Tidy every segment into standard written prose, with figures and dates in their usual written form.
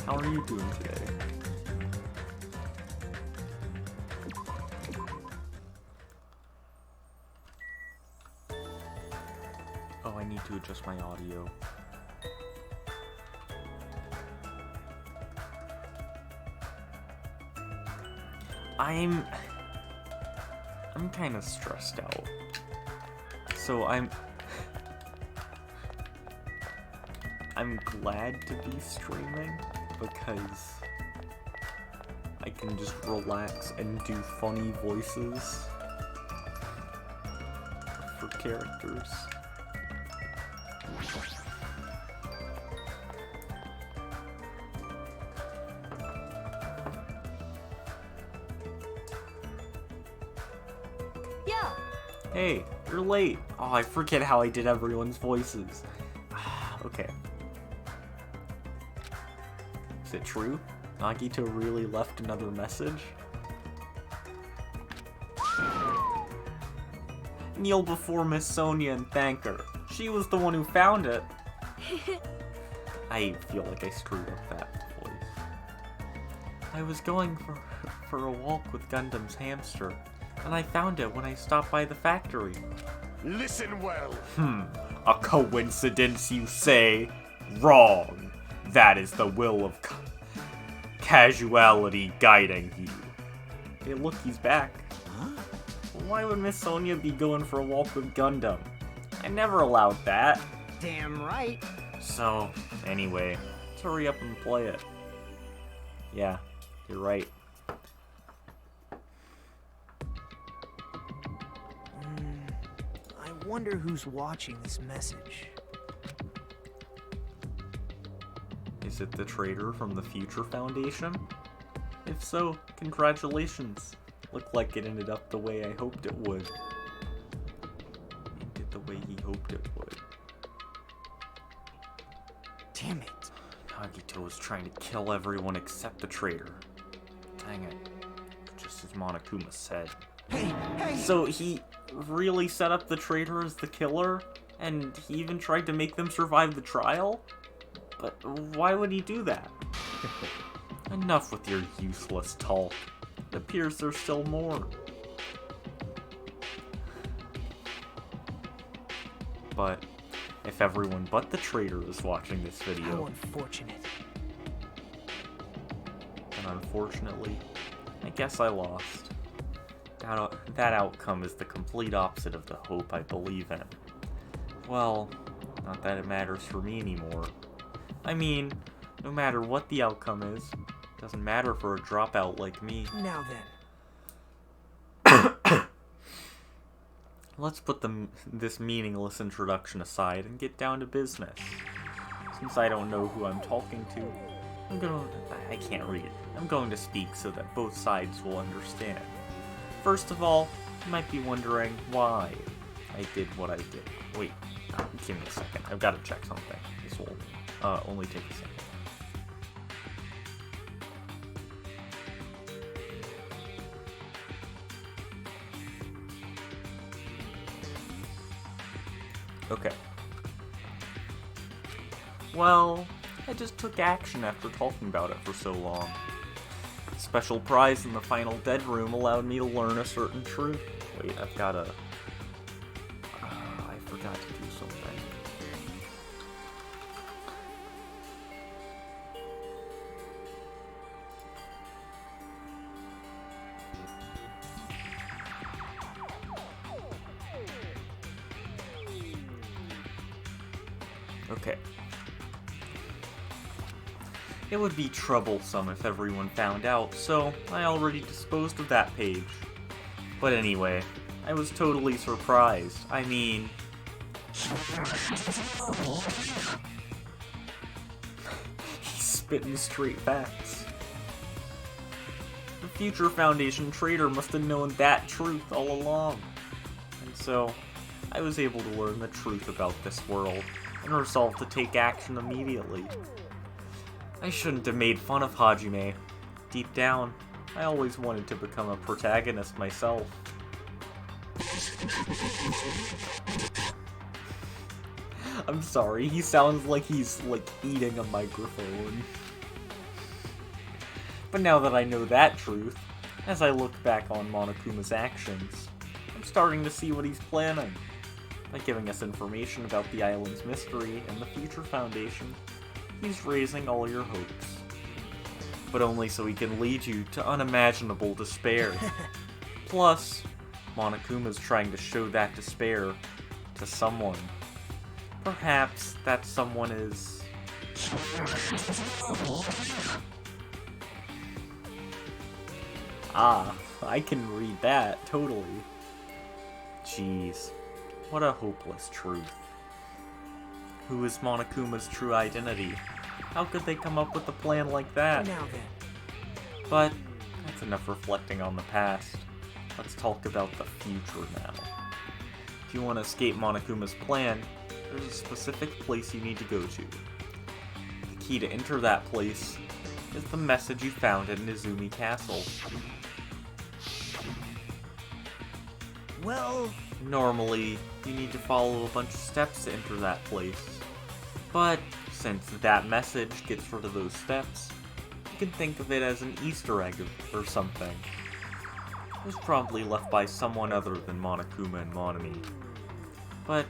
How are you doing today? Oh, I need to adjust my audio. I'm kind of stressed out. So I'm glad to be streaming because I can just relax and do funny voices for characters. Hey, you're late. Oh, I forget how I did everyone's voices. Okay. Is it true? Nagito really left another message? Kneel before Miss Sonia and thank her. She was the one who found it. I feel like I screwed up that voice. I was going for a walk with Gundam's hamster, and I found it when I stopped by the factory. Listen well. A coincidence, you say? Wrong. That is the will of casuality guiding you. Hey, look, he's back. Huh? Why would Miss Sonia be going for a walk with Gundam? I never allowed that. Damn right. So, anyway, let's hurry up and play it. Yeah, you're right. I wonder who's watching this message. Is it the traitor from the Future Foundation? If so, congratulations. Looked like it ended up the way I hoped it would. It did the way he hoped it would. Damn it. Nagito was trying to kill everyone except the traitor. Dang it. Just as Monokuma said. Hey! So he really set up the traitor as the killer? And he even tried to make them survive the trial? But why would he do that? Enough with your useless talk. It appears there's still more. But if everyone but the traitor is watching this video, How unfortunate. then unfortunately, I guess I lost. That outcome is the complete opposite of the hope I believe in. Well, not that it matters for me anymore. I mean, no matter what the outcome is, it doesn't matter for a dropout like me. Now then. Let's put this meaningless introduction aside and get down to business. Since I don't know who I'm talking to, I can't read. I'm going to speak so that both sides will understand. First of all, you might be wondering why I did what I did. Wait, give me a second. I've got to check something. This will only take a second. Okay. Well, I just took action after talking about it for so long. Special prize in the final dead room allowed me to learn a certain truth. Wait, I've gotta... I forgot to do something. Okay. It would be troublesome if everyone found out, so I already disposed of that page. But anyway, I was totally surprised. I mean... He's spitting straight facts. The Future Foundation traitor must have known that truth all along. And so, I was able to learn the truth about this world, and resolved to take action immediately. I shouldn't have made fun of Hajime. Deep down, I always wanted to become a protagonist myself. I'm sorry, he sounds like he's, eating a microphone. But now that I know that truth, as I look back on Monokuma's actions, I'm starting to see what he's planning. By giving us information about the island's mystery and the future foundation, he's raising all your hopes. But only so he can lead you to unimaginable despair. Plus, Monokuma's trying to show that despair to someone. Perhaps that someone is... Ah, I can read that, totally. Jeez, what a hopeless truth. Who is Monokuma's true identity? How could they come up with a plan like that? Now then. But that's enough reflecting on the past. Let's talk about the future now. If you want to escape Monokuma's plan, there's a specific place you need to go to. The key to enter that place is the message you found in Nizumi Castle. Well, Normally, you need to follow a bunch of steps to enter that place. But since that message gets rid of those steps, you can think of it as an Easter egg or something. It was probably left by someone other than Monokuma and Monami. But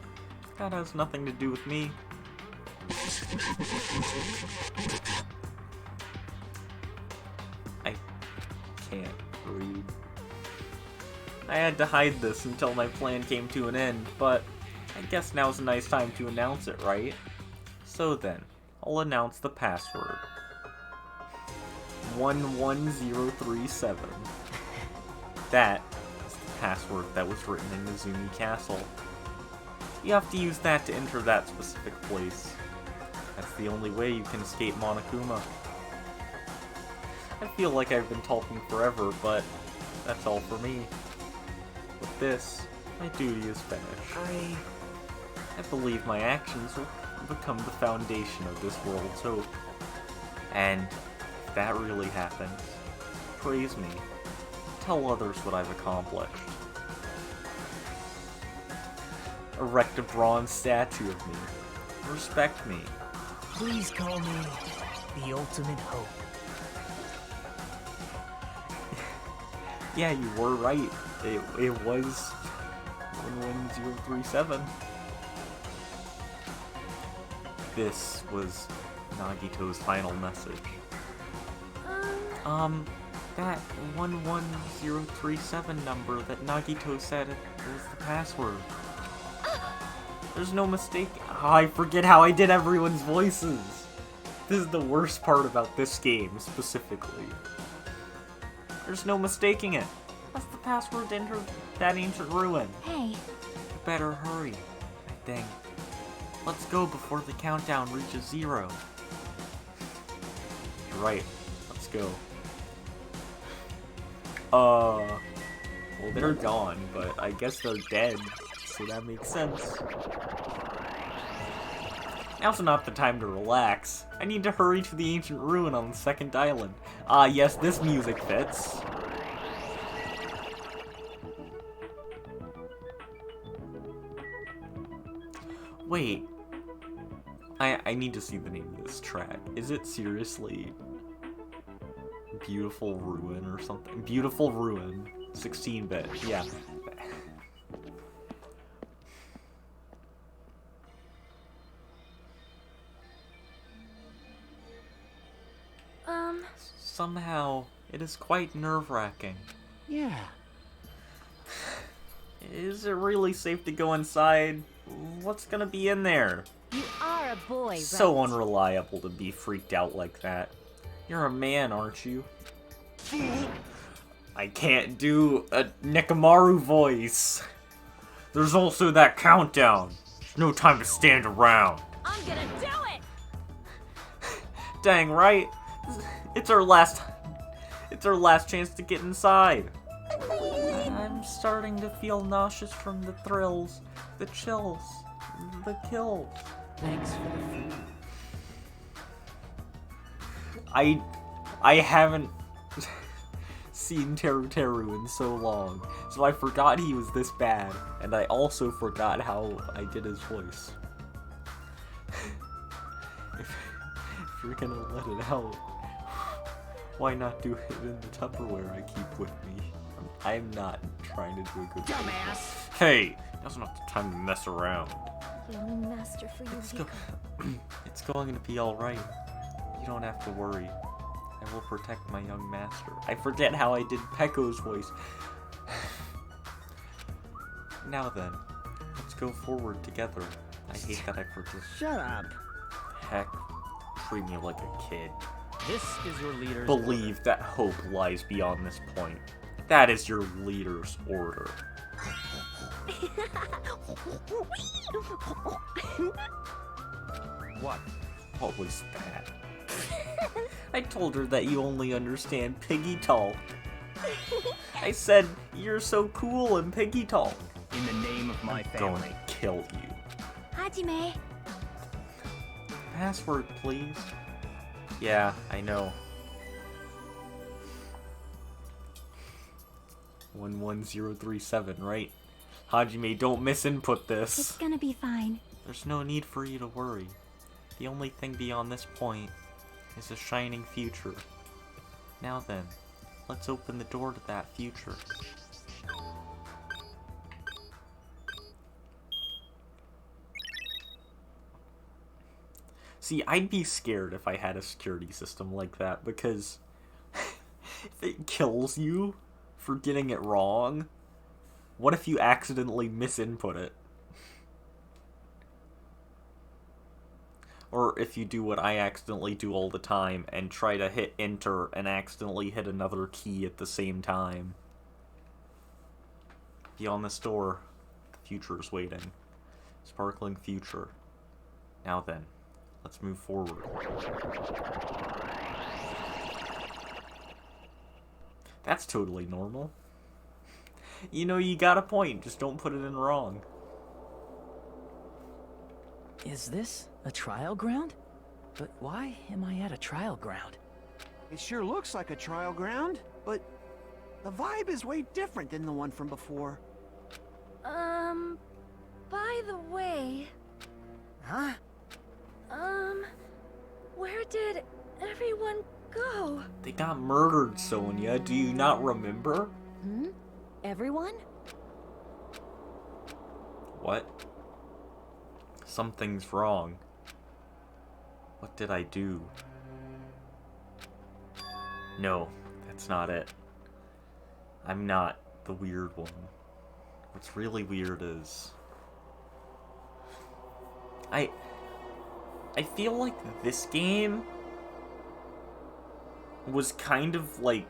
that has nothing to do with me. I can't read. I had to hide this until my plan came to an end, but I guess now's a nice time to announce it, right? So then, I'll announce the password. 11037. That is the password that was written in Nizumi Castle. You have to use that to enter that specific place. That's the only way you can escape Monokuma. I feel like I've been talking forever, but that's all for me. With this, my duty is finished. I believe my actions will become the foundation of this world's hope. And if that really happens, praise me. Tell others what I've accomplished. Erect a bronze statue of me. Respect me. please call me the ultimate hope. Yeah, you were right. It was 11037. This was Nagito's final message. That 11037 number that Nagito said was the password. There's no mistake. Oh, I forget how I did everyone's voices. This is the worst part about this game, specifically. There's no mistaking it. That's the password to enter that ancient ruin. Hey. You better hurry, I think. Let's go before the countdown reaches 0. You're right. Let's go. Well, they're gone, but I guess they're dead, so that makes sense. Now's not the time to relax. I need to hurry to the ancient ruin on the second island. Ah, yes, this music fits. Wait. I need to see the name of this track. Is it seriously Beautiful Ruin or something? Beautiful Ruin. 16-bit, yeah. Somehow, it is quite nerve-wracking. Yeah. Is it really safe to go inside? What's gonna be in there? You are a boy, So right? unreliable to be freaked out like that. You're a man, aren't you? I can't do a Nekomaru voice. There's also that countdown. There's no time to stand around. I'm gonna do it! Dang right. It's our last chance to get inside. I'm starting to feel nauseous from the thrills, the chills, the kills. Thanks for the food. I haven't seen Teru Teru in so long, so I forgot he was this bad, and I also forgot how I did his voice. if you're gonna let it out, Why not do it in the Tupperware I keep with me? I'm not trying to do a good job. Dumbass! Hey! Now's not the time to mess around. Young master for you. It's going to be alright. You don't have to worry. I will protect my young master. I forget how I did Pecco's voice. Now then, let's go forward together. I hate that I forget. Shut up. Heck, treat me like a kid. This is your leader's Believe that hope lies beyond this point. That is your leader's order. What? What was that? I told her that you only understand piggy talk. I said, you're so cool in piggy talk. In the name of my I'm going family. to kill you. Hajime. Password, please. Yeah, I know. 11037, right? Hajime, don't misinput It's this. gonna be fine. There's no need for you to worry. The only thing beyond this point is a shining future. Now then, let's open the door to that future. See, I'd be scared if I had a security system like that, because if it kills you for getting it wrong, what if you accidentally misinput it? Or if you do what I accidentally do all the time and try to hit enter and accidentally hit another key at the same time. Beyond this door, the future is waiting. Sparkling future. Now then, let's move forward. That's totally normal. You know, you got a point, just don't put it in wrong. Is this a trial ground? But why am I at a trial ground? It sure looks like a trial ground, but the vibe is way different than the one from before. By the way, Huh? where did everyone go? They got murdered, Sonia. Do you not remember? Everyone? What? Something's wrong. What did I do? No, that's not it. I'm not the weird one. What's really weird is... I feel like this game was kind of like...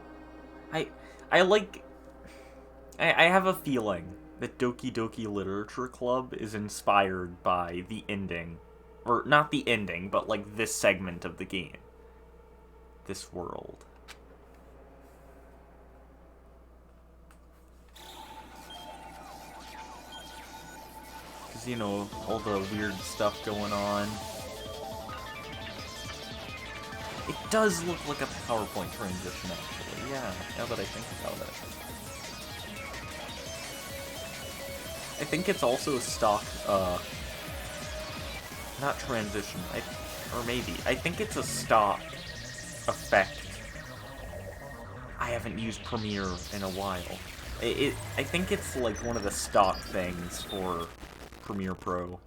I have a feeling that Doki Doki Literature Club is inspired by the ending. Or, not the ending, but like this segment of the game. This world. Because, you know, all the weird stuff going on. It does look like a PowerPoint transition, actually. Yeah, now that I think about it. I think it's also a stock, not transition, or maybe. I think it's a stock effect. I haven't used Premiere in a while. I think it's like one of the stock things for Premiere Pro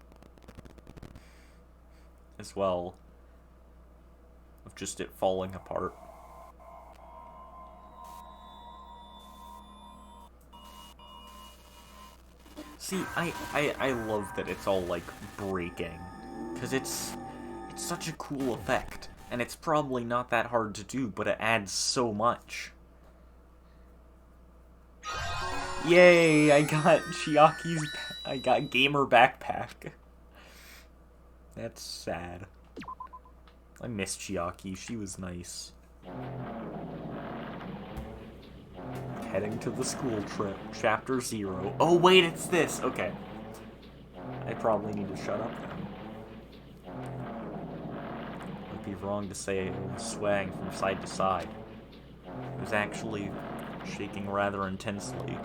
as well. Of just it falling apart. See, I love that it's all, like, breaking. Because it's such a cool effect. And it's probably not that hard to do, but it adds so much. Yay, I got I got Gamer Backpack. That's sad. I miss Chiaki, she was nice. Heading to the school trip, Chapter 0. Oh wait, it's this! Okay. I probably need to shut up then. I'd be wrong to say it was swaying from side to side. It was actually shaking rather intensely.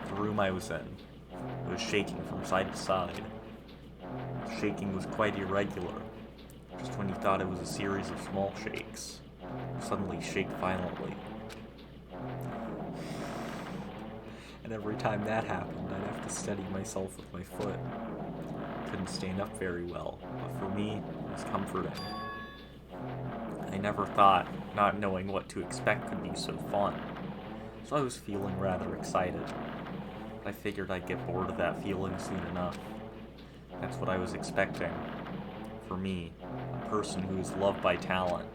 The room I was in, it was shaking from side to side. The shaking was quite irregular. Just when you thought it was a series of small shakes. suddenly shake violently. And every time that happened, I'd have to steady myself with my foot. Couldn't stand up very well, but for me, it was comforting. I never thought not knowing what to expect could be so fun, so I was feeling rather excited. I figured I'd get bored of that feeling soon enough. That's what I was expecting. For me, a person who is loved by talent,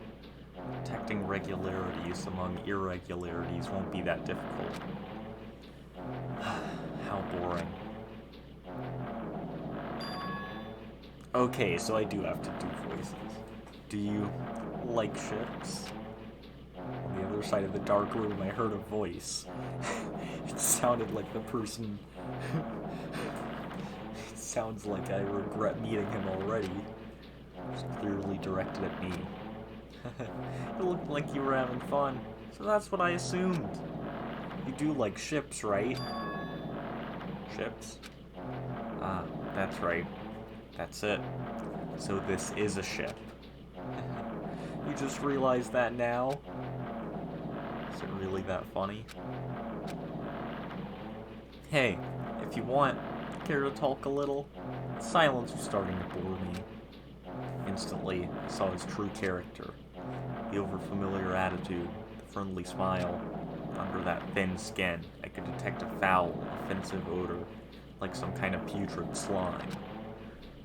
detecting regularities among irregularities won't be that difficult. How boring. Okay, so I do have to do voices. Do you like ships? On the other side of the dark room, I heard a voice. It sounded like the person... It sounds like I regret meeting him already. It was clearly directed at me. It looked like you were having fun, so that's what I assumed. You do like ships, right? Ships? Ah, that's right. That's it. So this is a ship. You just realized that now? Is it really that funny? Hey, if you want, care to talk a little? Silence was starting to bore me. Instantly, I saw his true character. The overfamiliar attitude, the friendly smile. Under that thin skin, I could detect a foul, offensive odor, like some kind of putrid slime.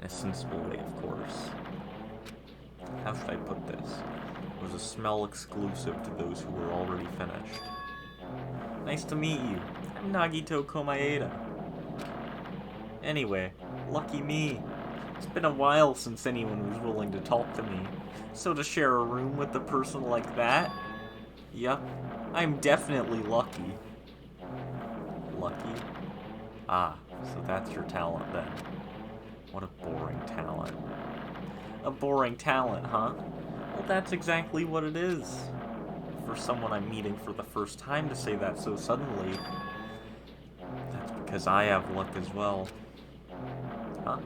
In a sensible way, of course. How should I put this? It was a smell exclusive to those who were already finished. Nice to meet you. I'm Nagito Komaeda. Anyway, lucky me. It's been a while since anyone was willing to talk to me. So to share a room with a person like that? Yup, I'm definitely lucky. Lucky? Ah, so that's your talent then. What a boring talent. A boring talent, huh? Well, that's exactly what it is. For someone I'm meeting for the first time to say that so suddenly, that's because I have luck as well. Huh?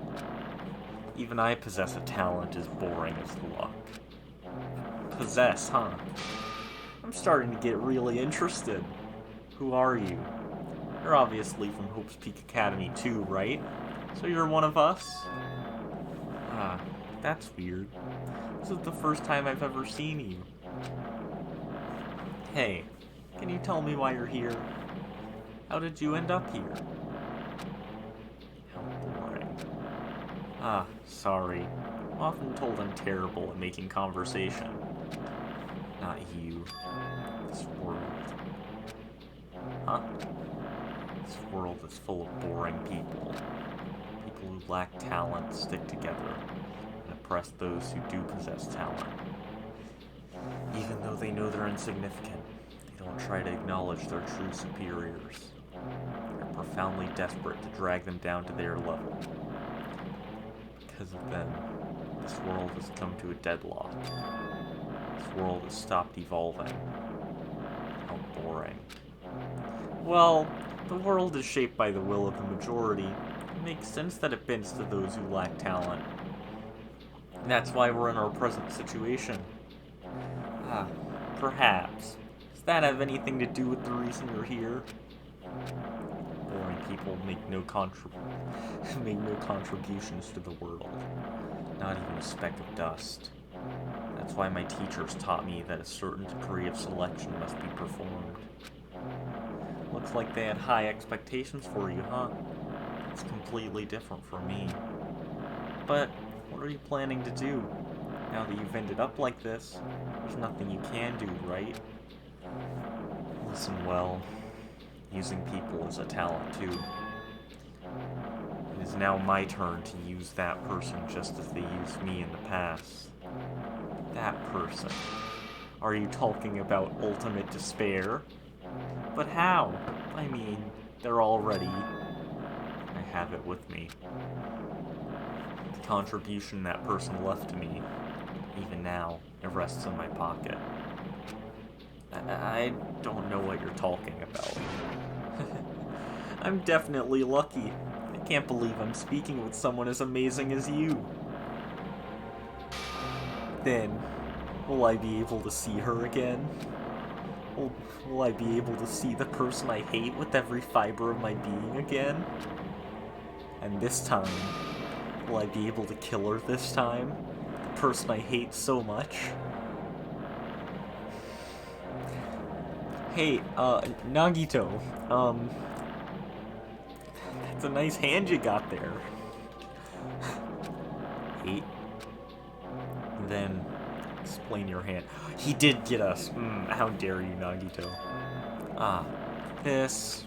Even I possess a talent as boring as luck. Possess, huh? I'm starting to get really interested. Who are you? You're obviously from Hope's Peak Academy too, right? So you're one of us? Ah, that's weird. This is the first time I've ever seen you. Hey, can you tell me why you're here? How did you end up here? How boring. Ah, sorry. I'm often told I'm terrible at making conversation. Not you. This world. Huh? This world is full of boring people. People who lack talent stick together and oppress those who do possess talent. Even though they know they're insignificant, they don't try to acknowledge their true superiors. They're profoundly desperate to drag them down to their level. Because of them, this world has come to a deadlock. This world has stopped evolving. How boring. Well, the world is shaped by the will of the majority. It makes sense that it bends to those who lack talent. That's why we're in our present situation. Ah, perhaps. Does that have anything to do with the reason you're here? Boring people make no contributions to the world. Not even a speck of dust. That's why my teachers taught me that a certain degree of selection must be performed. Looks like they had high expectations for you, huh? It's completely different from me. But what are you planning to do? Now that you've ended up like this, there's nothing you can do, right? Listen well. Using people is a talent, too. It is now my turn to use that person just as they used me in the past. That person. Are you talking about ultimate despair? But how? I mean, they're already... I have it with me. The contribution that person left to me, even now, it rests in my pocket. I don't know what you're talking about. I'm definitely lucky. I can't believe I'm speaking with someone as amazing as you. Then, Will I be able to see her again? Will I be able to see the person I hate with every fiber of my being again? And this time, will I be able to kill her this time? The person I hate so much? Hey, Nagito, that's a nice hand you got there. Hate. Then explain your hand. He did get us. How dare you, Nagito. Ah, this.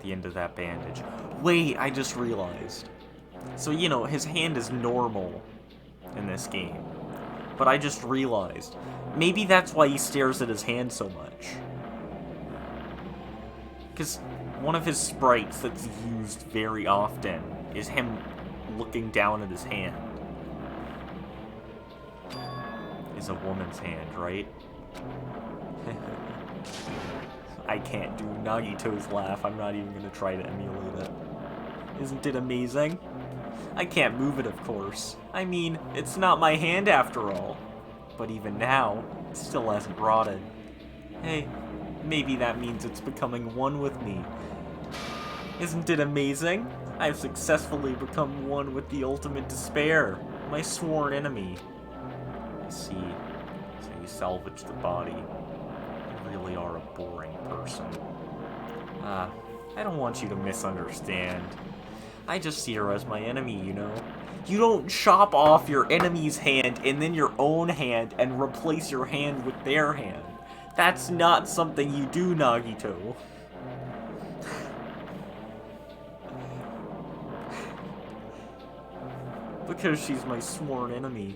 The end of that bandage. Wait, I just realized. So, you know, his hand is normal in this game. But I just realized. Maybe that's why he stares at his hand so much. Because one of his sprites that's used very often is him looking down at his hand. Is a woman's hand, right? I can't do Nagito's laugh. I'm not even gonna try to emulate it. Isn't it amazing? I can't move it, of course. I mean, it's not my hand after all. But even now, it still hasn't rotted. Hey, maybe that means it's becoming one with me. Isn't it amazing? I've successfully become one with the ultimate despair, my sworn enemy. I see. So you salvage the body. You really are a boring person. I don't want you to misunderstand. I just see her as my enemy, you know? You don't chop off your enemy's hand and then your own hand and replace your hand with their hand. That's not something you do, Nagito. Because she's my sworn enemy.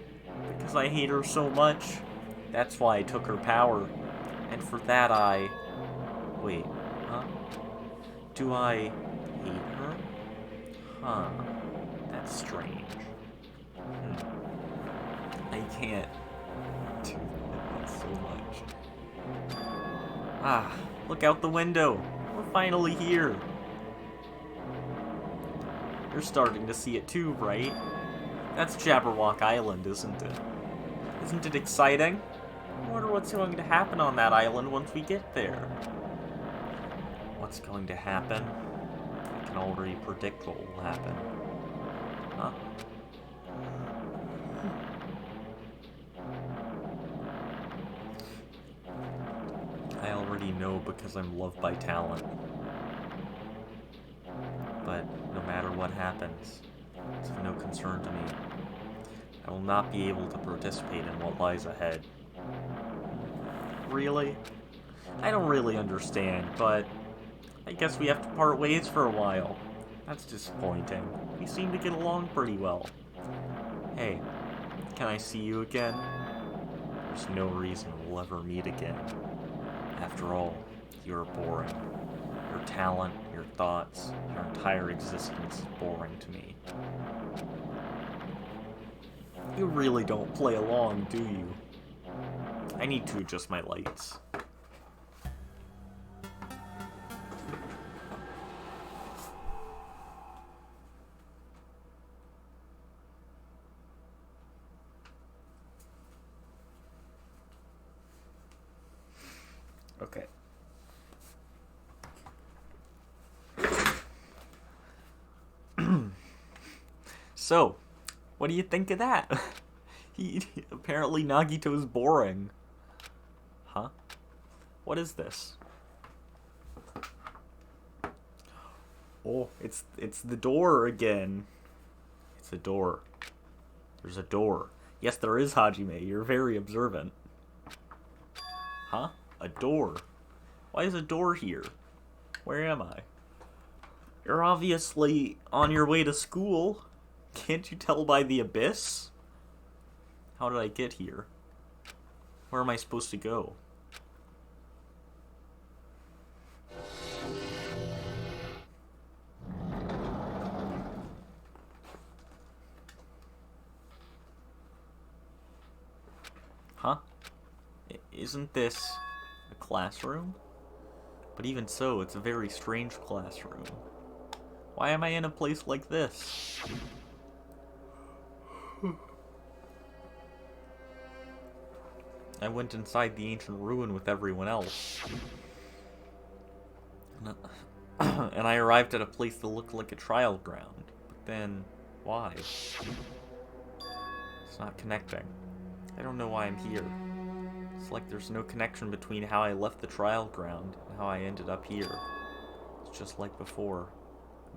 Because I hate her so much. That's why I took her power. And for that I... Wait, huh? Do I hate her? Huh. That's strange. I can't do that so much. Ah, look out the window. We're finally here. You're starting to see it too, right? That's Jabberwock Island, isn't it? Isn't it exciting? I wonder what's going to happen on that island once we get there. What's going to happen? I can already predict what will happen. Huh? I already know because I'm loved by talent. But no matter what happens, it's of no concern to me. I will not be able to participate in what lies ahead. Really? I don't really understand, but I guess we have to part ways for a while. That's disappointing. We seem to get along pretty well. Hey, can I see you again? There's no reason we'll ever meet again. After all, you're boring. Your talent, your thoughts, your entire existence is boring to me. You really don't play along, do you? I need to adjust my lights. Okay. So, what do you think of that? Apparently Nagito's boring. Huh? What is this? Oh, it's the door again. It's a door. There's a door. Yes, there is, Hajime. You're very observant. Huh? A door? Why is a door here? Where am I? You're obviously on your way to school. Can't you tell by the abyss? How did I get here? Where am I supposed to go? Huh? Isn't this a classroom? But even so, it's a very strange classroom. Why am I in a place like this? I went inside the ancient ruin with everyone else. And I arrived at a place that looked like a trial ground. But then, why? It's not connecting. I don't know why I'm here. It's like there's no connection between how I left the trial ground and how I ended up here. It's just like before.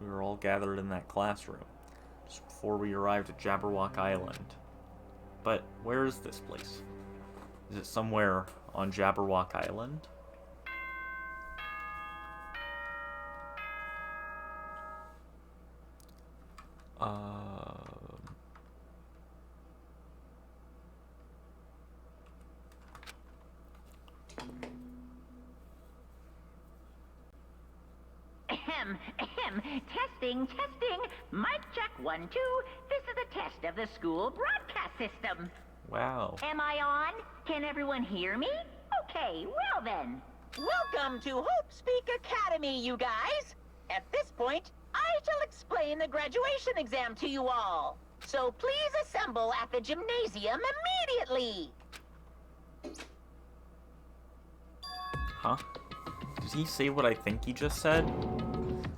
We were all gathered in that classroom, just before we arrived at Jabberwock Island. But where is this place? Is it somewhere on Jabberwock Island? Testing. Mic check 1, 2. This is a test of the school broadcast system. Wow. Am I on? Can everyone hear me? Okay, well then. Welcome to Hope Speak Academy, you guys. At this point, I shall explain the graduation exam to you all. So please assemble at the gymnasium immediately. Huh? Did he say what I think he just said?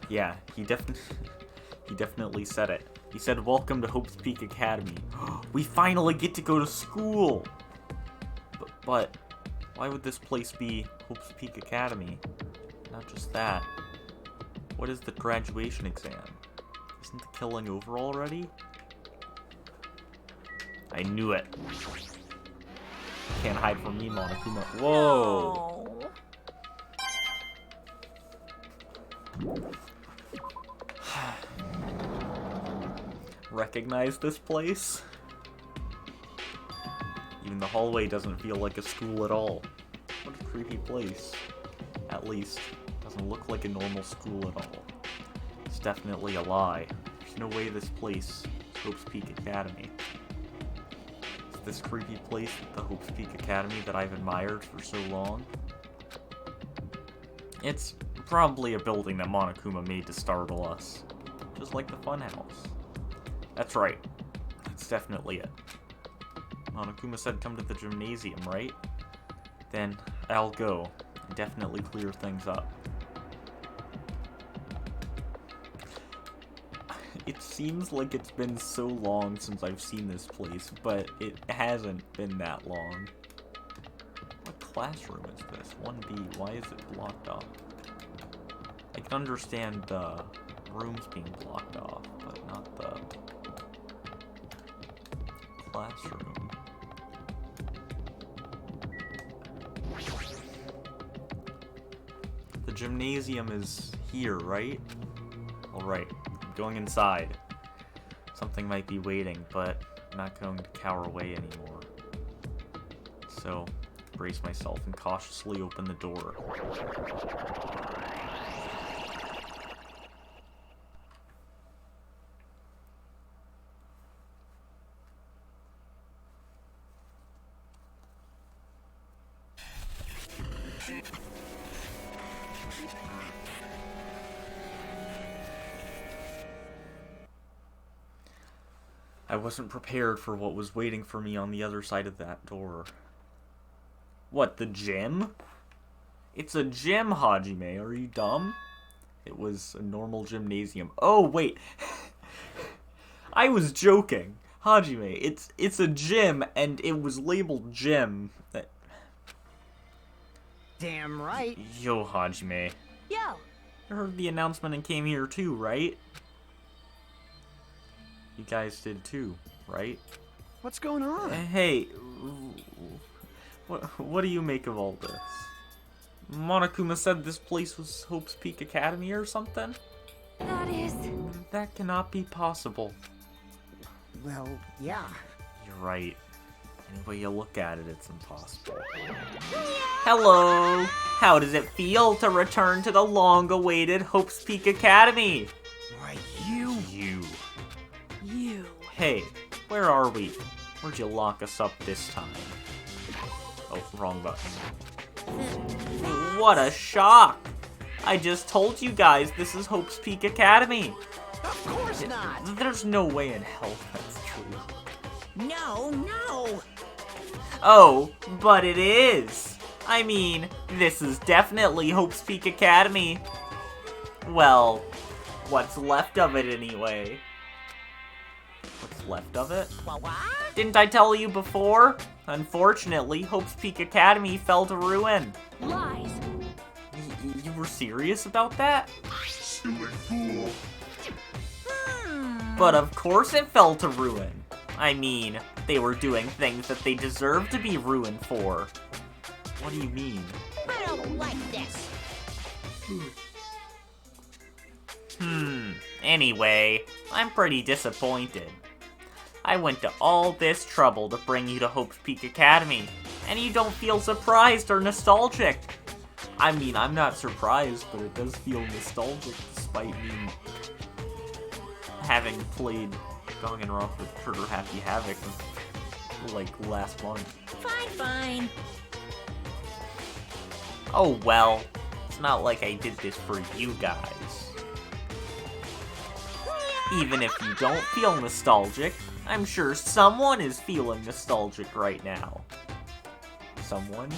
Yeah, he definitely said it. He said, "Welcome to Hope's Peak Academy." We finally get to go to school! But why would this place be Hope's Peak Academy? Not just that. What is the graduation exam? Isn't the killing over already? I knew it. Can't hide from me, Monokuma. Whoa! No. Recognize this place? Even the hallway doesn't feel like a school at all. What a creepy place. At least, it doesn't look like a normal school at all. It's definitely a lie. There's no way this place is Hope's Peak Academy. Is this creepy place the Hope's Peak Academy that I've admired for so long? It's probably a building that Monokuma made to startle us. Just like the funhouse. That's right. That's definitely it. Monokuma said come to the gymnasium, right? Then I'll go and definitely clear things up. It seems like it's been so long since I've seen this place, but it hasn't been that long. What classroom is this? 1B. Why is it blocked off? I can understand the rooms being blocked off, but not the classroom. The gymnasium is here, right? Alright, I'm going inside. Something might be waiting, but I'm not going to cower away anymore. So, brace myself and cautiously open the door. I wasn't prepared for what was waiting for me on the other side of that door. What, the gym? It's a gym, Hajime. Are you dumb? It was a normal gymnasium. Oh, wait. I was joking. Hajime, it's a gym, and it was labeled gym. Damn right. Yo, Hajime. Yo, I heard the announcement and came here too, right? You guys did too, right? What's going on? Hey, what do you make of all this? Monokuma said this place was Hope's Peak Academy or something? that is... That cannot be possible. Well, yeah. You're right. Any way you look at it, it's impossible. Hello! How does it feel to return to the long-awaited Hope's Peak Academy? Why, you... You. Hey, where are we? Where'd you lock us up this time? Oh, wrong button. What a shock! I just told you guys this is Hope's Peak Academy. Of course not. There's no way in hell that's true. No. Oh, but it is. I mean, this is definitely Hope's Peak Academy. Well, what's left of it anyway. What's left of it? Didn't I tell you before? Unfortunately, Hope's Peak Academy fell to ruin. Lies. You were serious about that? But of course it fell to ruin. I mean, they were doing things that they deserved to be ruined for. What do you mean? I don't like this. Anyway, I'm pretty disappointed. I went to all this trouble to bring you to Hope's Peak Academy, and you don't feel surprised or nostalgic. I mean, I'm not surprised, but it does feel nostalgic despite me having played Danganronpa with Trigger Happy Havoc like last month. Fine. Oh well, it's not like I did this for you guys. Even if you don't feel nostalgic, I'm sure someone is feeling nostalgic right now. Someone?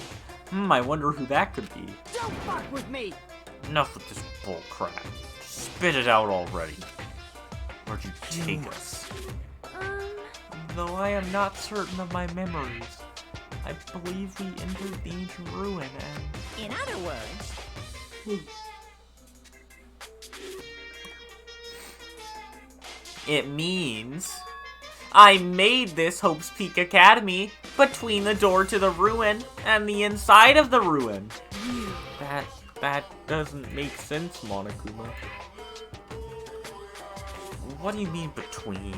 I wonder who that could be. Don't fuck with me! Enough with this bullcrap. Spit it out already. Where'd you take us? Though I am not certain of my memories, I believe we entered the ancient ruin and... In other words, it means I made this Hope's Peak Academy between the door to the ruin and the inside of the ruin. That doesn't make sense, Monokuma. What do you mean between?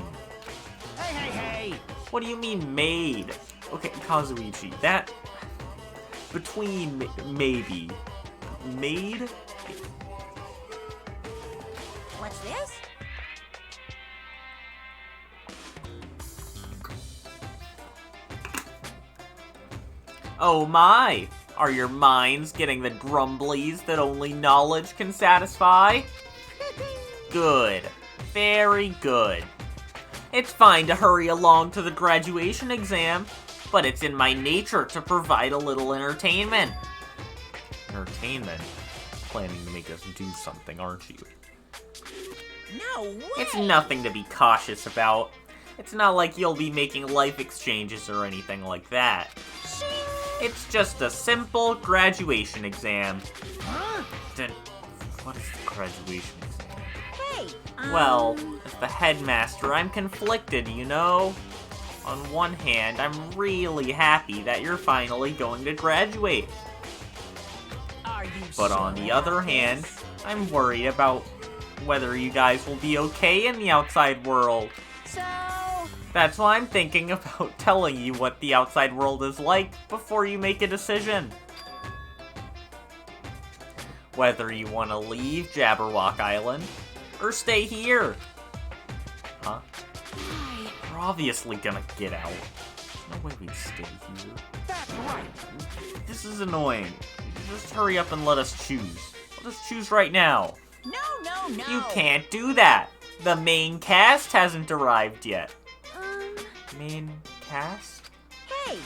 Hey! What do you mean made? Okay, Kazuichi, that... Between, maybe. Made? what's this? Oh my! Are your minds getting the grumblies that only knowledge can satisfy? Good. Very good. It's fine to hurry along to the graduation exam, but it's in my nature to provide a little entertainment. Entertainment? Planning to make us do something, aren't you? No way! It's nothing to be cautious about. It's not like you'll be making life exchanges or anything like that. It's just a simple graduation exam. Then, what is the graduation exam? Hey, Well, as the headmaster, I'm conflicted, you know? On one hand, I'm really happy that you're finally going to graduate. Are you But on the other hand, I'm worried about whether you guys will be okay in the outside world. so... That's why I'm thinking about telling you what the outside world is like before you make a decision. Whether you want to leave Jabberwock Island or stay here. Huh? We're obviously gonna get out. There's no way we'd stay here. That's right! This is annoying. Just hurry up and let us choose. Let us choose right now. No! You can't do that. The main cast hasn't arrived yet. Main cast? Hey,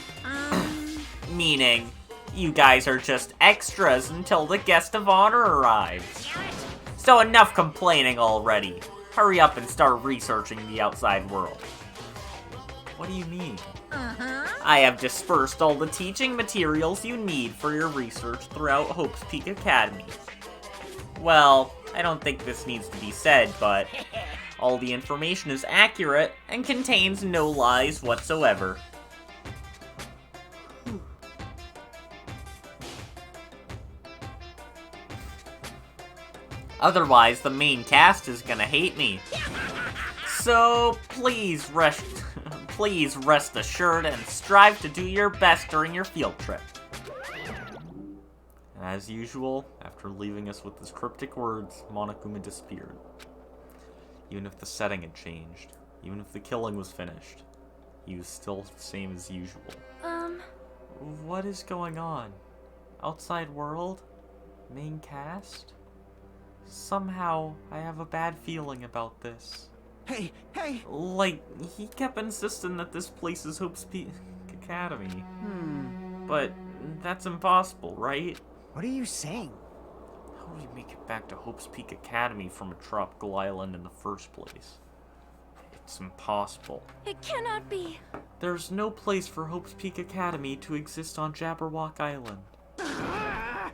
Meaning, you guys are just extras until the guest of honor arrives. So enough complaining already. Hurry up and start researching the outside world. What do you mean? I have dispersed all the teaching materials you need for your research throughout Hope's Peak Academy. Well, I don't think this needs to be said, but all the information is accurate and contains no lies whatsoever. Otherwise, the main cast is gonna hate me. So, please rest assured and strive to do your best during your field trip. And as usual, after leaving us with his cryptic words, Monokuma disappeared. Even if the setting had changed, even if the killing was finished, he was still the same as usual. What is going on? Outside world? Main cast? Somehow, I have a bad feeling about this. Hey! Like, he kept insisting that this place is Hope's Peak Academy. But that's impossible, right? What are you saying? How do we make it back to Hope's Peak Academy from a tropical island in the first place? It's impossible. It cannot be. There's no place for Hope's Peak Academy to exist on Jabberwock Island. I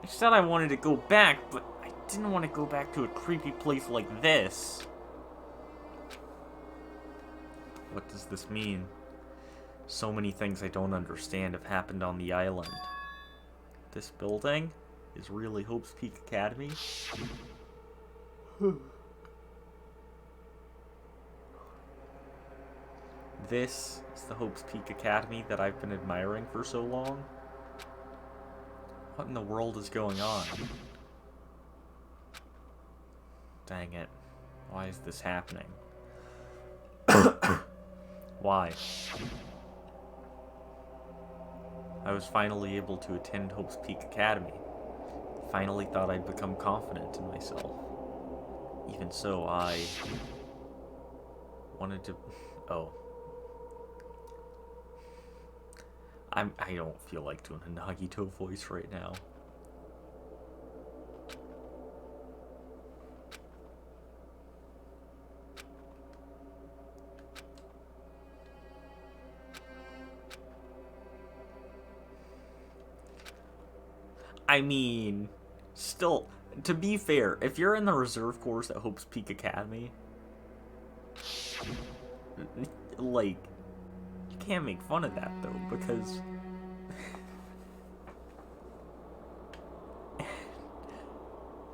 said I wanted to go back, but I didn't want to go back to a creepy place like this. What does this mean? So many things I don't understand have happened on the island. This building is really Hope's Peak Academy? This is the Hope's Peak Academy that I've been admiring for so long? What in the world is going on? Dang it. Why is this happening? Why? I was finally able to attend Hope's Peak Academy. Finally thought I'd become confident in myself. Even so, I wanted to... Oh. I don't feel like doing a Nagito voice right now. I mean, still, to be fair, if you're in the reserve course at Hope's Peak Academy, like, you can't make fun of that, though, because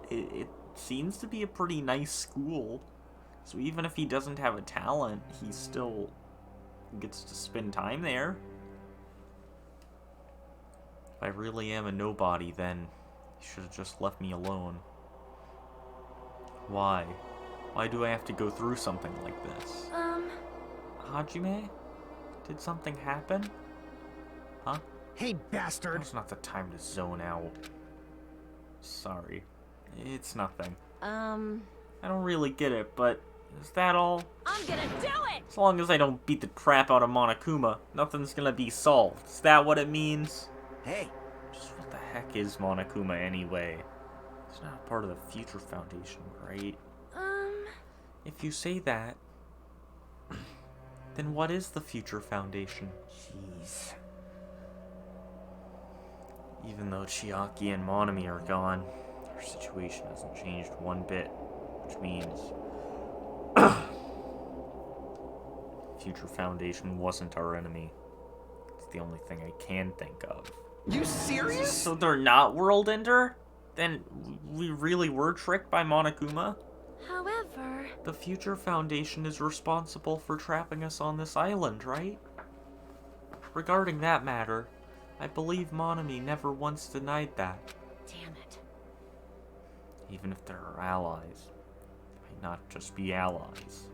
it seems to be a pretty nice school. So even if he doesn't have a talent, he still gets to spend time there. If I really am a nobody, then you should have just left me alone. Why? Why do I have to go through something like this? Hajime? Did something happen? Huh? Hey, bastard! Now's not the time to zone out. Sorry. It's nothing. I don't really get it, but is that all? I'm gonna do it! As long as I don't beat the crap out of Monokuma, nothing's gonna be solved. Is that what it means? Hey! Just what the heck is Monokuma anyway? It's not a part of the Future Foundation, right? If you say that, then what is the Future Foundation? Jeez. Even though Chiaki and Monami are gone, their situation hasn't changed one bit, which means Future Foundation wasn't our enemy. It's the only thing I can think of. You serious? So they're not World Ender? Then we really were tricked by Monokuma? However... The Future Foundation is responsible for trapping us on this island, right? Regarding that matter, I believe Monami never once denied that. Damn it. Even if they're our allies, they might not just be allies.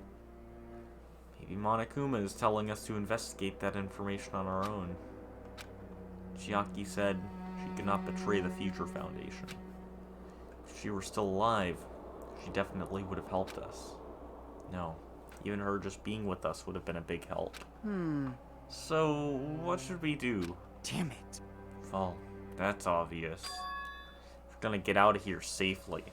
Maybe Monokuma is telling us to investigate that information on our own. Chiaki said she could not betray the Future Foundation. If she were still alive, she definitely would have helped us. No, even her just being with us would have been a big help. So, what should we do? Damn it. Well, that's obvious. If we're gonna get out of here safely,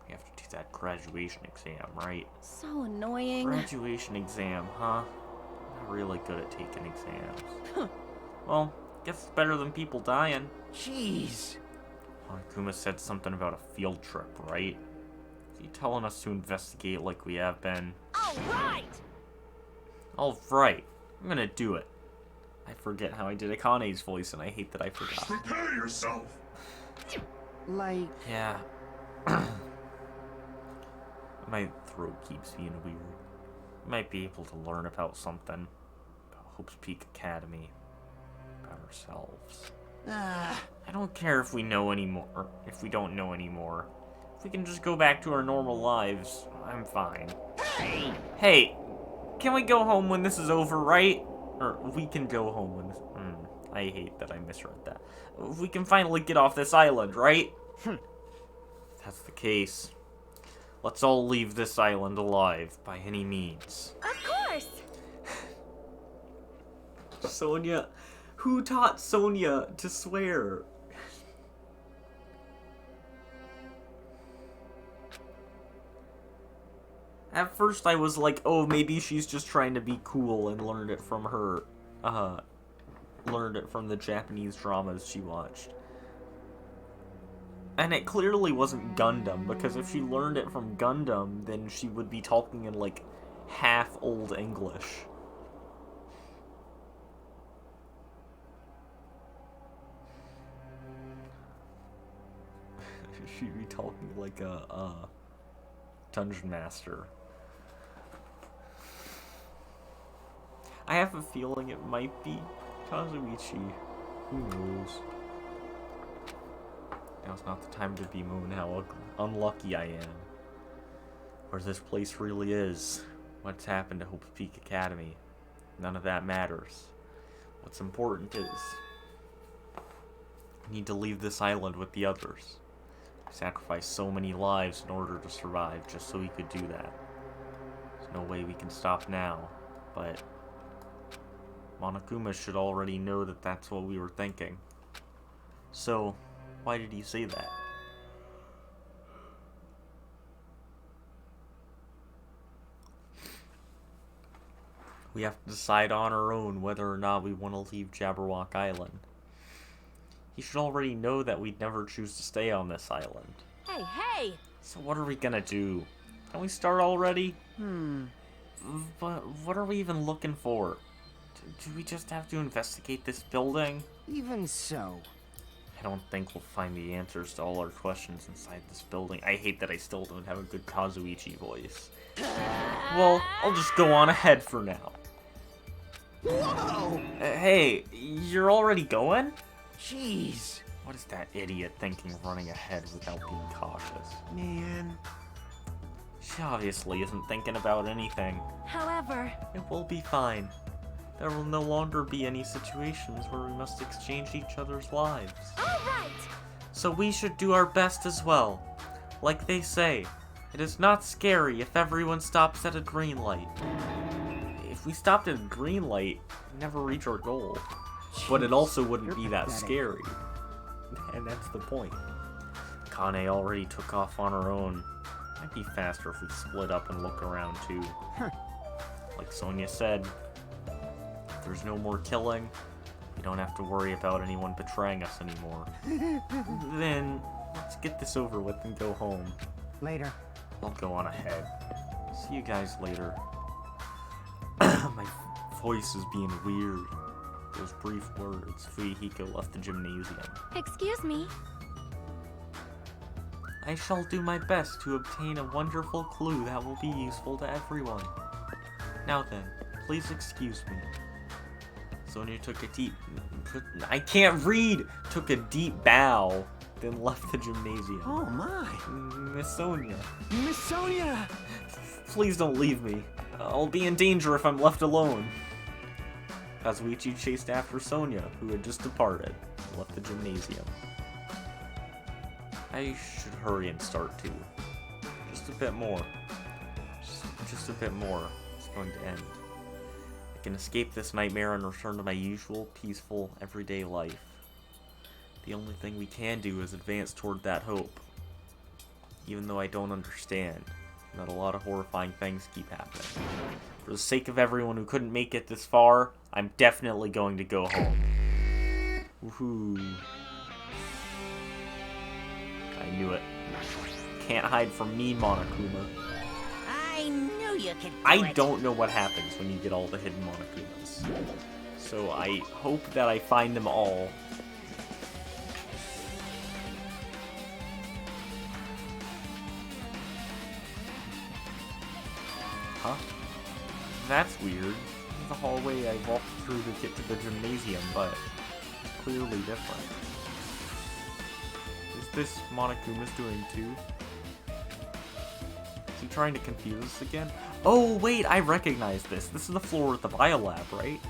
we have to do that graduation exam, right? So annoying. Graduation exam, huh? I'm not really good at taking exams. Well, guess it's better than people dying. Jeez. Monokuma said something about a field trip, right? Is he telling us to investigate like we have been? Alright! Alright, I'm gonna do it. I forget how I did Akane's voice, and I hate that I forgot. Prepare yourself. Like... Yeah. My throat keeps being weird. We might be able to learn about something. About Hope's Peak Academy. About ourselves. I don't care if we know anymore. If we don't know anymore. If we can just go back to our normal lives, I'm fine. Hey! Can we go home when this is over, right? Or we can go home when this... I hate that I misread that. We can finally get off this island, right? If that's the case, Let's all leave this island alive by any means. Of course. Sonia, who taught Sonia to swear? At first I was like, oh, maybe she's just trying to be cool and learned it from her, learned it from the Japanese dramas she watched. And it clearly wasn't Gundam, because if she learned it from Gundam, then she would be talking in, like, half Old English. She'd be talking like a dungeon master. I have a feeling it might be Kazuichi. Who knows? Now's not the time to bemoan how unlucky I am. Where this place really is. What's happened to Hope's Peak Academy. None of that matters. What's important is we need to leave this island with the others. We sacrificed so many lives in order to survive just so we could do that. There's no way we can stop now, but Monokuma should already know that that's what we were thinking. So, why did he say that? We have to decide on our own whether or not we want to leave Jabberwock Island. He should already know that we'd never choose to stay on this island. Hey, hey! So what are we gonna do? Can we start already? But what are we even looking for? Do we just have to investigate this building? Even so. I don't think we'll find the answers to all our questions inside this building. I hate that I still don't have a good Kazuichi voice. Well, I'll just go on ahead for now. Whoa! Hey, you're already going? Jeez. What is that idiot thinking running ahead without being cautious? Man. She obviously isn't thinking about anything. However, It will be fine. There will no longer be any situations where we must exchange each other's lives. all right! So we should do our best as well. Like they say, it is not scary if everyone stops at a green light. If we stopped at a green light, we'd never reach our goal. But it also wouldn't be that scary. And that's the point. Kane already took off on her own. Might be faster if we split up and look around too. Like Sonia said, if there's no more killing, we don't have to worry about anyone betraying us anymore. Then, let's get this over with and go home. Later. I'll go on ahead. See you guys later. My voice is being weird. Those brief words, Fuyuhiko left the gymnasium. Excuse me. I shall do my best to obtain a wonderful clue that will be useful to everyone. Now then, please excuse me. Sonia took a deep... I can't read! Took a deep bow, then left the gymnasium. Oh my. Miss Sonia. Miss Sonia! Please don't leave me. I'll be in danger if I'm left alone. Kazuichi chased after Sonia, who had just departed, and left the gymnasium. I should hurry and start too. Just a bit more. Just a bit more. It's going to end. I can escape this nightmare and return to my usual, peaceful, everyday life. The only thing we can do is advance toward that hope. Even though I don't understand, that a lot of horrifying things keep happening. For the sake of everyone who couldn't make it this far, I'm definitely going to go home. Woohoo. I knew it. Can't hide from me, Monokuma. I knew you could do I it. don't know what happens when you get all the hidden Monokumas. So I hope that I find them all. Huh? That's weird. The hallway I walked through to get to the gymnasium, but it's clearly different. Is this Monokuma's doing too? Is he trying to confuse us again? Oh, wait, I recognize this. This is the floor at the biolab, right?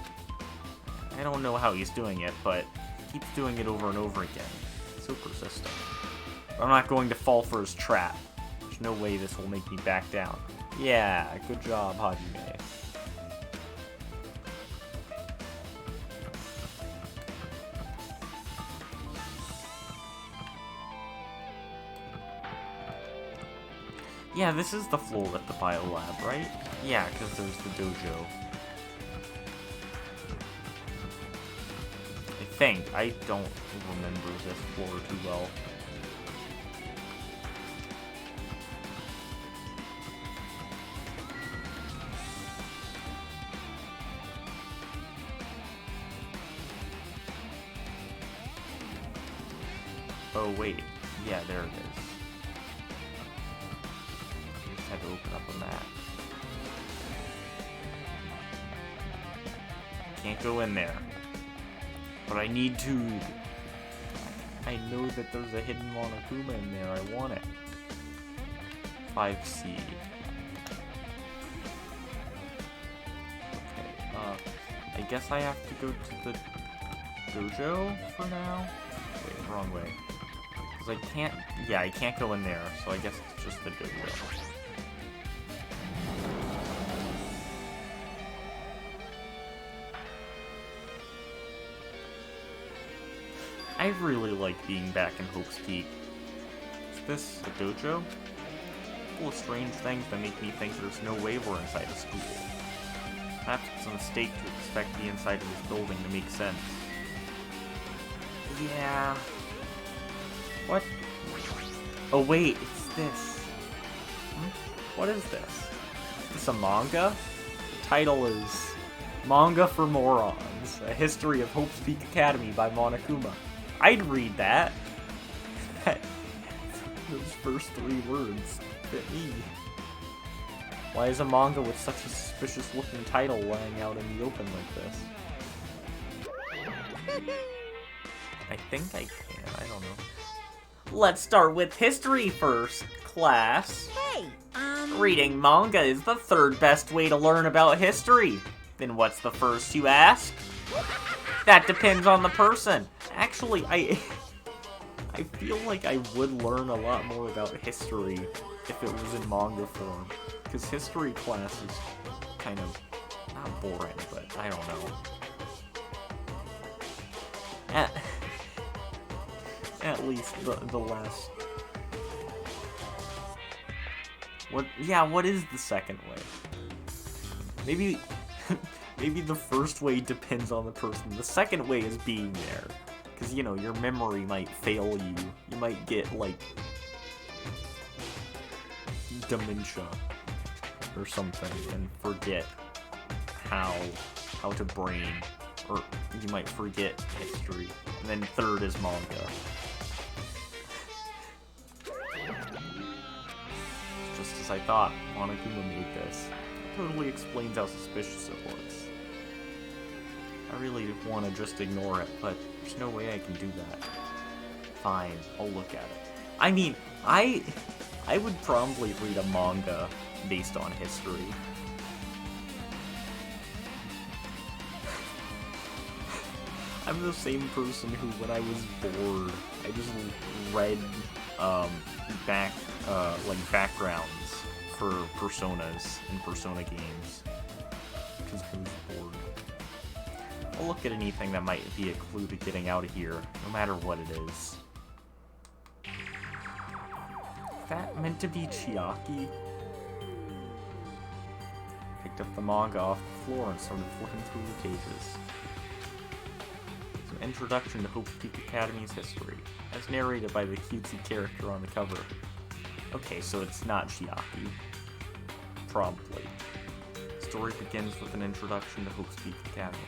I don't know how he's doing it, but he keeps doing it over and over again. So persistent. I'm not going to fall for his trap. There's no way this will make me back down. Yeah, good job, Hajime. Yeah, this is the floor at the biolab, right? Yeah, because there's the dojo. I think. I don't remember this floor too well. Oh, wait. Yeah, there it is. I just had to open up a map. Can't go in there. But I need to. I know that there's a hidden Monokuma in there. I want it. 5C. Okay, I guess I have to go to the dojo for now? Wait, wrong way. Because I can't. Yeah, I can't go in there, so I guess it's just the dojo. I really like being back in Hope's Peak. Is this a dojo? Full of strange things that make me think there's no way we're inside a school. Perhaps it's a mistake to expect the inside of this building to make sense. Yeah. What? Oh wait, it's this. What is this? Is this a manga? The title is Manga for Morons, A History of Hope's Peak Academy by Monokuma. I'd read that. Those first 3 words fit me. Why is a manga with such a suspicious looking title lying out in the open like this? I think I can, I don't know. Let's start with history first, class. Hey, Reading manga is the 3rd best way to learn about history. Then what's the first, you ask? That depends on the person. Actually, I feel like I would learn a lot more about history if it was in manga form. Because history class is kind of, not boring, but I don't know. At least the last... what is the second way? Maybe... Maybe the first way depends on the person. The second way is being there. Because, you know, your memory might fail you. You might get, like, dementia or something and forget how to brain. Or you might forget history. And then 3rd is manga. Just as I thought, Monokuma made this. It totally explains how suspicious it looks. I really want to just ignore it, but there's no way I can do that. Fine, I'll look at it. I mean, I would probably read a manga based on history. I'm the same person who, when I was bored, I just read backgrounds for personas in Persona games because I was bored. I'll look at anything that might be a clue to getting out of here, no matter what it is. Is that meant to be Chiaki? Picked up the manga off the floor and started flipping through the pages. Some introduction to Hope's Peak Academy's history, as narrated by the cutesy character on the cover. Okay, so it's not Chiaki. Probably. The story begins with an introduction to Hope's Peak Academy.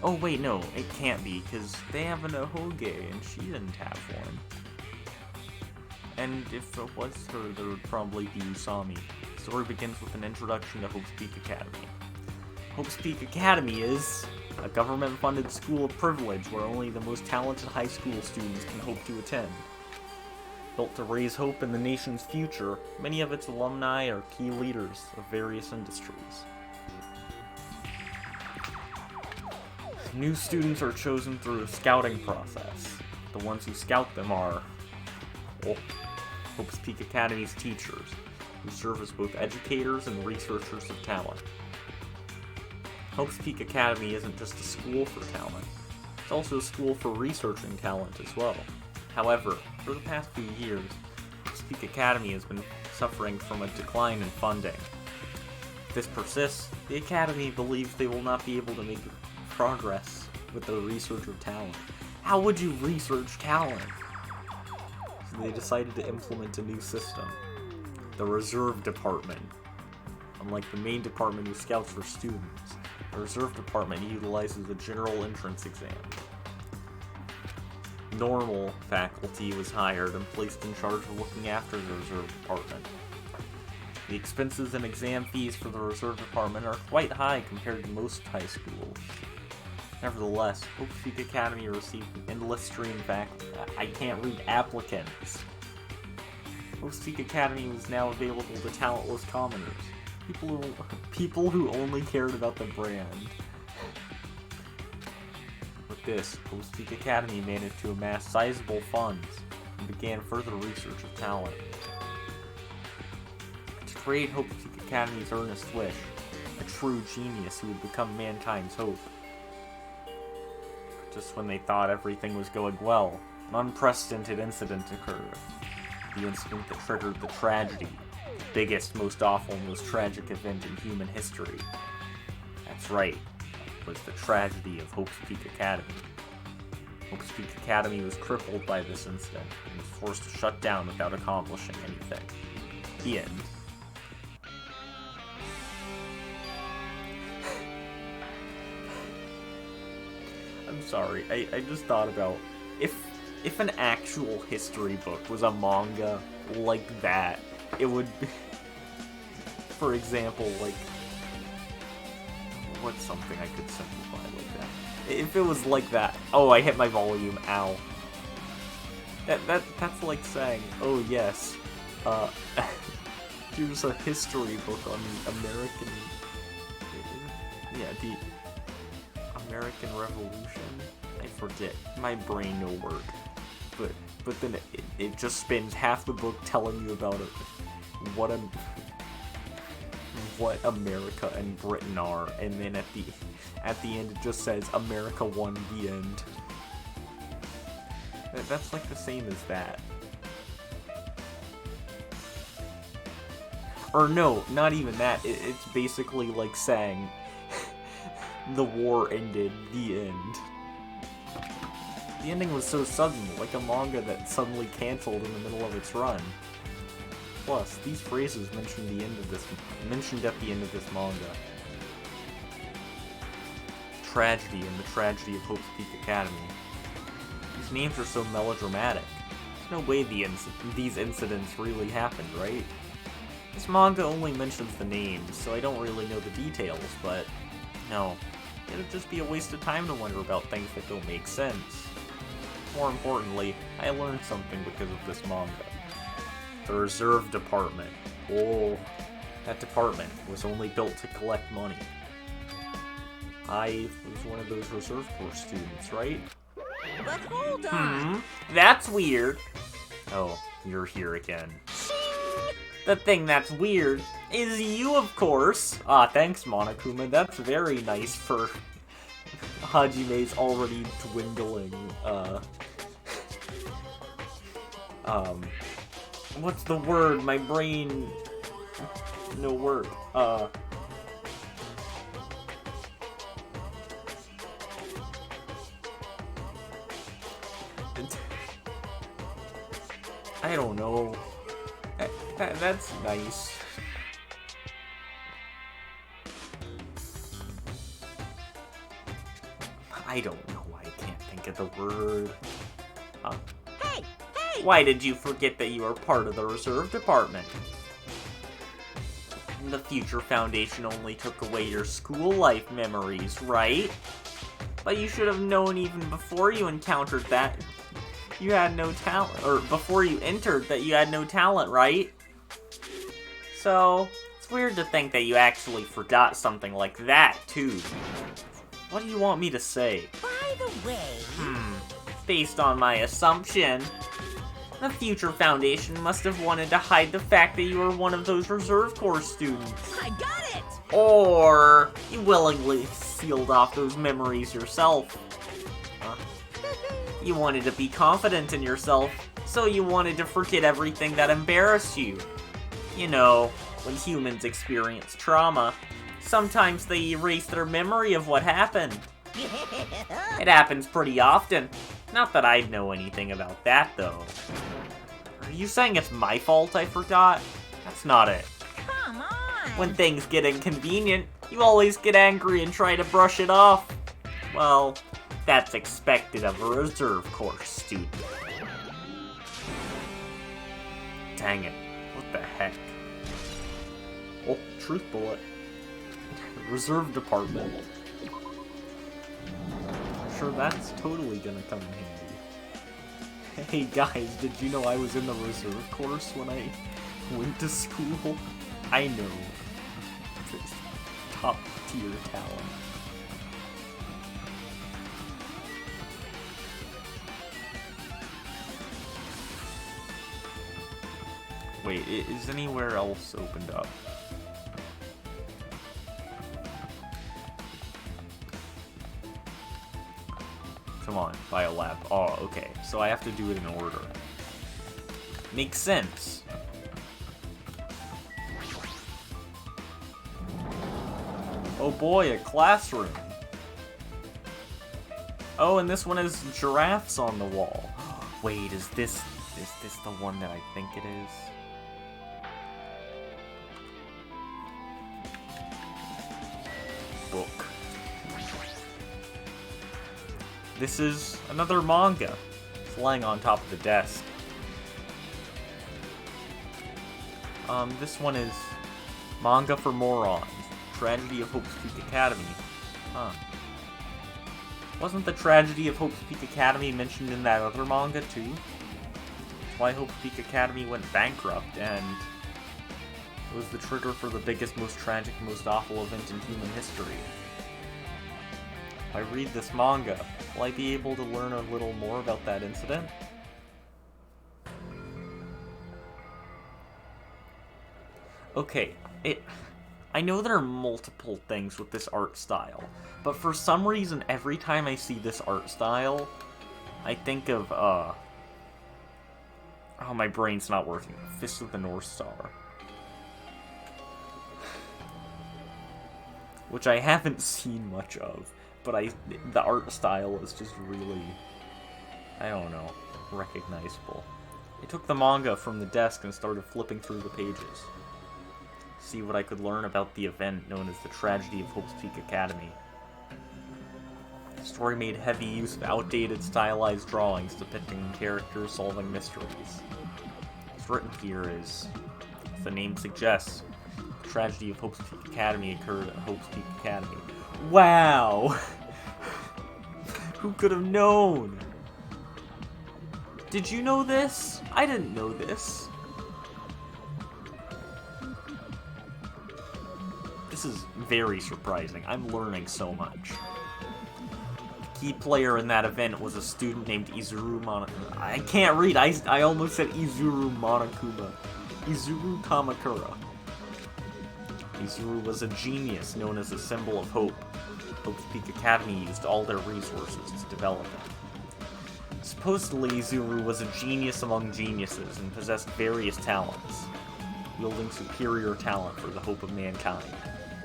Oh wait, no, it can't be, because they have an Ahoge, and she didn't have one. And if it was her, there would probably be Usami. The story begins with an introduction to Hope's Peak Academy. Hope's Peak Academy is a government-funded school of privilege where only the most talented high school students can hope to attend. Built to raise hope in the nation's future, many of its alumni are key leaders of various industries. New students are chosen through a scouting process. The ones who scout them are Hope's Peak Academy's teachers, who serve as both educators and researchers of talent. Hope's Peak Academy isn't just a school for talent, it's also a school for researching talent as well. However, for the past few years, Hope's Peak Academy has been suffering from a decline in funding. If this persists, the Academy believes they will not be able to make progress with their research of talent. How would you research talent? So they decided to implement a new system, the Reserve Department. Unlike the main department who scouts for students, the Reserve Department utilizes a general entrance exam. Normal faculty was hired and placed in charge of looking after the Reserve Department. The expenses and exam fees for the Reserve Department are quite high compared to most high schools. Nevertheless, Hope's Peak Academy received an endless stream I can't read applicants. Hope's Peak Academy was now available to talentless commoners, people who only cared about the brand. With this, Hope's Peak Academy managed to amass sizable funds and began further research of talent. To create Hope's Peak Academy's earnest wish, a true genius who would become mankind's hope. Just when they thought everything was going well, an unprecedented incident occurred. The incident that triggered the tragedy, the biggest, most awful, most tragic event in human history. That's right, it was the tragedy of Hope's Peak Academy. Hope's Peak Academy was crippled by this incident and was forced to shut down without accomplishing anything. The end. I'm sorry, I just thought about if an actual history book was a manga like that, it would be, for example, like, what's something I could simplify like that? If it was like that, oh, I hit my volume, ow. That's like saying, oh yes, here's a history book on the American, the American Revolution? I forget. My brain no work. But then it just spends half the book telling you about it, what America and Britain are, and then at the end it just says America won, the end. That's like the same as that. Or no, not even that. It's basically like saying the war ended, the end. The ending was so sudden, like a manga that suddenly canceled in the middle of its run. Plus, these phrases mentioned at the end of this manga. Tragedy and the tragedy of Hope's Peak Academy. These names are so melodramatic. There's no way these incidents really happened, right? This manga only mentions the names, so I don't really know the details, but no. It'd just be a waste of time to wonder about things that don't make sense. More importantly, I learned something because of this manga. The Reserve Department. Oh, that department was only built to collect money. I was one of those Reserve Corps students, right? But hold on. That's weird. Oh, you're here again. The thing that's weird is you, of course. Ah, thanks, Monokuma. That's very nice for Hajime's already dwindling, what's the word? My brain... No word. I don't know. That's nice. I don't know why I can't think of the word. Hey! Why did you forget that you are part of the Reserve Department? The Future Foundation only took away your school life memories, right? But you should have known even before you encountered that you had no talent, or before you entered that you had no talent, right? So, it's weird to think that you actually forgot something like that, too. What do you want me to say? By the way... Based on my assumption, The future Foundation must have wanted to hide the fact that you were one of those Reserve Corps students. I got it! Or you willingly sealed off those memories yourself. You wanted to be confident in yourself, so you wanted to forget everything that embarrassed you. You know, when humans experience trauma, sometimes they erase their memory of what happened. It happens pretty often. Not that I'd know anything about that, though. Are you saying it's my fault I forgot? That's not it. Come on! When things get inconvenient, you always get angry and try to brush it off. Well, that's expected of a Reserve Corps student. Dang it. What the heck? Oh, truth bullet. Reserve Department. I'm sure that's totally gonna come in handy. Hey guys, did you know I was in the Reserve Corps when I went to school? I know. It's top tier talent. Wait, is anywhere else opened up? Come on, Biolab. Oh, okay. So I have to do it in order. Makes sense. Oh boy, a classroom. Oh, and this one has giraffes on the wall. Wait, is this the one that I think it is? Book. This is another manga. It's lying on top of the desk. This one is Manga for Morons. Tragedy of Hope's Peak Academy. Huh. Wasn't the Tragedy of Hope's Peak Academy mentioned in that other manga, too? That's why Hope's Peak Academy went bankrupt, and it was the trigger for the biggest, most tragic, most awful event in human history. If I read this manga, will I be able to learn a little more about that incident? Okay, I know there are multiple things with this art style, but for some reason, every time I see this art style, I think of, oh, my brain's not working. Fist of the North Star. Which I haven't seen much of, but the art style is just really, I don't know, recognizable. I took the manga from the desk and started flipping through the pages. See what I could learn about the event known as the Tragedy of Hope's Peak Academy. The story made heavy use of outdated, stylized drawings depicting characters solving mysteries. What's written here is, as the name suggests, the Tragedy of Hope's Peak Academy occurred at Hope's Peak Academy. Wow! Who could have known? Did you know this? I didn't know this. This is very surprising. I'm learning so much. The key player in that event was a student named Izuru Monokuma. I can't read. I almost said Izuru Monokuma. Izuru Kamakura. Izuru was a genius known as a symbol of hope. Hope's Peak Academy used all their resources to develop it. Supposedly, Izuru was a genius among geniuses and possessed various talents, wielding superior talent for the hope of mankind.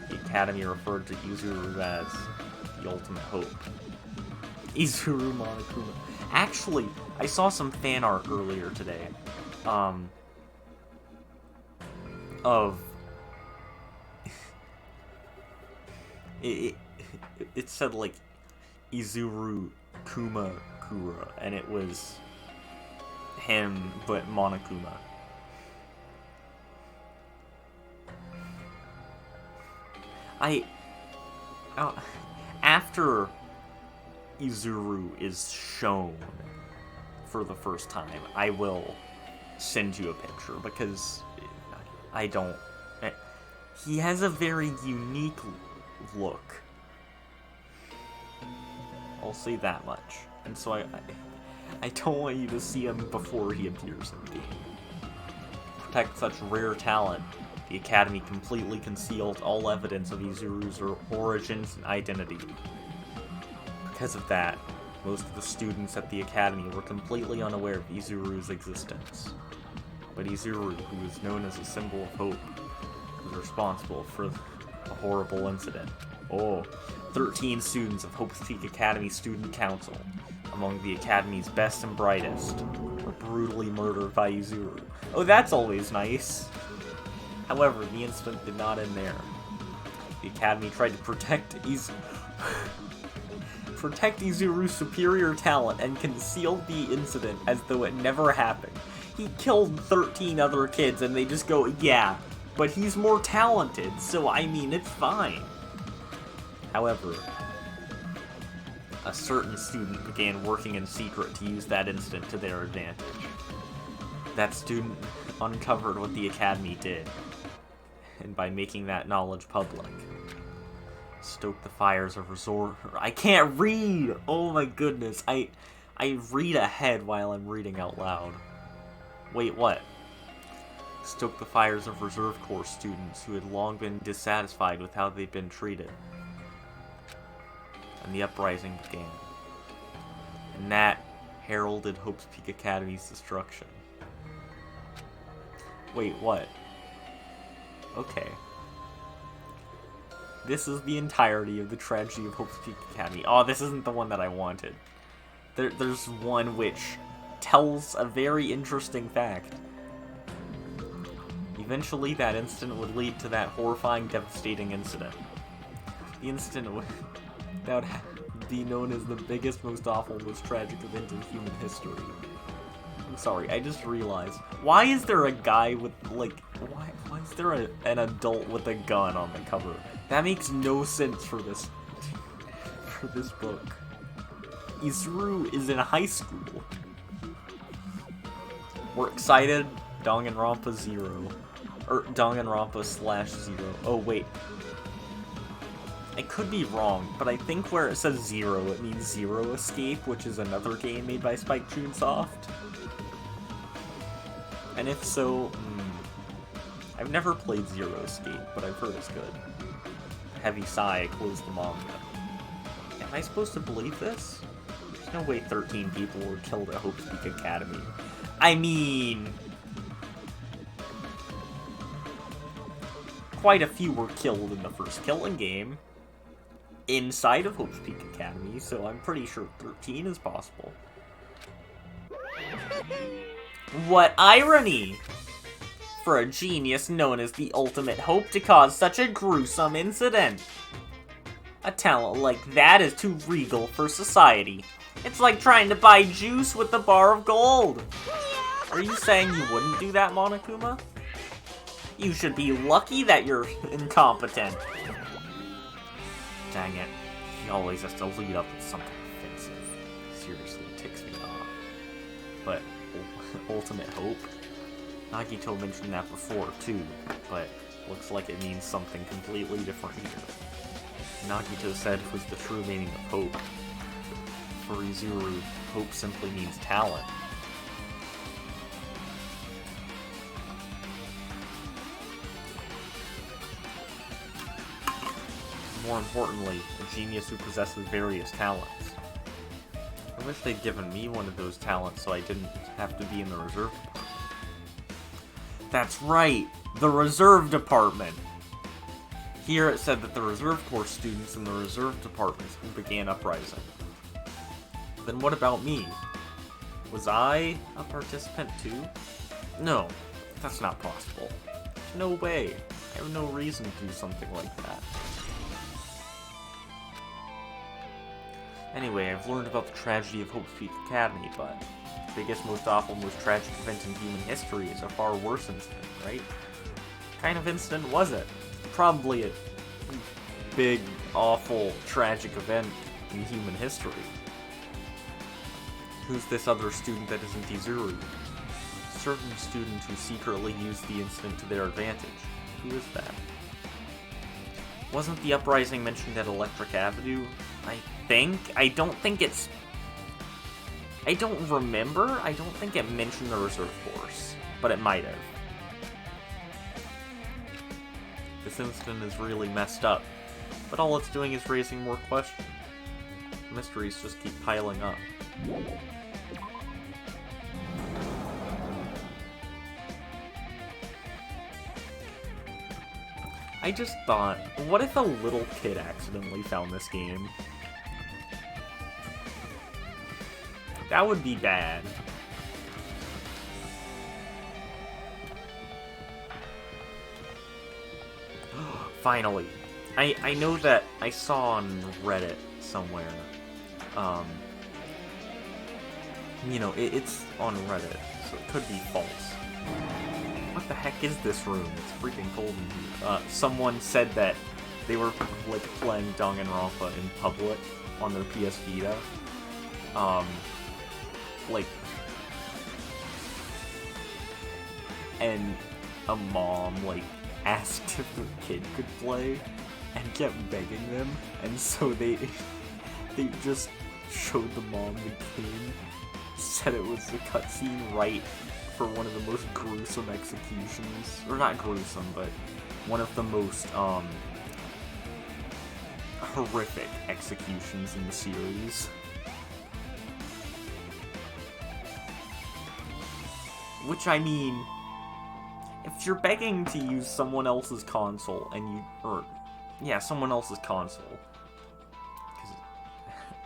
The Academy referred to Izuru as the ultimate hope. Izuru Monokuma. Actually, I saw some fan art earlier today, of... It said, like, Izuru Kumakura, and it was him, but Monokuma. After Izuru is shown for the first time, I will send you a picture, because I don't... He has a very unique look. I'll say that much. And so I don't want you to see him before he appears in the game. Protect such rare talent. The Academy completely concealed all evidence of Izuru's origins and identity. Because of that, most of the students at the Academy were completely unaware of Izuru's existence. But Izuru, who is known as a symbol of hope, was responsible for a horrible incident. 13 students of Hope's Peak Academy Student Council, among the Academy's best and brightest, were brutally murdered by Izuru. Oh, that's always nice. However, the incident did not end there. The Academy tried to protect Izuru's superior talent and concealed the incident as though it never happened. He killed 13 other kids and they just go, yeah, but he's more talented, so I mean, it's fine. However, a certain student began working in secret to use that incident to their advantage. That student uncovered what the Academy did, and by making that knowledge public, stoked the fires of resort. I can't read! Oh my goodness, I read ahead while I'm reading out loud. Wait, what? Stoked the fires of Reserve Corps students who had long been dissatisfied with how they'd been treated. And the uprising began. And that heralded Hope's Peak Academy's destruction. Wait, what? Okay. This is the entirety of the tragedy of Hope's Peak Academy. Oh, this isn't the one that I wanted. There's one which tells a very interesting fact. Eventually, that incident would lead to that horrifying, devastating incident. The incident would be known as the biggest, most awful, most tragic event in human history. I'm sorry, I just realized. Why is there a guy with, like, why is there an adult with a gun on the cover? That makes no sense for this book. Izuru is in high school. We're excited. Danganronpa 0. Or Danganronpa/0. Oh, wait. I could be wrong, but I think where it says 0, it means Zero Escape, which is another game made by Spike Chunsoft. And if so, I've never played Zero Escape, but I've heard it's good. Heavy sigh, I closed the manga. Am I supposed to believe this? There's no way 13 people were killed at Hope's Peak Academy. I mean, quite a few were killed in the first Killing game inside of Hope's Peak Academy, so I'm pretty sure 13 is possible. What irony! For a genius known as the ultimate hope to cause such a gruesome incident. A talent like that is too regal for society. It's like trying to buy juice with a bar of gold. Are you saying you wouldn't do that, Monokuma? You should be lucky that you're incompetent. Dang it. He always has to lead up with something offensive. Seriously, it ticks me off. But ultimate hope? Nagito mentioned that before, too, but looks like it means something completely different here. Nagito said it was the true meaning of hope. For Izuru, hope simply means talent. More importantly, a genius who possesses various talents. I wish they'd given me one of those talents so I didn't have to be in the reserve department. That's right! The reserve department! Here it said that the reserve corps students in the reserve departments began uprising. Then what about me? Was I a participant too? No, that's not possible. No way. I have no reason to do something like that. Anyway, I've learned about the tragedy of Hope's Peak Academy, but the biggest, most awful, most tragic event in human history is a far worse incident, right? What kind of incident was it? Probably a big, awful, tragic event in human history. Who's this other student that isn't Izuru? Certain student who secretly used the incident to their advantage. Who is that? Wasn't the uprising mentioned at Electric Avenue? I don't think I don't remember. I don't think it mentioned the reserve force, but it might have. This incident is really messed up, but all it's doing is raising more questions. The mysteries just keep piling up. I just thought, what if a little kid accidentally found this game? That would be bad. Finally. I know that I saw on Reddit somewhere, you know, it's on Reddit, so it could be false. What the heck is this room? It's freaking cold in here. Someone said that they were, like, playing Danganronpa in public on their PS Vita. Like, and a mom, like, asked if the kid could play, and kept begging them, and so they just showed the mom the game, said it was a cutscene right for one of the most gruesome executions, or not gruesome, but one of the most, horrific executions in the series. Which, I mean, if you're begging to use someone else's console, and someone else's console,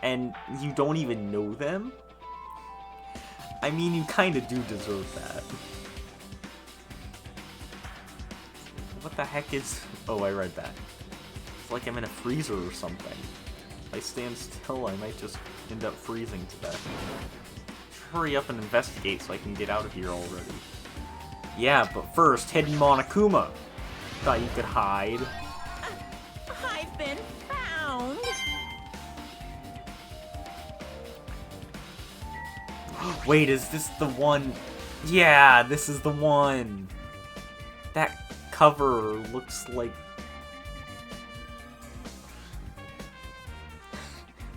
and you don't even know them, I mean, you kind of do deserve that. What the heck is... Oh, I read that. It's like I'm in a freezer or something. If I stand still, I might just end up freezing to death. Hurry up and investigate so I can get out of here already. Yeah, but first, hidden Monokuma. Thought you could hide. I've been found. Wait, is this the one? Yeah, this is the one. That cover looks like...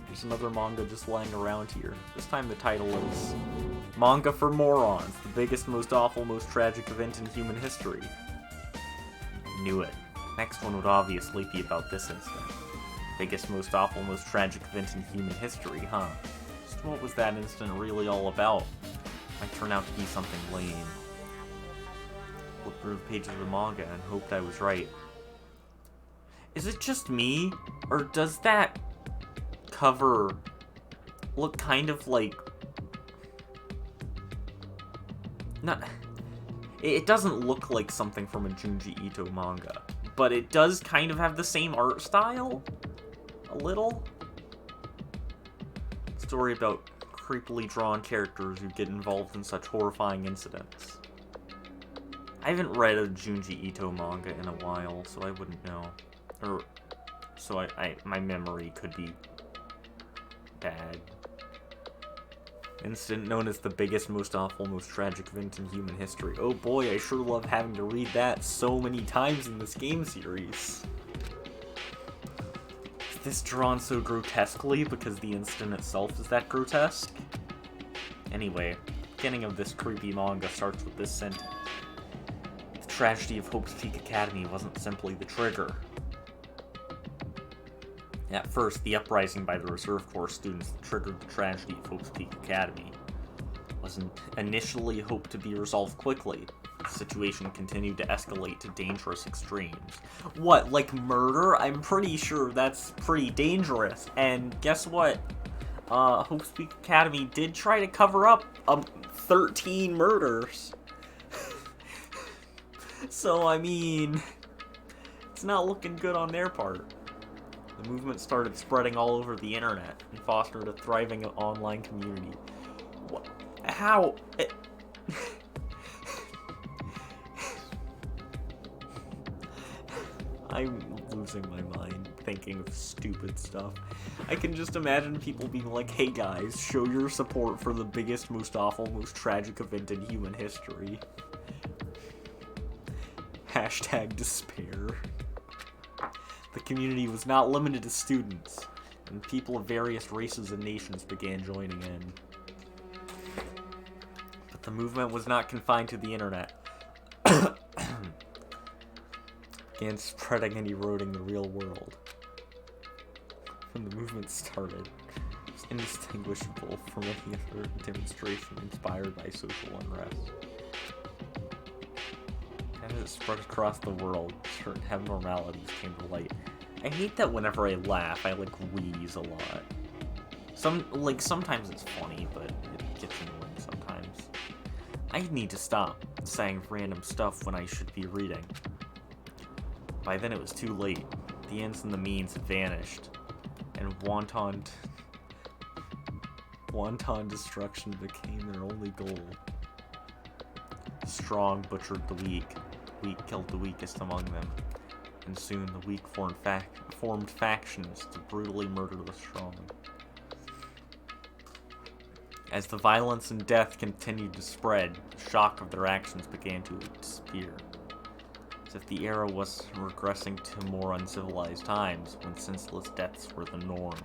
There's another manga just lying around here. This time the title is Manga for Morons, the biggest, most awful, most tragic event in human history. Knew it. Next one would obviously be about this incident. Biggest, most awful, most tragic event in human history, huh? Just what was that incident really all about? Might turn out to be something lame. Flipped through the pages of the manga and hoped I was right. Is it just me? Or does that cover look kind of like... Not... It doesn't look like something from a Junji Ito manga, but it does kind of have the same art style? A little? Story about creepily drawn characters who get involved in such horrifying incidents. I haven't read a Junji Ito manga in a while, so I wouldn't know. Or, so my memory could be bad. Incident known as the biggest, most awful, most tragic event in human history. Oh boy, I sure love having to read that so many times in this game series. Is this drawn so grotesquely because the incident itself is that grotesque? Anyway, the beginning of this creepy manga starts with this sentence. The tragedy of Hope's Peak Academy wasn't simply the trigger. At first, the uprising by the Reserve Corps students that triggered the tragedy of Hope's Peak Academy wasn't initially hoped to be resolved quickly. The situation continued to escalate to dangerous extremes. What, like murder? I'm pretty sure that's pretty dangerous. And guess what? Hope's Peak Academy did try to cover up 13 murders. So, I mean, it's not looking good on their part. The movement started spreading all over the internet and fostered a thriving online community. What? How? I'm losing my mind thinking of stupid stuff. I can just imagine people being like, hey guys, show your support for the biggest, most awful, most tragic event in human history. Hashtag despair. The community was not limited to students, and people of various races and nations began joining in. The movement was not confined to the internet. Began spreading and eroding the real world. When the movement started, it was indistinguishable from any other demonstration inspired by social unrest. As it spread across the world, certain abnormalities came to light. I hate that whenever I laugh, I wheeze a lot. Sometimes it's funny, but it gets annoying sometimes. I need to stop saying random stuff when I should be reading. By then it was too late. The ends and the means had vanished, and wanton destruction became their only goal. The strong butchered the weak killed the weakest among them, and soon the weak formed factions to brutally murder the strong. As the violence and death continued to spread, the shock of their actions began to disappear. As if the era was regressing to more uncivilized times, when senseless deaths were the norm.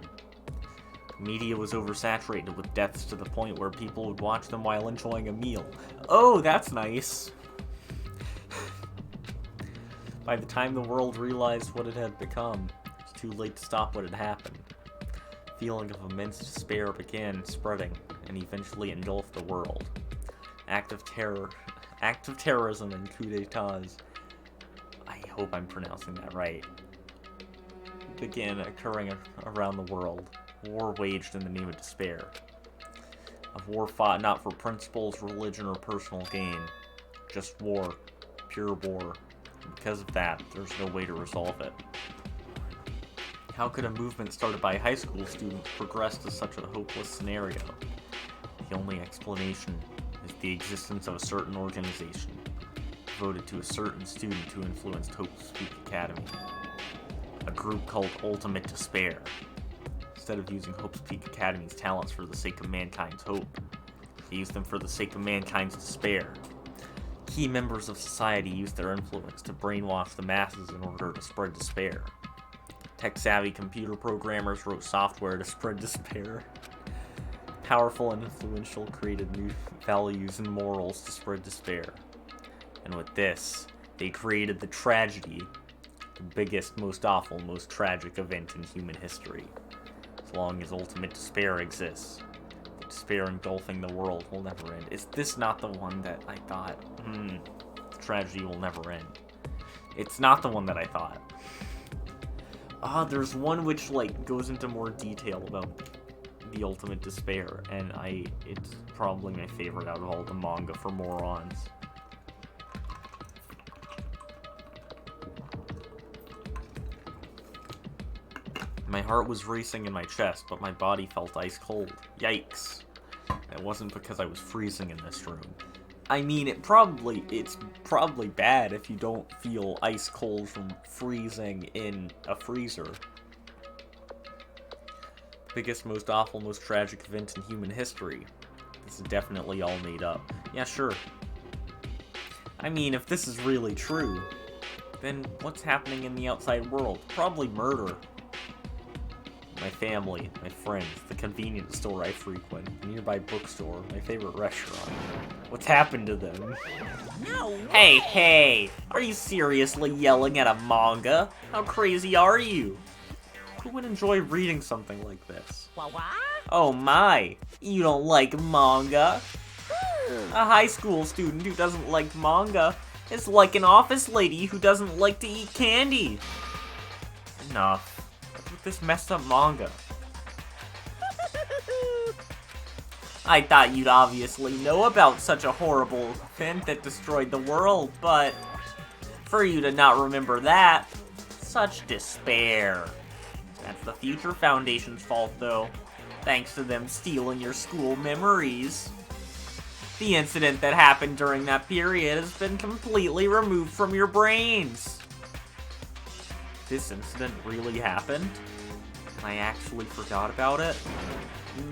The media was oversaturated with deaths to the point where people would watch them while enjoying a meal. Oh, that's nice! By the time the world realized what it had become, it was too late to stop what had happened. A feeling of immense despair began spreading, and eventually engulfed the world. Acts of terrorism and coups d'etats, I hope I'm pronouncing that right, began occurring around the world. War waged in the name of despair. A war fought not for principles, religion, or personal gain. Just war. Pure war. And because of that, there's no way to resolve it. How could a movement started by high school students progress to such a hopeless scenario? The only explanation is the existence of a certain organization devoted to a certain student who influenced Hope's Peak Academy. A group called Ultimate Despair. Instead of using Hope's Peak Academy's talents for the sake of mankind's hope, they used them for the sake of mankind's despair. Key members of society used their influence to brainwash the masses in order to spread despair. Tech-savvy computer programmers wrote software to spread despair. Powerful and influential created new values and morals to spread despair. And with this, they created the tragedy, the biggest, most awful, most tragic event in human history. As long as ultimate despair exists, the despair engulfing the world will never end. Is this not the one that I thought, the tragedy will never end? It's not the one that I thought. There's one which, goes into more detail about the ultimate despair, and it's probably my favorite out of all the manga for morons. My heart was racing in my chest, but my body felt ice cold. Yikes. It wasn't because I was freezing in this room. I mean, it's probably bad if you don't feel ice cold from freezing in a freezer. Biggest, most awful, most tragic event in human history. This is definitely all made up. Yeah, sure. I mean, if this is really true, then what's happening in the outside world? Probably murder. My family, my friends, the convenience store I frequent, the nearby bookstore, my favorite restaurant. What's happened to them? No. Hey! Are you seriously yelling at a manga? How crazy are you? Who would enjoy reading something like this? What? Oh my! You don't like manga? A high school student who doesn't like manga is like an office lady who doesn't like to eat candy. Enough. With this messed up manga. I thought you'd obviously know about such a horrible event that destroyed the world, but for you to not remember that, such despair. That's the Future Foundation's fault, though. Thanks to them stealing your school memories. The incident that happened during that period has been completely removed from your brains. This incident really happened? And I actually forgot about it?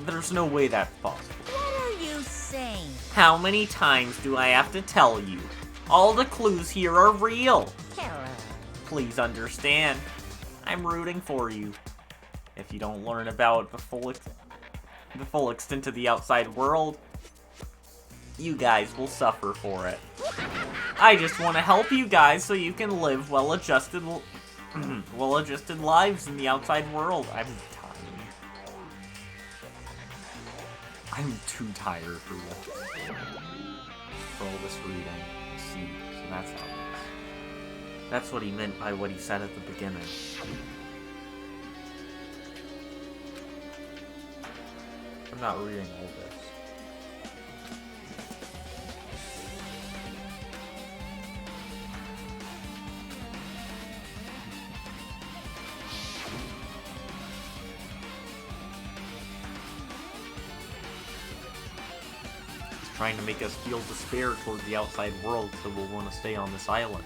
There's no way that's possible. What are you saying? How many times do I have to tell you? All the clues here are real. Hello. Please understand. I'm rooting for you. If you don't learn about the full extent of the outside world, You guys will suffer for it. I just want to help you guys so you can live well-adjusted lives in the outside world. I'm tired. I'm too tired for all this reading. See, so that's how it is. That's what he meant by what he said at the beginning. I'm not reading all this. Trying to make us feel despair toward the outside world so we'll want to stay on this island.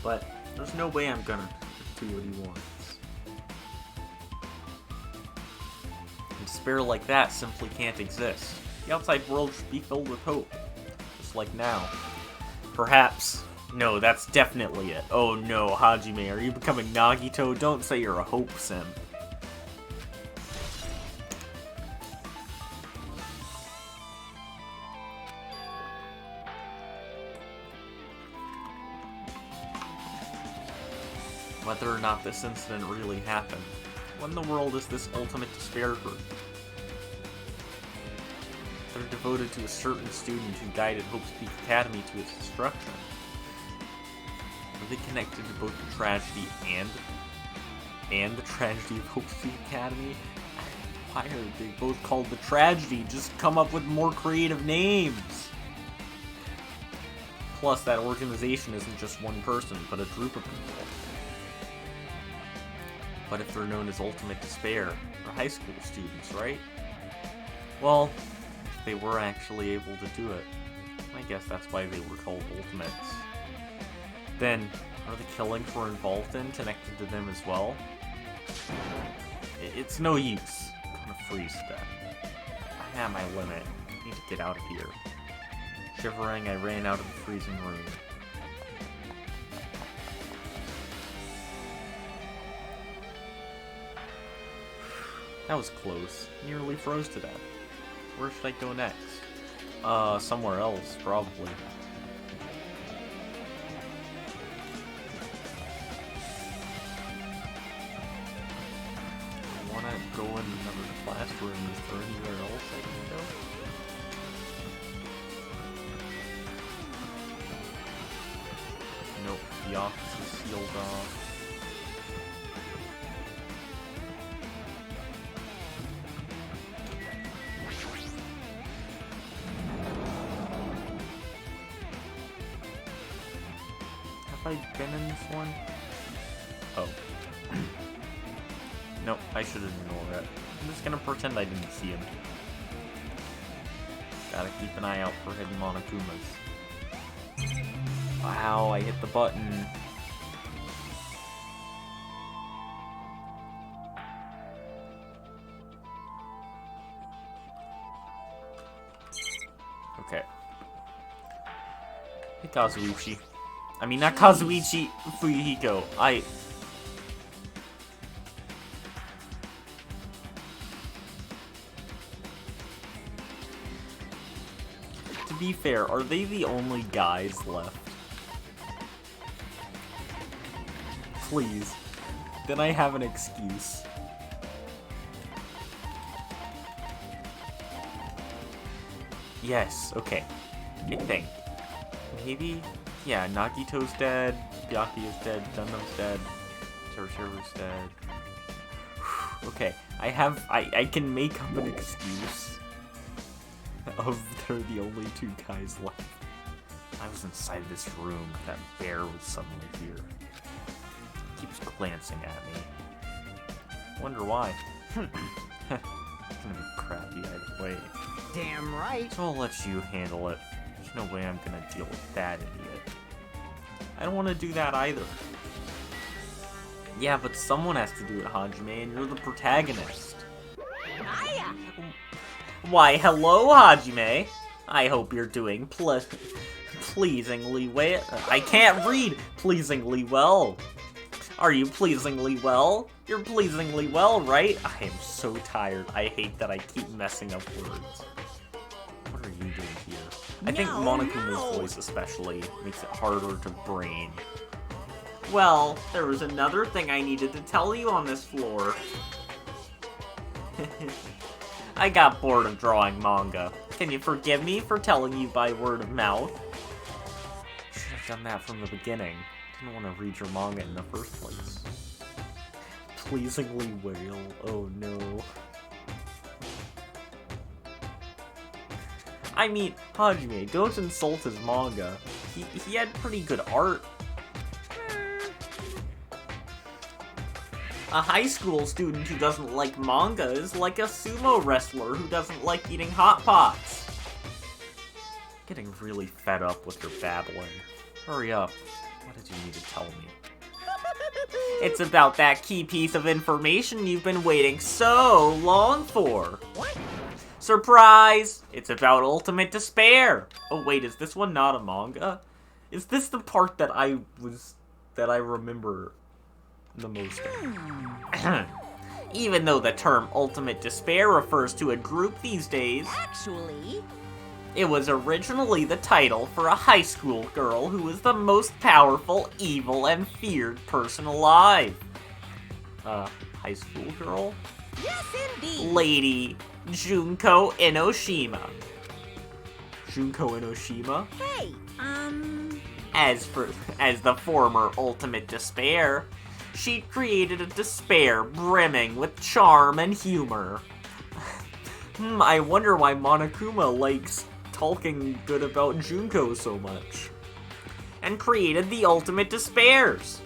But there's no way I'm gonna do what he wants. And despair like that simply can't exist. The outside world should be filled with hope. Just like now. Perhaps. No, that's definitely it. Oh no, Hajime, are you becoming Nagito? Don't say you're a hope sim. Whether or not this incident really happened. What in the world is this ultimate despair group? They're devoted to a certain student who guided Hope's Peak Academy to its destruction. Are they connected to both the tragedy and the tragedy of Hope's Peak Academy? Why are they both called the tragedy? Just come up with more creative names! Plus, that organization isn't just one person, but a group of people. But if they're known as Ultimate Despair, they're high school students, right? Well, if they were actually able to do it, I guess that's why they were called Ultimates. Then, are the killings we're involved in connected to them as well? It's no use. I'm gonna freeze to death. I have my limit. I need to get out of here. Shivering, I ran out of the freezing room. That was close. Nearly froze to death. Where should I go next? Somewhere else, probably. I wanna go in another classroom. Is there anywhere else I can go? Nope, the office is sealed off. Have I been in this one? Oh. Nope, I should ignore it. I'm just gonna pretend I didn't see him. Gotta keep an eye out for hidden Monokumas. Wow, I hit the button. Okay. Hey, Kazuichi. I mean, not Kazuichi Fuyuhiko. To be fair, are they the only guys left? Please. Then I have an excuse. Yes, okay. I think. Maybe? Yeah, Nagito's dead, Byaki is dead, Gundam's dead, Terashiru's dead. Okay, I can make up an excuse of they're the only two guys left. I was inside this room, that bear was suddenly here. Keeps glancing at me. Wonder why. It's gonna be crappy either way. Damn right. So I'll let you handle it. There's no way I'm gonna deal with that idiot. I don't want to do that either. Yeah, but someone has to do it, Hajime, and you're the protagonist. Hiya! Why, hello, Hajime. I hope you're doing pleasingly well. I can't read pleasingly well. Are you pleasingly well? You're pleasingly well, right? I am so tired. I hate that I keep messing up words. What are you doing here? I think Monokuma's voice especially makes it harder to brain. Well, there was another thing I needed to tell you on this floor. I got bored of drawing manga. Can you forgive me for telling you by word of mouth? Should have done that from the beginning. Didn't want to read your manga in the first place. Pleasingly well. Oh no. I mean, Hajime, don't insult his manga. He had pretty good art. A high school student who doesn't like manga is like a sumo wrestler who doesn't like eating hot pots. Getting really fed up with your babbling. Hurry up. What did you need to tell me? It's about that key piece of information you've been waiting so long for. What? Surprise! It's about Ultimate Despair. Oh wait, is this one not a manga? Is this the part that I remember the most of? Even though the term Ultimate Despair refers to a group these days, Actually, it was originally the title for a high school girl who was the most powerful, evil, and feared person alive. High school girl? yes indeed. Lady Junko Enoshima. Junko Enoshima? Hey, As the former Ultimate Despair, she created a despair brimming with charm and humor. I wonder why Monokuma likes talking good about Junko so much. And created the Ultimate Despairs.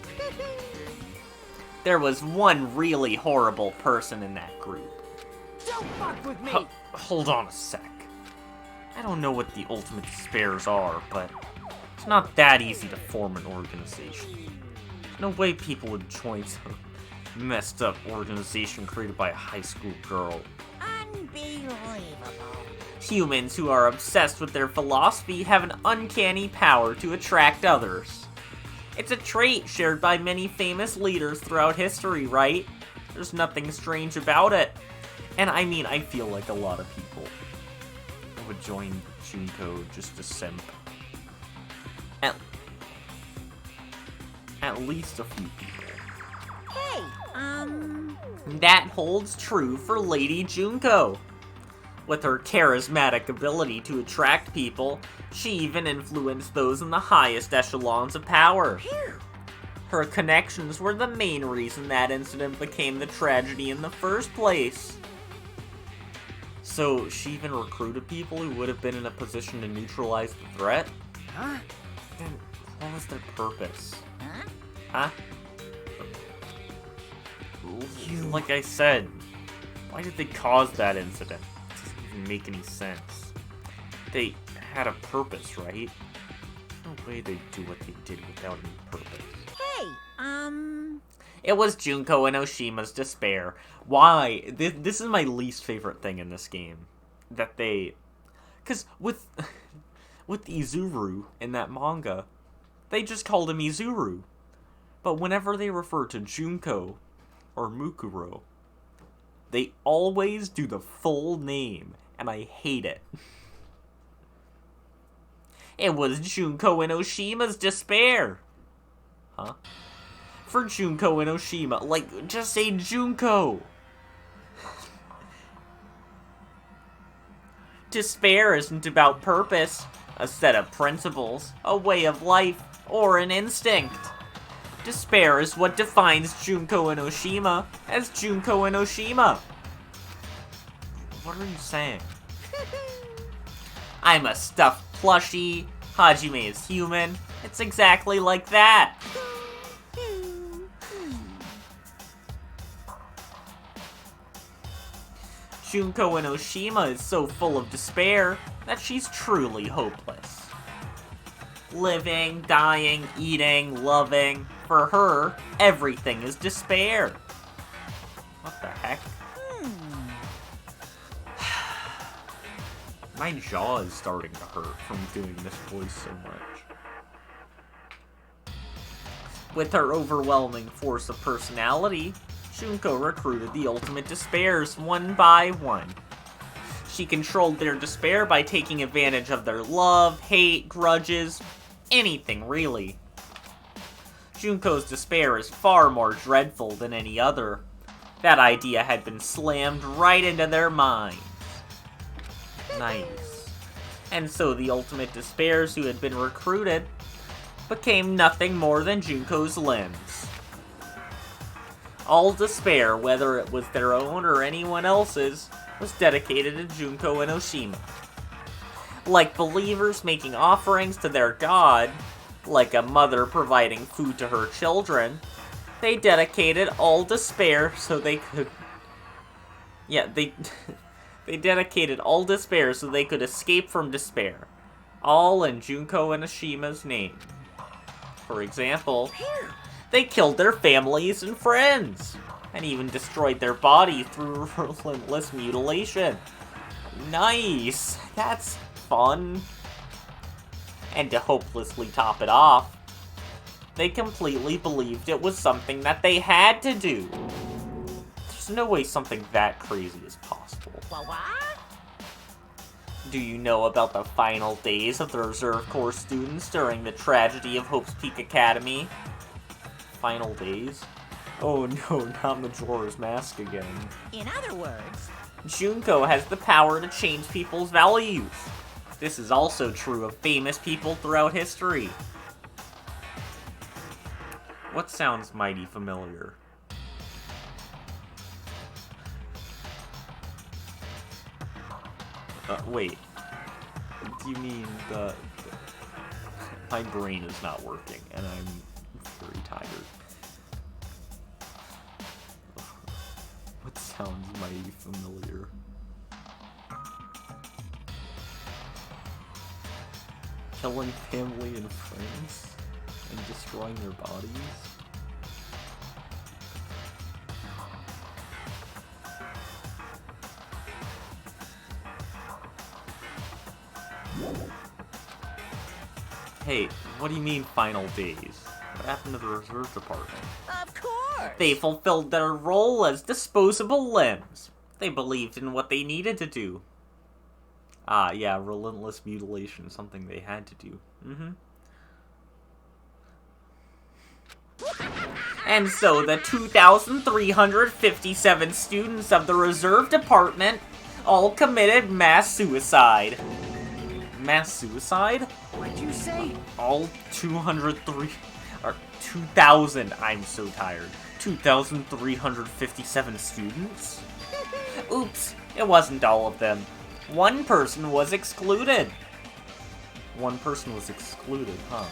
There was one really horrible person in that group. Don't fuck with me! Hold on a sec. I don't know what the Ultimate Despairs are, but it's not that easy to form an organization. No way people would join some messed up organization created by a high school girl. Unbelievable. Humans who are obsessed with their philosophy have an uncanny power to attract others. It's a trait shared by many famous leaders throughout history, right? There's nothing strange about it. And I mean, I feel like a lot of people would join Junko just to simp. At least a few people. Hey, That holds true for Lady Junko. With her charismatic ability to attract people, she even influenced those in the highest echelons of power. Her connections were the main reason that incident became the tragedy in the first place. So, she even recruited people who would have been in a position to neutralize the threat? Huh? Then, what was their purpose? huh? Huh? Like I said, why did they cause that incident? It doesn't even make any sense. They had a purpose, right? No way they'd do what they did without any purpose. Hey, It was Junko Enoshima's despair. Why? This is my least favorite thing in this game. That they... Because with Izuru in that manga, they just called him Izuru. But whenever they refer to Junko or Mukuro, they always do the full name, and I hate it. It was Junko Enoshima's despair. Huh? For Junko Enoshima. Like, just say Junko. Despair isn't about purpose, a set of principles, a way of life, or an instinct. Despair is what defines Junko Enoshima as Junko Enoshima. What are you saying? I'm a stuffed plushie. Hajime is human. It's exactly like that. Junko Enoshima is so full of despair that she's truly hopeless. Living, dying, eating, loving. For her, everything is despair. What the heck? My jaw is starting to hurt from doing this voice so much. With her overwhelming force of personality, Junko recruited the ultimate despairs one by one. She controlled their despair by taking advantage of their love, hate, grudges, anything really. Junko's despair is far more dreadful than any other. That idea had been slammed right into their minds. Nice. And so the ultimate despairs who had been recruited became nothing more than Junko's limbs. All despair, whether it was their own or anyone else's, was dedicated to Junko and Oshima. Like believers making offerings to their god, like a mother providing food to her children, they dedicated all despair so they could... Yeah, they dedicated all despair so they could escape from despair. All in Junko and Oshima's name. For example, they killed their families and friends, and even destroyed their bodies through relentless mutilation. Nice! That's fun. And to hopelessly top it off, they completely believed it was something that they had to do. There's no way something that crazy is possible. What? Do you know about the final days of the Reserve Corps students during the tragedy of Hope's Peak Academy? Final days? Oh no, not Majora's Mask again. In other words, Junko has the power to change people's values. This is also true of famous people throughout history. What sounds mighty familiar? Wait. Do you mean the... My brain is not working, and I'm very tired. What sounds mighty familiar? Killing family and friends? And destroying their bodies? Hey, what do you mean final days? What happened to the reserve department? of course. They fulfilled their role as disposable limbs. They believed in what they needed to do. Ah, yeah, relentless mutilation, something they had to do. And so the 2,357 students of the reserve department all committed mass suicide. Mass suicide? What'd you say? All 203... or 2,000, I'm so tired. 2,357 students? Oops, it wasn't all of them. One person was excluded. One person was excluded, huh?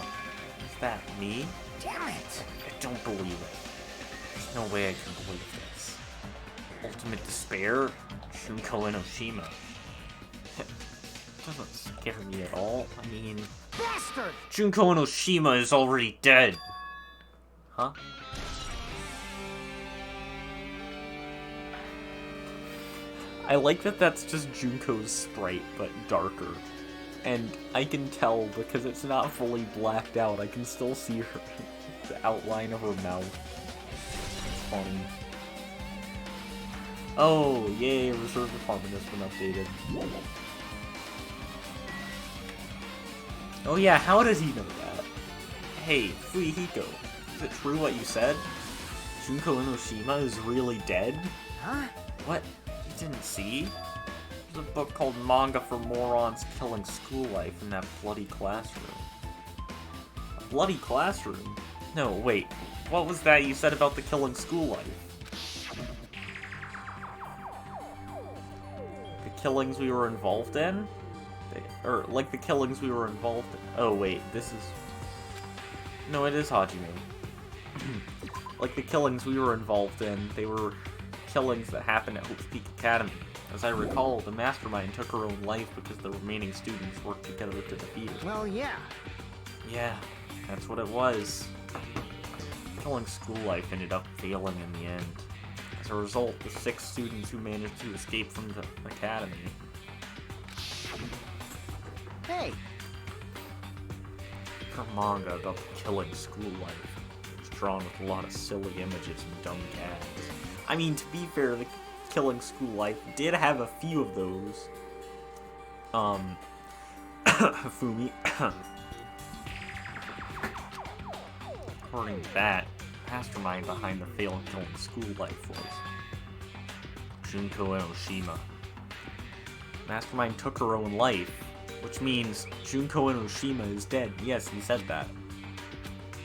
Is that me? Damn it! I don't believe it. There's no way I can believe this. Ultimate despair? Junko and Oshima. It doesn't scare me at all. I mean... Bastard! Junko and Oshima is already dead. Huh? I like that that's just Junko's sprite, but darker. And I can tell, because it's not fully blacked out, I can still see her, the outline of her mouth. It's funny. Oh, yay, Reserve Department has been updated. Oh yeah, how does he know that? Hey, Fuihiko, is it true what you said? Junko and Oshima is really dead? Huh? What? You didn't see? There's a book called Manga for Morons Killing School Life in that bloody classroom. A bloody classroom? No, wait. What was that you said about the killing school life? The killings we were involved in? Or, like the killings we were involved in. Oh, wait, this is... No, it is Hajime. Like the killings we were involved in, they were killings that happened at Hope's Peak Academy. As I recall, the mastermind took her own life because the remaining students worked together to defeat her. Well, yeah. Yeah, that's what it was. Killing school life ended up failing in the end. As a result, the 6 students who managed to escape from the academy... Hey, Her manga about the killing school life. It's drawn with a lot of silly images and dumb gags. I mean, to be fair, the Killing School Life did have a few of those. Fumi. According to that, mastermind behind the failed Killing School Life was Junko Enoshima. Mastermind took her own life, which means Junko Enoshima is dead. Yes, he said that.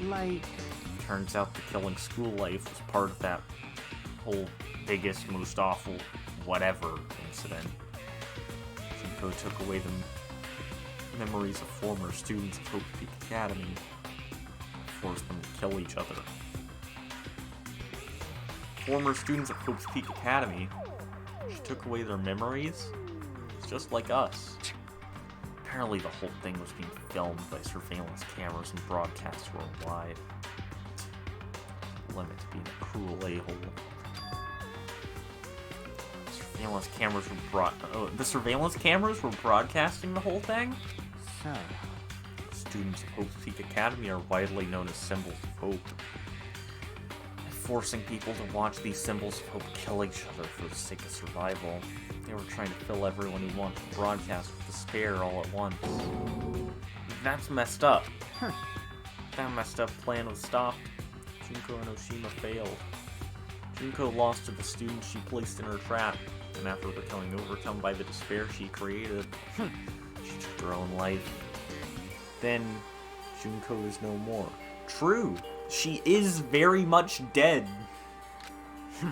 Like... Turns out the Killing School Life was part of that whole biggest, most awful whatever incident. Junko took away the memories of former students of Hope Peak Academy and forced them to kill each other. Former students of Hope's Peak Academy, she took away their memories. It's just like us. Apparently the whole thing was being filmed by surveillance cameras and broadcast worldwide. Limit to being a cruel a-hole. The surveillance cameras were broadcasting the whole thing? So... Students of Hope's Peak Academy are widely known as symbols of hope. Forcing people to watch these symbols of hope kill each other for the sake of survival. They were trying to fill everyone who wanted to broadcast with despair all at once. That's messed up. That messed up plan was stopped. Junko Enoshima failed. Junko lost to the students she placed in her trap, and after becoming overcome by the despair she created, she took her own life. Then, Junko is no more. True, she is very much dead. No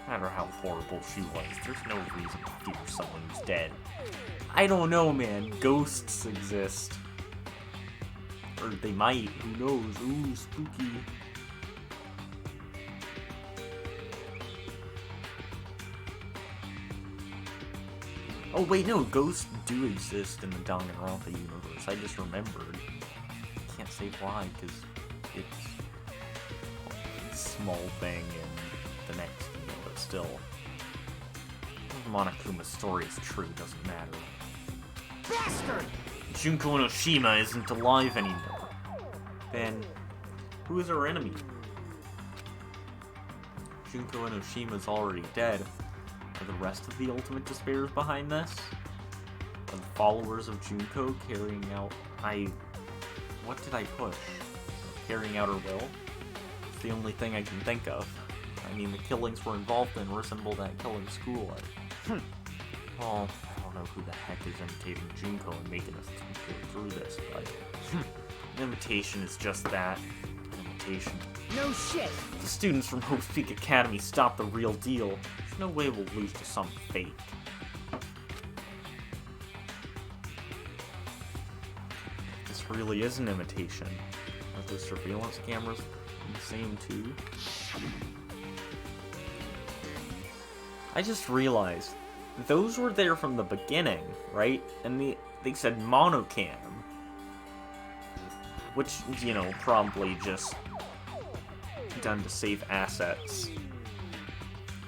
matter how horrible she was, there's no reason to fear someone who's dead. I don't know, man. Ghosts exist. Or they might. Who knows? Ooh, spooky. Oh wait, no, ghosts do exist in the Danganronpa universe. I just remembered. Can't say why, because it's a small thing in the next game, but still. Monokuma's story is true, doesn't matter. Bastard! Junko Enoshima isn't alive anymore. Then, who is our enemy? Junko Enoshima's already dead. Are the rest of the Ultimate Despairs behind this? Are the followers of Junko carrying out... What did I push? Carrying out her will? It's the only thing I can think of. I mean, the killings we're involved in resemble that Killing School Life. Well, I don't know who the heck is imitating Junko and making us go through this, but... An imitation is just that. An imitation. No shit. If the students from Hope's Peak Academy stop the real deal, there's no way we'll lose to some fake. This really is an imitation. Are those surveillance cameras the same too? I just realized, those were there from the beginning, right? And they said monocam. Which, you know, probably just done to save assets.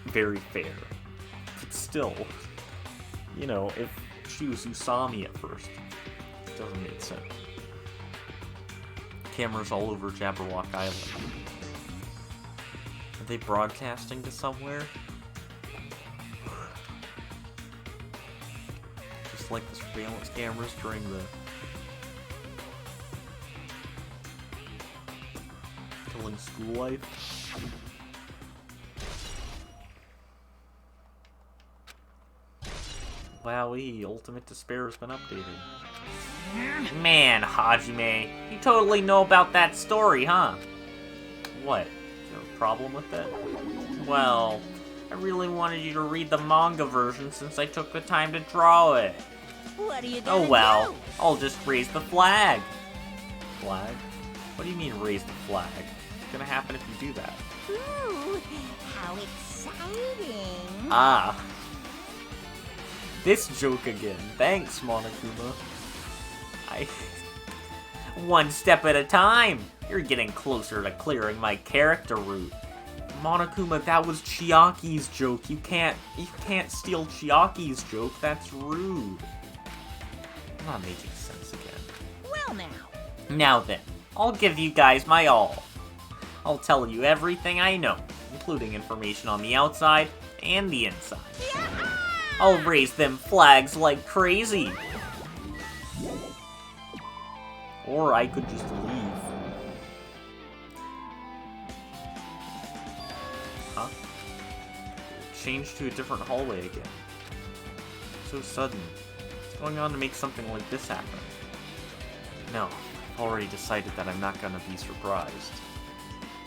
Very fair. But still, you know, if she was Usami at first, it doesn't make sense. Cameras all over Jabberwock Island. Are they broadcasting to somewhere? Just like the surveillance cameras during the Killing School Life. Wowee, Ultimate Despair has been updated. Man, Hajime, you totally know about that story, huh? What? You have a problem with it? Well, I really wanted you to read the manga version since I took the time to draw it. What are you gonna Oh well, do? I'll just raise the flag. Flag? What do you mean raise the flag? What's gonna happen if you do that? Ooh, how exciting. Ah. This joke again. Thanks, Monokuma. One step at a time. You're getting closer to clearing my character route. Monokuma, that was Chiaki's joke. You can't steal Chiaki's joke. That's rude. I'm not making sense again. Well now. Now then, I'll give you guys my all. I'll tell you everything I know, including information on the outside and the inside. I'll raise them flags like crazy. Or I could just leave. Huh? Change to a different hallway again. So sudden. What's going on to make something like this happen? No, I've already decided that I'm not gonna be surprised.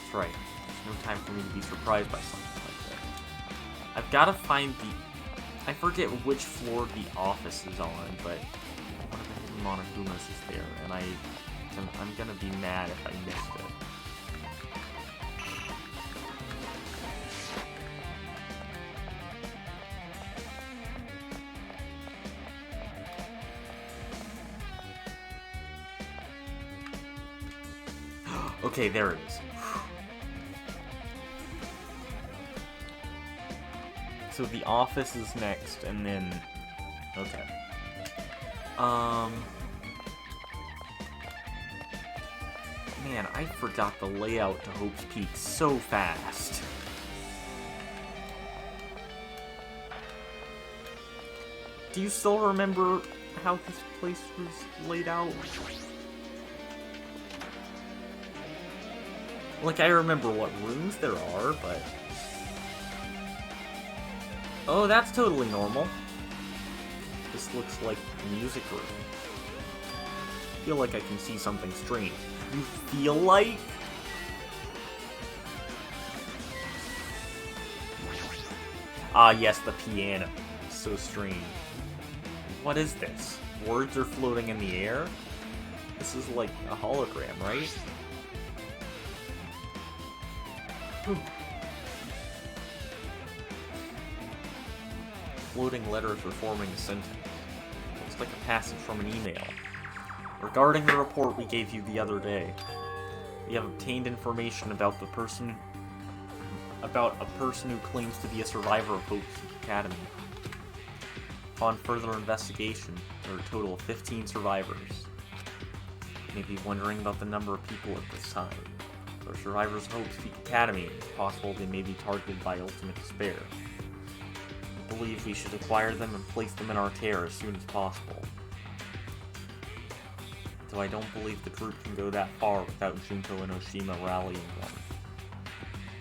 That's right. There's no time for me to be surprised by something like this. I've gotta find the... I forget which floor the office is on, but one of the hidden Monokumas is there, and I'm gonna be mad if I missed it. Okay, there it is. So the office is next, and then... Okay. Man, I forgot the layout to Hope's Peak so fast. Do you still remember how this place was laid out? Like, I remember what rooms there are, but... Oh, that's totally normal. This looks like a music room. I feel like I can see something strange. You feel like? Ah, yes, the piano. So strange. What is this? Words are floating in the air? This is like a hologram, right? Floating letters are forming a sentence. Looks like a passage from an email. Regarding the report we gave you the other day, we have obtained information about a person who claims to be a survivor of Hope's Academy. Upon further investigation, there are a total of 15 survivors. You may be wondering about the number of people at this time. There are survivors of Hope's Peak Academy. It's possible they may be targeted by ultimate despair. I believe we should acquire them and place them in our care as soon as possible. Though I don't believe the group can go that far without Junko and Oshima rallying them.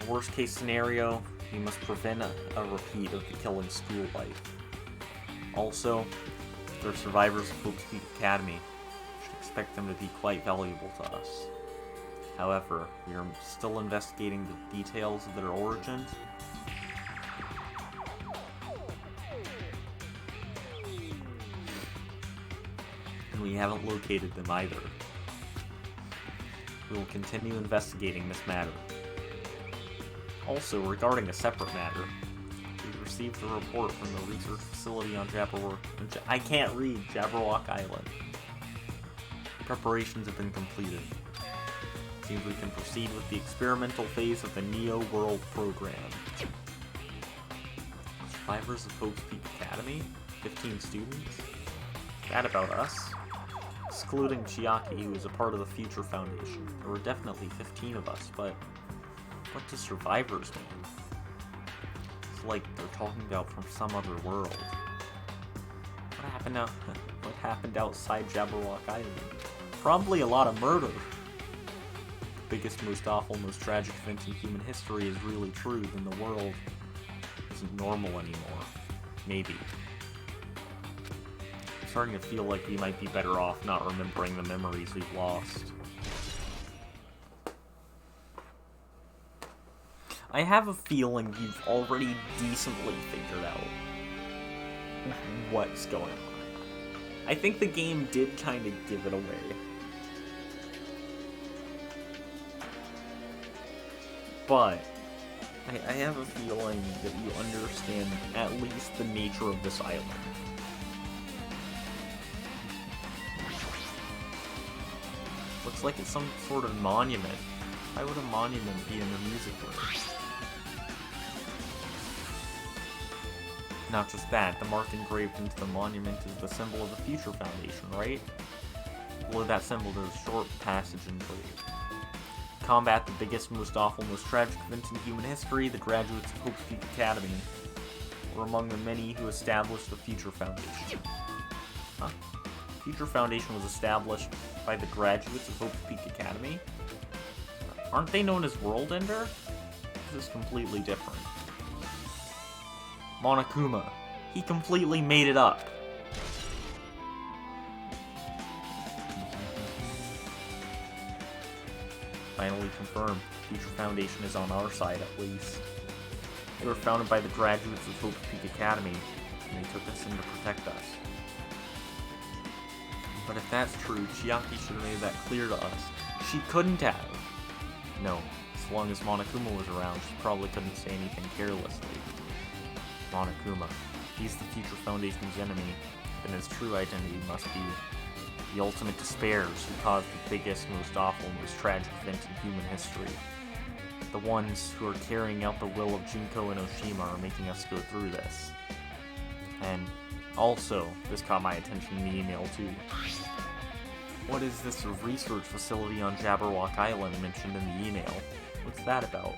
In the worst case scenario, we must prevent a repeat of the killing school life. Also, if they're survivors of Hope's Peak Academy, we should expect them to be quite valuable to us. However, we are still investigating the details of their origins. And we haven't located them either. We will continue investigating this matter. Also, regarding a separate matter, we received a report from the research facility on I can't read Jabberwock Island. Preparations have been completed. Seems we can proceed with the experimental phase of the Neo World program. Survivors of Hope's Peak Academy? 15 students? Is that about us? Excluding Chiaki, who is a part of the Future Foundation, there were definitely 15 of us, but what does survivors mean? It's like they're talking about from some other world. What happened outside Jabberwock Island? Probably a lot of murder. The biggest, most awful, most tragic event in human history is really true, then the world isn't normal anymore. Maybe. I'm starting to feel like we might be better off not remembering the memories we've lost. I have a feeling you've already decently figured out what's going on. I think the game did kind of give it away. But I have a feeling that you understand at least the nature of this island. Looks like it's some sort of monument. Why would a monument be in the music room? Not just that, the mark engraved into the monument is the symbol of the Future Foundation, right? Below that symbol there's a short passage engraved. combat the biggest, most awful, most tragic events in human history, the graduates of Hope's Peak Academy were among the many who established the Future Foundation. Huh? Future Foundation was established by the graduates of Hope's Peak Academy? Aren't they known as World Ender? This is completely different. Monokuma. He completely made it up. Finally confirmed. Future Foundation is on our side, at least. They were founded by the graduates of Hope's Peak Academy, and they took us in to protect us. But if that's true, Chiaki should have made that clear to us. She couldn't have. No, as long as Monokuma was around, she probably couldn't say anything carelessly. Monokuma. He's the Future Foundation's enemy, and his true identity must be the ultimate despairs who caused the biggest, most awful, most tragic event in human history. The ones who are carrying out the will of Junko and Oshima are making us go through this. And also, this caught my attention in the email too. What is this research facility on Jabberwock Island mentioned in the email? What's that about?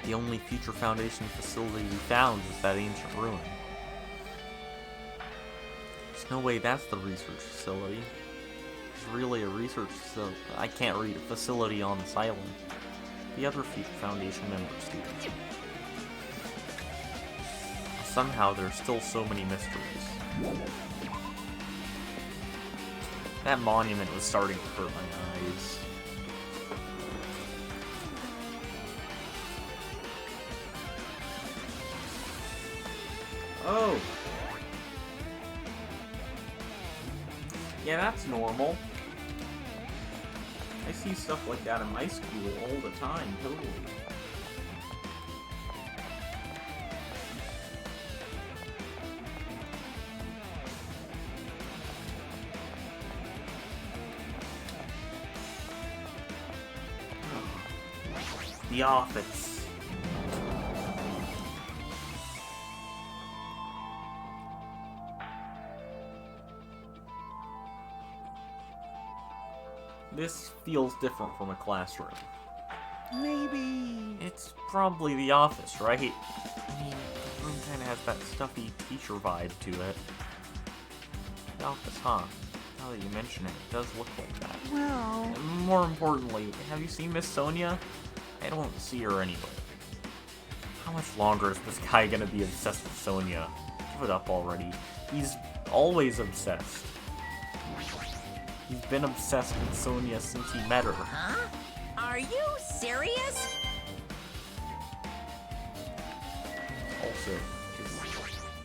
The only Future Foundation facility we found is that ancient ruin. There's no way that's the research facility. It's really a research facility. I can't read a facility on this island. The other Future Foundation members do. Somehow there's still so many mysteries. That monument was starting to hurt my eyes. Oh! Yeah, that's normal. I see stuff like that in my school all the time, totally. The office. This feels different from a classroom. Maybe... It's probably the office, right? I mean, the room kinda has that stuffy teacher vibe to it. The office, huh? Now that you mention it, it does look like that. Well... And more importantly, have you seen Miss Sonia? I don't see her anywhere. How much longer is this guy gonna be obsessed with Sonia? Give it up already. He's always obsessed. He's been obsessed with Sonia since he met her. Huh? Are you serious? Also,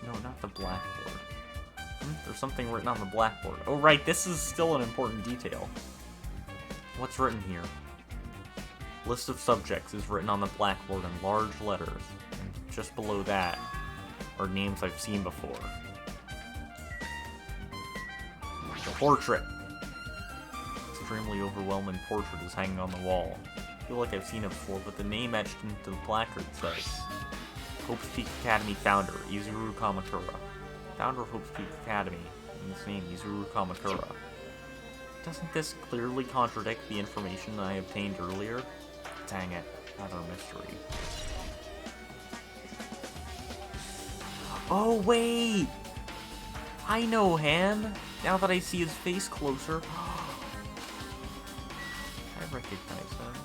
no, not the blackboard. There's something written on the blackboard. Oh right, this is still an important detail. What's written here? List of subjects is written on the blackboard in large letters. And just below that are names I've seen before. The portrait. Extremely overwhelming portrait is hanging on the wall. I feel like I've seen it before, but the name etched into the placard says Hope's Peak Academy founder, Izuru Kamakura. Founder of Hope's Peak Academy, and his name, Izuru Kamakura. Doesn't this clearly contradict the information I obtained earlier? Dang it, another mystery. Oh wait! I know him! Now that I see his face closer, I recognize him.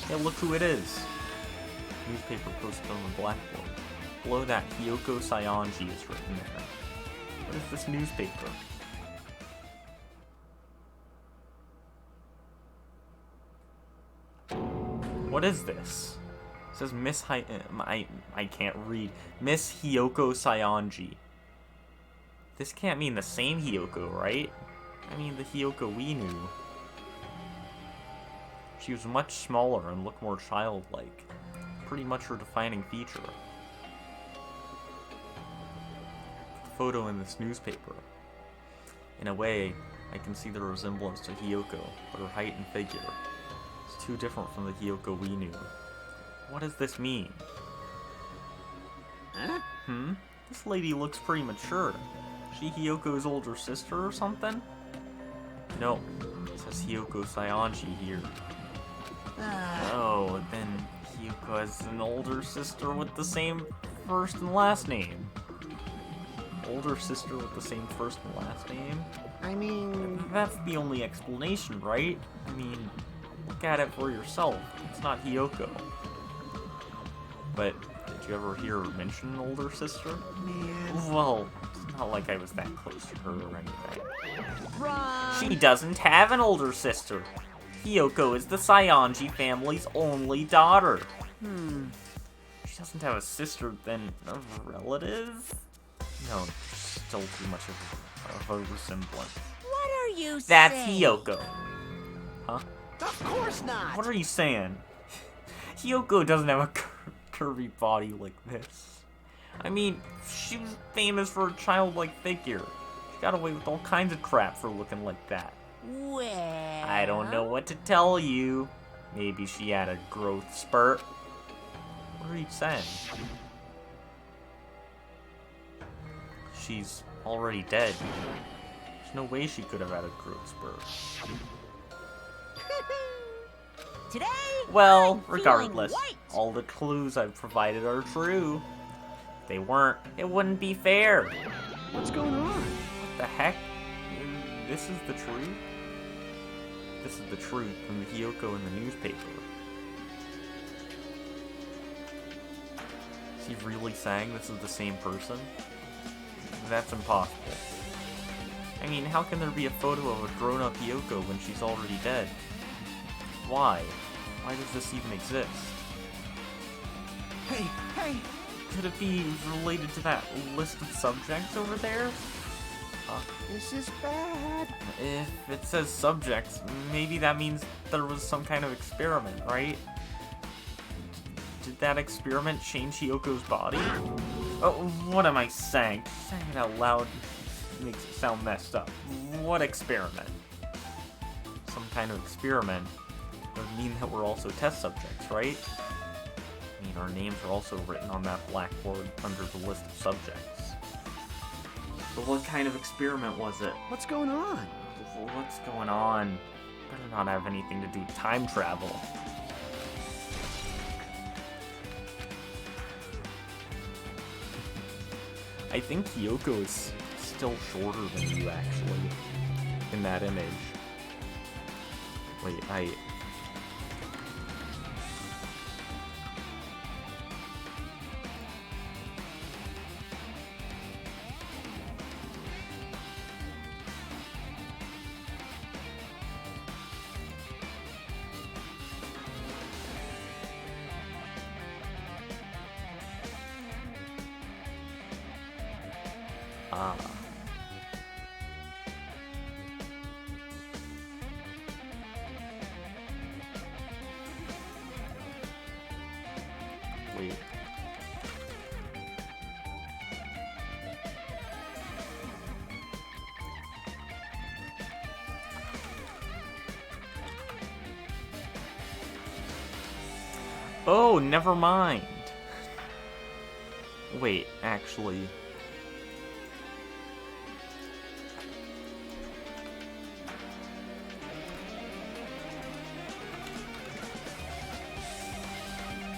Yeah, look who it is. Newspaper posted on the blackboard. Below that, Hyoko Saionji is written there. What is this newspaper? What is this? It says Miss I can't read. Miss Hyoko Saionji. This can't mean the same Hyoko, right? I mean the Hyoko we knew. She was much smaller and looked more childlike. Pretty much her defining feature. The photo in this newspaper. In a way, I can see the resemblance to Hyoko, but her height and figure is too different from the Hyoko we knew. What does this mean? Huh? This lady looks pretty mature. Is she Hiyoko's older sister or something? No. It says Hiyoko Saionji here. Oh, then Hiyoko has an older sister with the same first and last name. Older sister with the same first and last name? I mean... That's the only explanation, right? I mean, look at it for yourself. It's not Hiyoko. But, did you ever hear her mention an older sister? Man... Well, it's not like I was that close to her or anything. Wrong. She doesn't have an older sister. Hiyoko is the Saionji family's only daughter. She doesn't have a sister, then a relative? No, there's still too much of a resemblance. What are you That's saying? Hiyoko. Huh? Of course not! What are you saying? Hiyoko doesn't have a curvy body like this. I mean, she was famous for a childlike figure. She got away with all kinds of crap for looking like that. Well... I don't know what to tell you. Maybe she had a growth spurt. What are you saying? She's already dead. There's no way she could have had a growth spurt. Today, Well, I'm feeling regardless, white. all the clues I've provided are true. If they weren't, it wouldn't be fair. What's going on? What the heck? This is the truth? This is the truth from the Hiyoko in the newspaper. Is he really saying this is the same person? That's impossible. I mean, how can there be a photo of a grown-up Hiyoko when she's already dead? Why? Why does this even exist? Hey, hey! Could it be related to that list of subjects over there? This is bad. If it says subjects, maybe that means there was some kind of experiment, right? Did that experiment change Hiyoko's body? Oh, what am I saying? Saying it out loud makes it sound messed up. What experiment? Some kind of experiment would mean that we're also test subjects, right? I mean, our names are also written on that blackboard under the list of subjects. But what kind of experiment was it? What's going on? What's going on? Better not have anything to do with time travel. I think Hiyoko is still shorter than you, actually, in that image. Wait, wait. Oh, never mind. Wait, actually.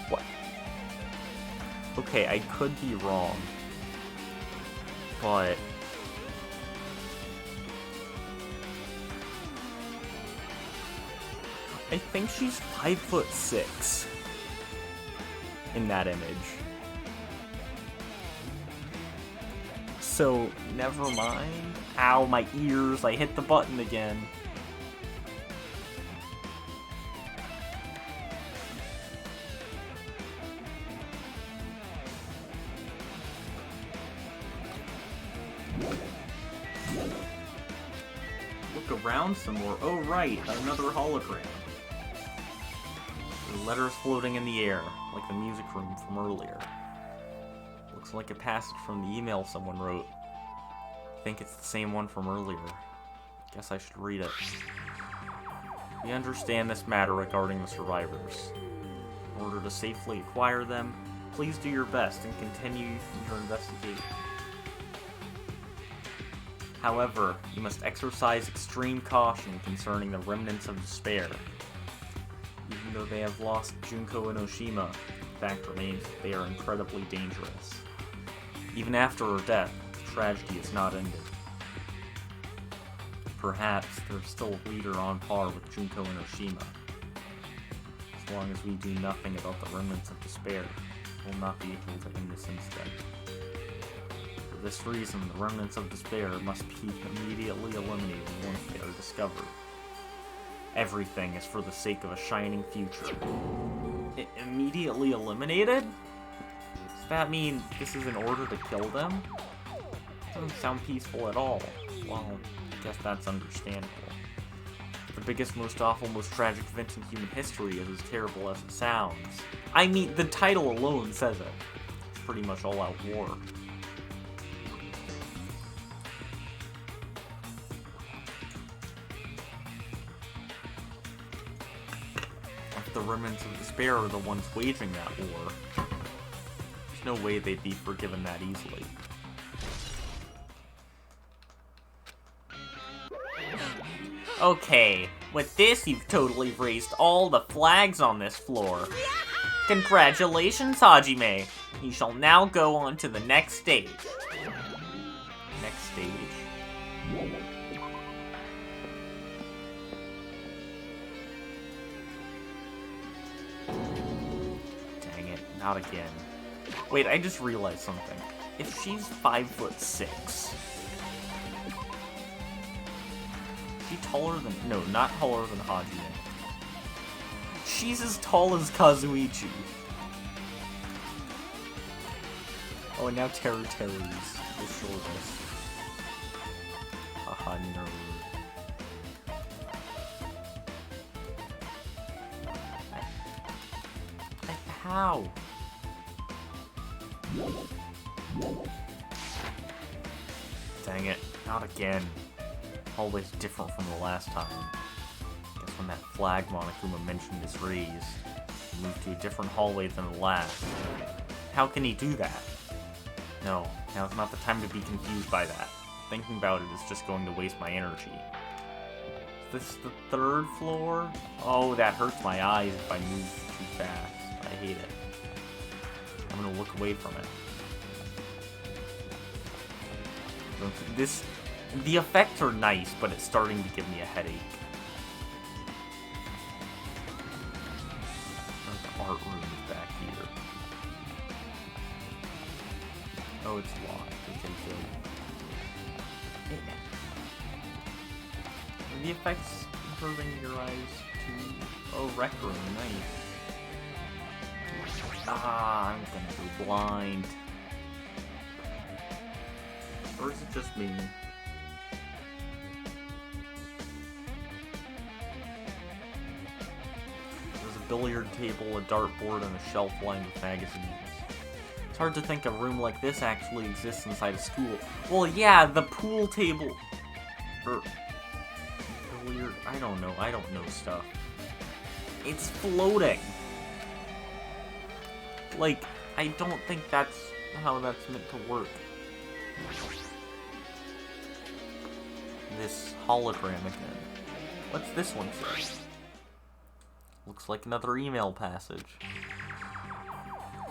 What? Okay, I could be wrong. But I think she's 5'6" in that image. So, never mind. Ow, my ears, I hit the button again. Look around some more. Oh, right, another hologram. The letters floating in the air, like the music room from earlier. Looks like a passage from the email someone wrote. I think it's the same one from earlier. Guess I should read it. We understand this matter regarding the survivors. In order to safely acquire them, Please do your best and continue your investigation. However, you must exercise extreme caution concerning the remnants of despair. Even though they have lost Junko and Oshima, the fact remains that they are incredibly dangerous. Even after her death, the tragedy is not ended. Perhaps there's still a leader on par with Junko and Oshima. As long as we do nothing about the remnants of despair, we'll not be able to end this instead. For this reason, the remnants of despair must be immediately eliminated once they are discovered. Everything is for the sake of a shining future. Immediately eliminated? Does that mean this is in order to kill them? Doesn't sound peaceful at all. Well, I guess that's understandable. The biggest, most awful, most tragic event in human history is as terrible as it sounds. I mean, the title alone says it. It's pretty much all-out war. If the remnants of despair are the ones waging that war, there's no way they'd be forgiven that easily. Okay, with this you've totally raised all the flags on this floor. Congratulations, Hajime! You shall now go on to the next stage. Next stage? Dang it, not again. Wait, I just realized something. If she's 5'6", she taller than... No, not taller than Hajime. She's as tall as Kazuichi. Oh, and now Teru's the shortest. Haha, nerd. How? Dang it, not again. Always different from the last time. Guess when that flag Monokuma mentioned is raised, he moved to a different hallway than the last. How can he do that? No, now's not the time to be confused by that. Thinking about it is just going to waste my energy. Is this the third floor? Oh, that hurts my eyes if I move too fast. I hate it. I'm gonna look away from it. The effects are nice, but it's starting to give me a headache. The art room is back here. Oh, it's locked. Okay, good. The effects improving your eyes too. Oh, rec room, nice. Ah, I'm gonna go blind. Or is it just me? There's a billiard table, a dartboard, and a shelf lined with magazines. It's hard to think a room like this actually exists inside a school. Well, yeah, the pool table... billiard... I don't know stuff. It's floating! Like, I don't think that's how that's meant to work. This hologram again. What's this one say? Looks like another email passage.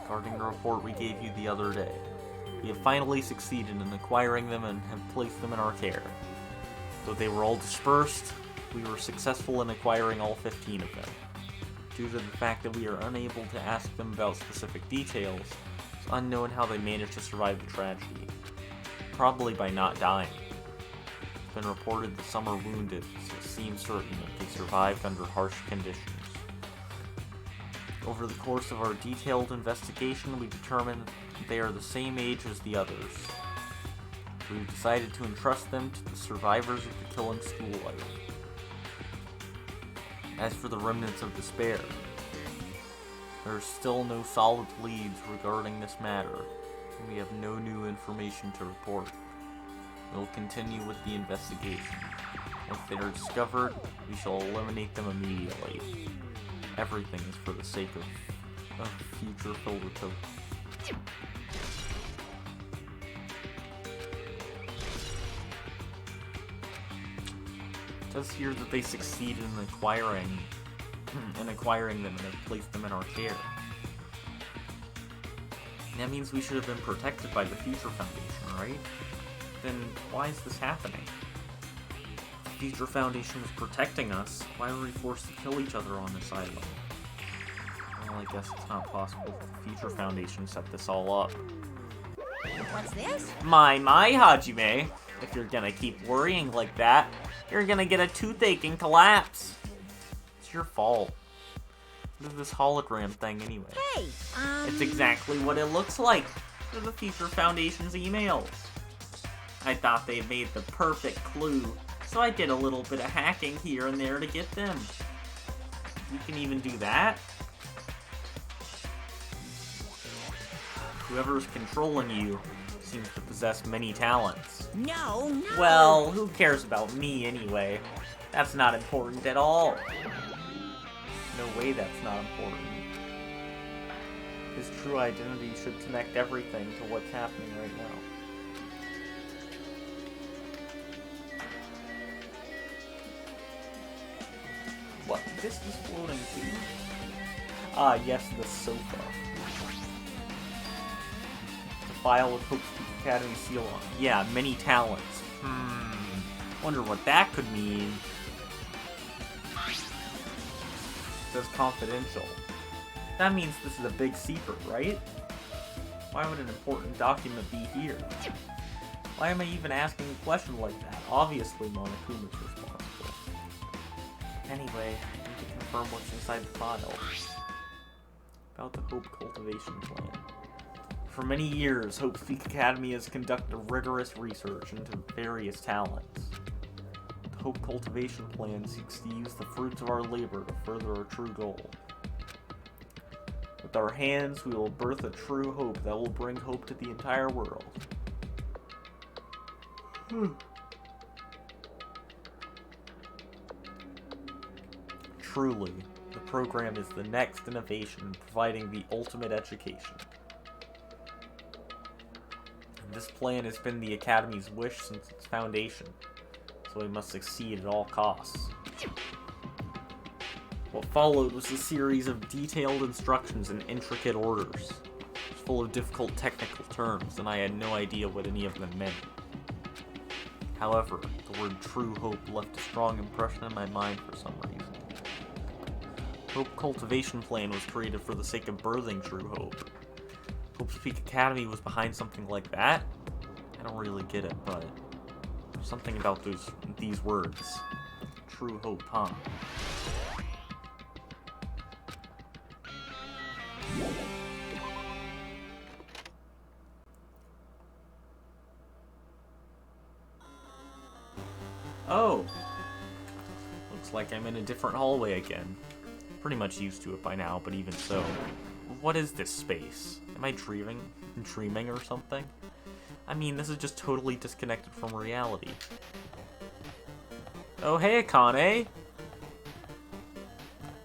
Regarding the report we gave you the other day. We have finally succeeded in acquiring them and have placed them in our care. Though they were all dispersed, we were successful in acquiring all 15 of them. Due to the fact that we are unable to ask them about specific details, it's unknown how they managed to survive the tragedy. Probably by not dying. It's been reported that some are wounded, so it seems certain that they survived under harsh conditions. Over the course of our detailed investigation, we determined that they are the same age as the others. We've decided to entrust them to the survivors of the killing school life. As for the remnants of despair, there are still no solid leads regarding this matter, and we have no new information to report. We'll continue with the investigation. Once they are discovered, we shall eliminate them immediately. Everything is for the sake of a future filled with hope. It says here that they succeeded in acquiring them and have placed them in our care. That means we should have been protected by the Future Foundation, right? Then why is this happening? If the Future Foundation was protecting us, why were we forced to kill each other on this island? Well, I guess it's not possible that the Future Foundation set this all up. What's this? My, Hajime! If you're gonna keep worrying like that, you're gonna get a toothache and collapse. It's your fault. What is this hologram thing anyway? Hey, It's exactly what it looks like. They're the Future Foundation's emails. I thought they made the perfect clue, so I did a little bit of hacking here and there to get them. You can even do that? Whoever's controlling you seems to possess many talents. no. Well, who cares about me anyway? That's not important at all. No way that's not important. His true identity should connect everything to what's happening right now. What? This is floating too? Ah, yes, the sofa. The file with Hope Peak Academy seal on. Yeah, many talents. Wonder what that could mean. It says confidential. That means this is a big secret, right? Why would an important document be here? Why am I even asking a question like that? Obviously, Monokuma's responsible. Anyway, I need to confirm what's inside the file. About the Hope Cultivation Plan. For many years, Hope Peak Academy has conducted rigorous research into various talents. The Hope Cultivation Plan seeks to use the fruits of our labor to further our true goal. With our hands, we will birth a true hope that will bring hope to the entire world. Truly, the program is the next innovation in providing the ultimate education. And this plan has been the Academy's wish since its foundation, so we must succeed at all costs. What followed was a series of detailed instructions and intricate orders. It was full of difficult technical terms, and I had no idea what any of them meant. However, the word True Hope left a strong impression in my mind for some reason. Hope Cultivation Plan was created for the sake of birthing True Hope. Hope's Peak Academy was behind something like that? I don't really get it, but there's something about these words. True Hope, huh? Oh! Looks like I'm in a different hallway again. Pretty much used to it by now, but even so. What is this space? Am I dreaming or something? I mean, this is just totally disconnected from reality. Oh, hey, Akane!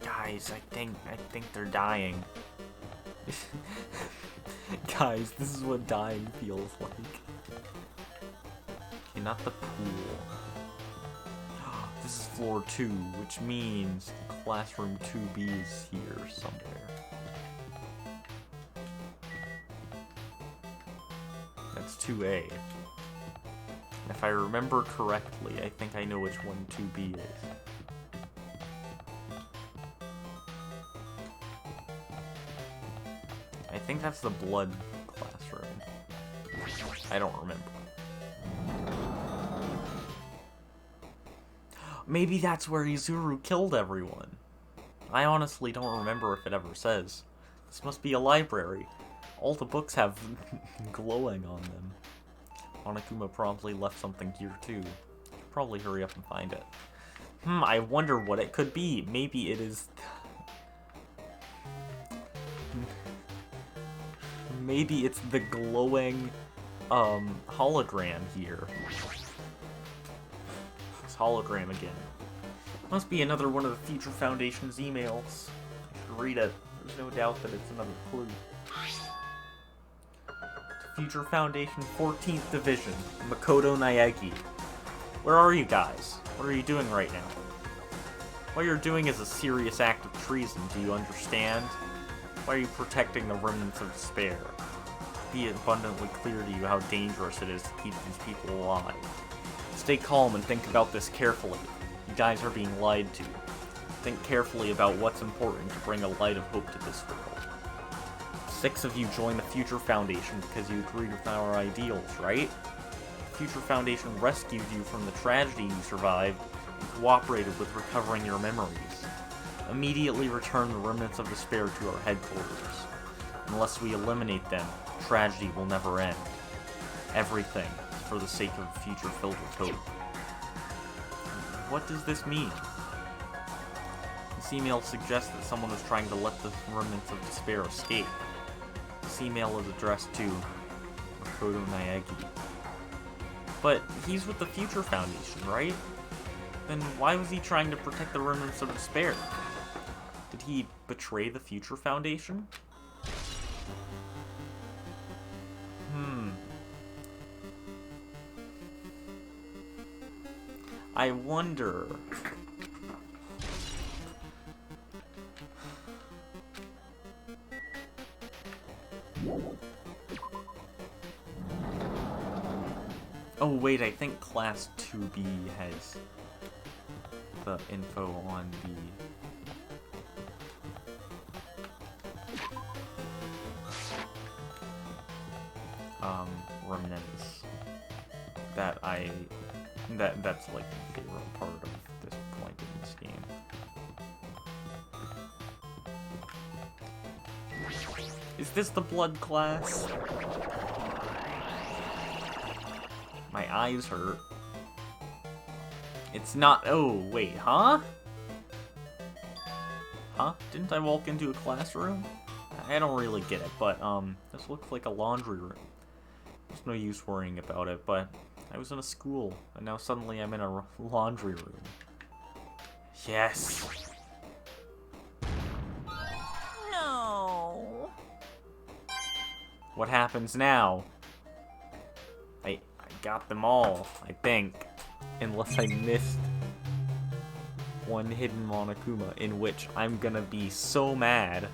Guys, I think they're dying. Guys, this is what dying feels like. Okay, not the pool. This is floor 2, which means classroom 2B is here somewhere. That's 2A. And if I remember correctly, I think I know which one 2B is. I think that's the blood classroom. I don't remember. Maybe that's where Izuru killed everyone. I honestly don't remember if it ever says. This must be a library. All the books have glowing on them. Monokuma promptly left something here too. Should probably hurry up and find it. I wonder what it could be. Maybe it is... Maybe it's the glowing hologram here. Hologram again. Must be another one of the Future Foundation's emails. I should read it. There's no doubt that it's another clue. Future Foundation 14th Division, Makoto Naegi. Where are you guys? What are you doing right now? What you're doing is a serious act of treason, do you understand? Why are you protecting the remnants of despair? Be abundantly clear to you how dangerous it is to keep these people alive. Stay calm and think about this carefully. You guys are being lied to. Think carefully about what's important to bring a light of hope to this world. 6 of you joined the Future Foundation because you agreed with our ideals, right? The Future Foundation rescued you from the tragedy you survived and cooperated with recovering your memories. Immediately return the remnants of despair to our headquarters. Unless we eliminate them, tragedy will never end. Everything for the sake of a future filled with hope. What does this mean? This email suggests that someone was trying to let the remnants of despair escape. This email is addressed to Makoto Naegi. But he's with the Future Foundation, right? Then why was he trying to protect the remnants of despair? Did he betray the Future Foundation? I wonder... Oh wait, I think Class 2B has the info on the... remnants that's like the favorite part of this point in this game. Is this the blood class? My eyes hurt. It's not. Oh, wait, huh? Huh? Didn't I walk into a classroom? I don't really get it, but, this looks like a laundry room. There's no use worrying about it, but I was in a school, and now suddenly I'm in a laundry room. Yes! No. What happens now? I got them all, I think. Unless I missed one hidden Monokuma, in which I'm gonna be so mad.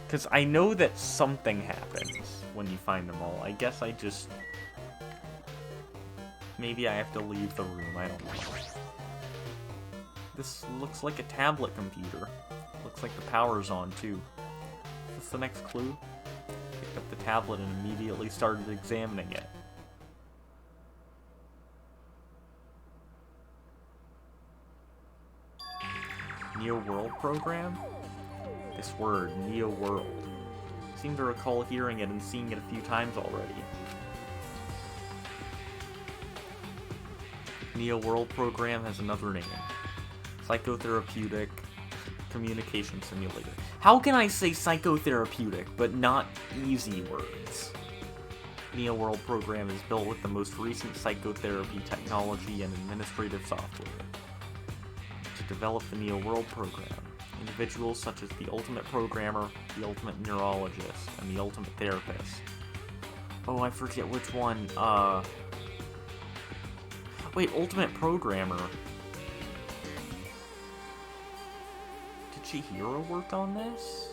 Because I know that something happens when you find them all. I guess I just... Maybe I have to leave the room, I don't know. This looks like a tablet computer. Looks like the power's on, too. Is this the next clue? Picked up the tablet and immediately started examining it. Neo World Program? This word, Neo World. I seem to recall hearing it and seeing it a few times already. Neo World Program has another name. Psychotherapeutic Communication Simulator. How can I say psychotherapeutic, but not easy words? Neo World Program is built with the most recent psychotherapy technology and administrative software. To develop the Neo World Program, individuals such as the Ultimate Programmer, the Ultimate Neurologist, and the Ultimate Therapist. Oh, I forget which one, Wait, Ultimate Programmer. Did Chihiro work on this?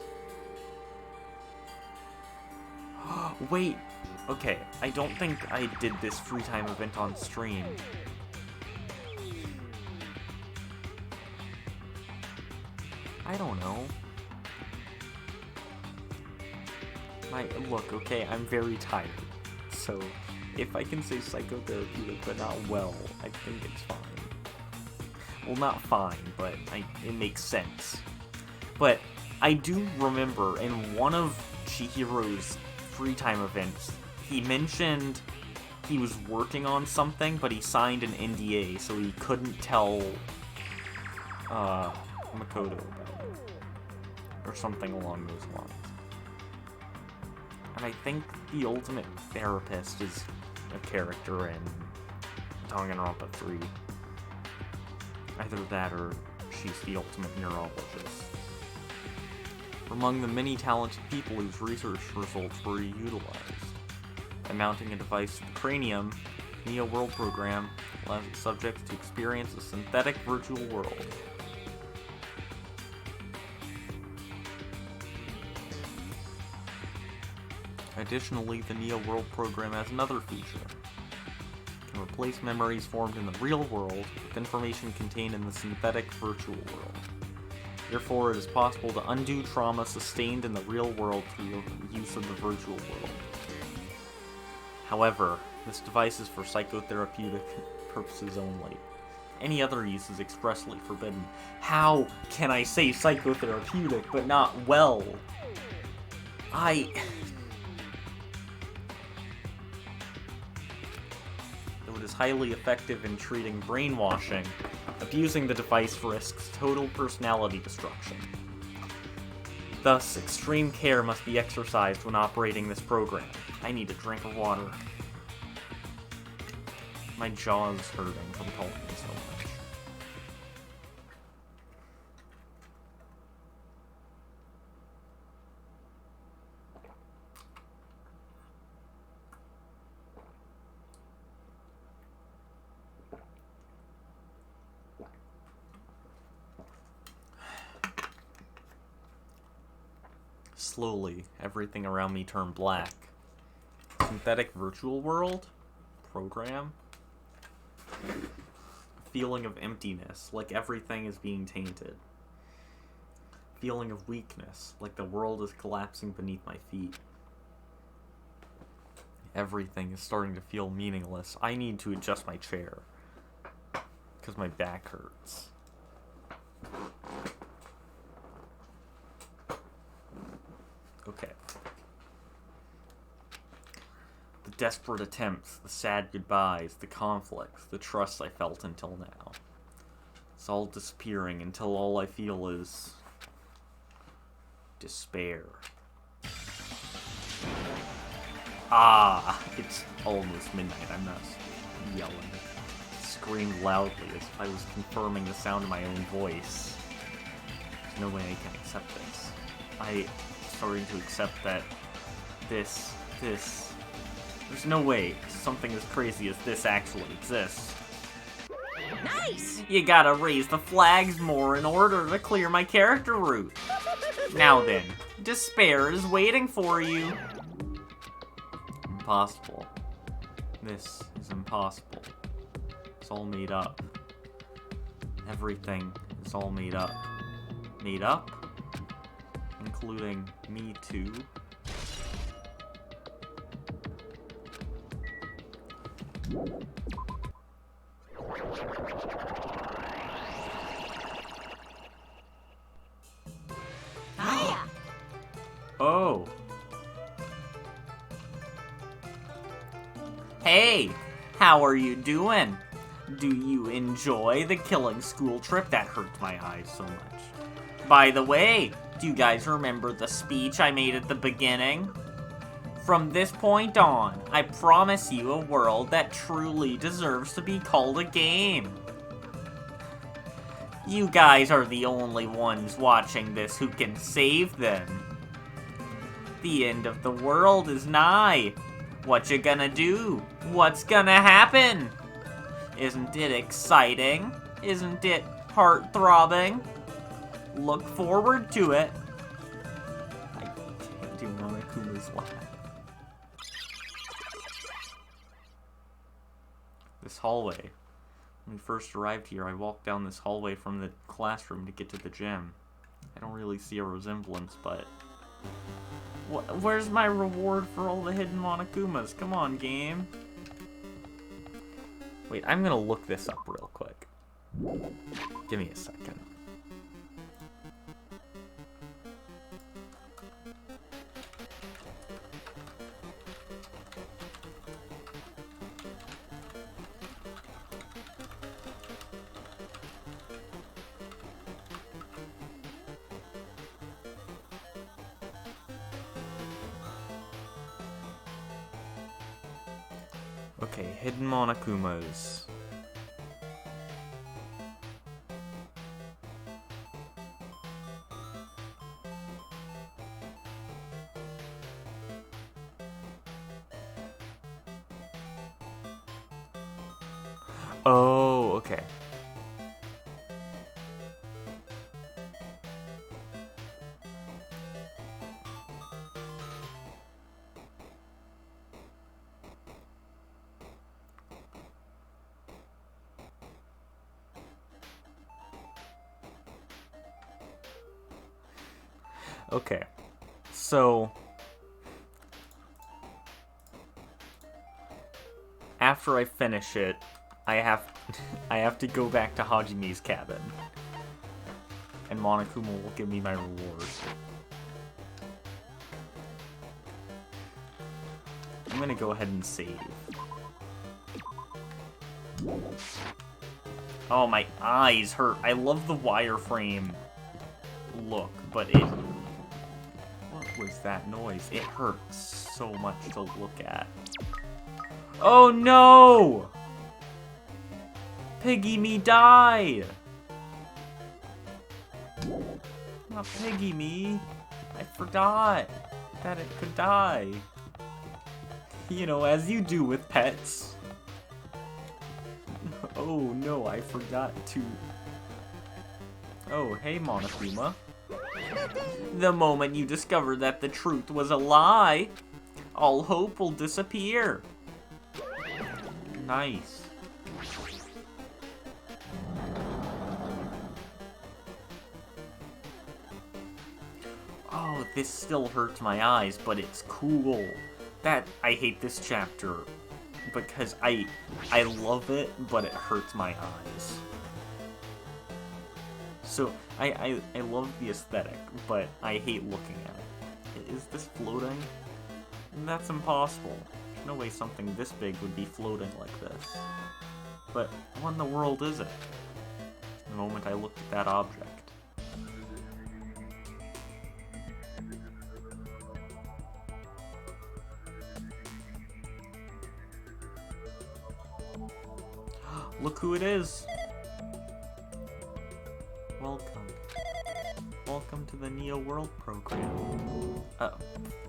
Wait, okay, I don't think I did this free time event on stream. I don't know. Look, okay, I'm very tired. So, if I can say psychotherapeutic but not well, I think it's fine. Well, not fine, but it makes sense. But I do remember in one of Chihiro's free time events, he mentioned he was working on something, but he signed an NDA, so he couldn't tell Makoto about it. Or something along those lines. And I think the ultimate therapist is a character in Danganronpa 3. Either that or she's the ultimate neurologist. Among the many talented people whose research results were utilized. By mounting a device to the cranium, Neo World Program allows its subjects to experience a synthetic virtual world. Additionally, the Neo World Program has another feature. It can replace memories formed in the real world with information contained in the synthetic virtual world. Therefore, it is possible to undo trauma sustained in the real world through the use of the virtual world. However, this device is for psychotherapeutic purposes only. Any other use is expressly forbidden. How can I say psychotherapeutic but not well? Though it is highly effective in treating brainwashing, abusing the device risks total personality destruction. Thus, extreme care must be exercised when operating this program. I need a drink of water. My jaw's hurting from talking so much. Slowly, everything around me turned black. Synthetic virtual world? Program? A feeling of emptiness, like everything is being tainted. Feeling of weakness, like the world is collapsing beneath my feet. Everything is starting to feel meaningless. I need to adjust my chair, because my back hurts. Okay. The desperate attempts, the sad goodbyes, the conflicts, the trust I felt until now. It's all disappearing until all I feel is despair. It's almost midnight. I'm not yelling. I screamed loudly as if I was confirming the sound of my own voice. There's no way I can accept this. I'm starting to accept that there's no way something as crazy as this actually exists. Nice! You gotta raise the flags more in order to clear my character route. Now then, despair is waiting for you. Impossible. This is impossible. It's all made up. Everything is all made up. Made up? Including me too. Hiya! Oh. Hey, how are you doing? Do you enjoy the killing school trip? That hurt my eyes so much. By the way, do you guys remember the speech I made at the beginning? From this point on, I promise you a world that truly deserves to be called a game. You guys are the only ones watching this who can save them. The end of the world is nigh. What you gonna do? What's gonna happen? Isn't it exciting? Isn't it heart-throbbing? Look forward to it. I can't do Monokuma's laugh. This hallway. When we first arrived here, I walked down this hallway from the classroom to get to the gym. I don't really see a resemblance, but... Where's my reward for all the hidden Monokumas? Come on, game. Wait, I'm gonna look this up real quick. Give me a second. Okay, hidden Monokumas. Oh, okay. Okay. So after I finish it, I have to go back to Hajime's cabin. And Monokuma will give me my reward. I'm gonna go ahead and save. Oh, my eyes hurt. I love the wireframe look, but it... What was that noise? It hurts so much to look at. Oh no! Piggy me died! Not Piggy me. I forgot that it could die. You know, as you do with pets. Oh no, I forgot to... Oh, hey Monokuma. The moment you discover that the truth was a lie, all hope will disappear. Nice. Oh, this still hurts my eyes, but it's cool. I hate this chapter because I love it, but it hurts my eyes. So I love the aesthetic, but I hate looking at it. Is this floating? That's impossible. There's no way something this big would be floating like this. But what in the world is it? The moment I looked at that object. Look who it is! Welcome. Welcome to the Neo World program.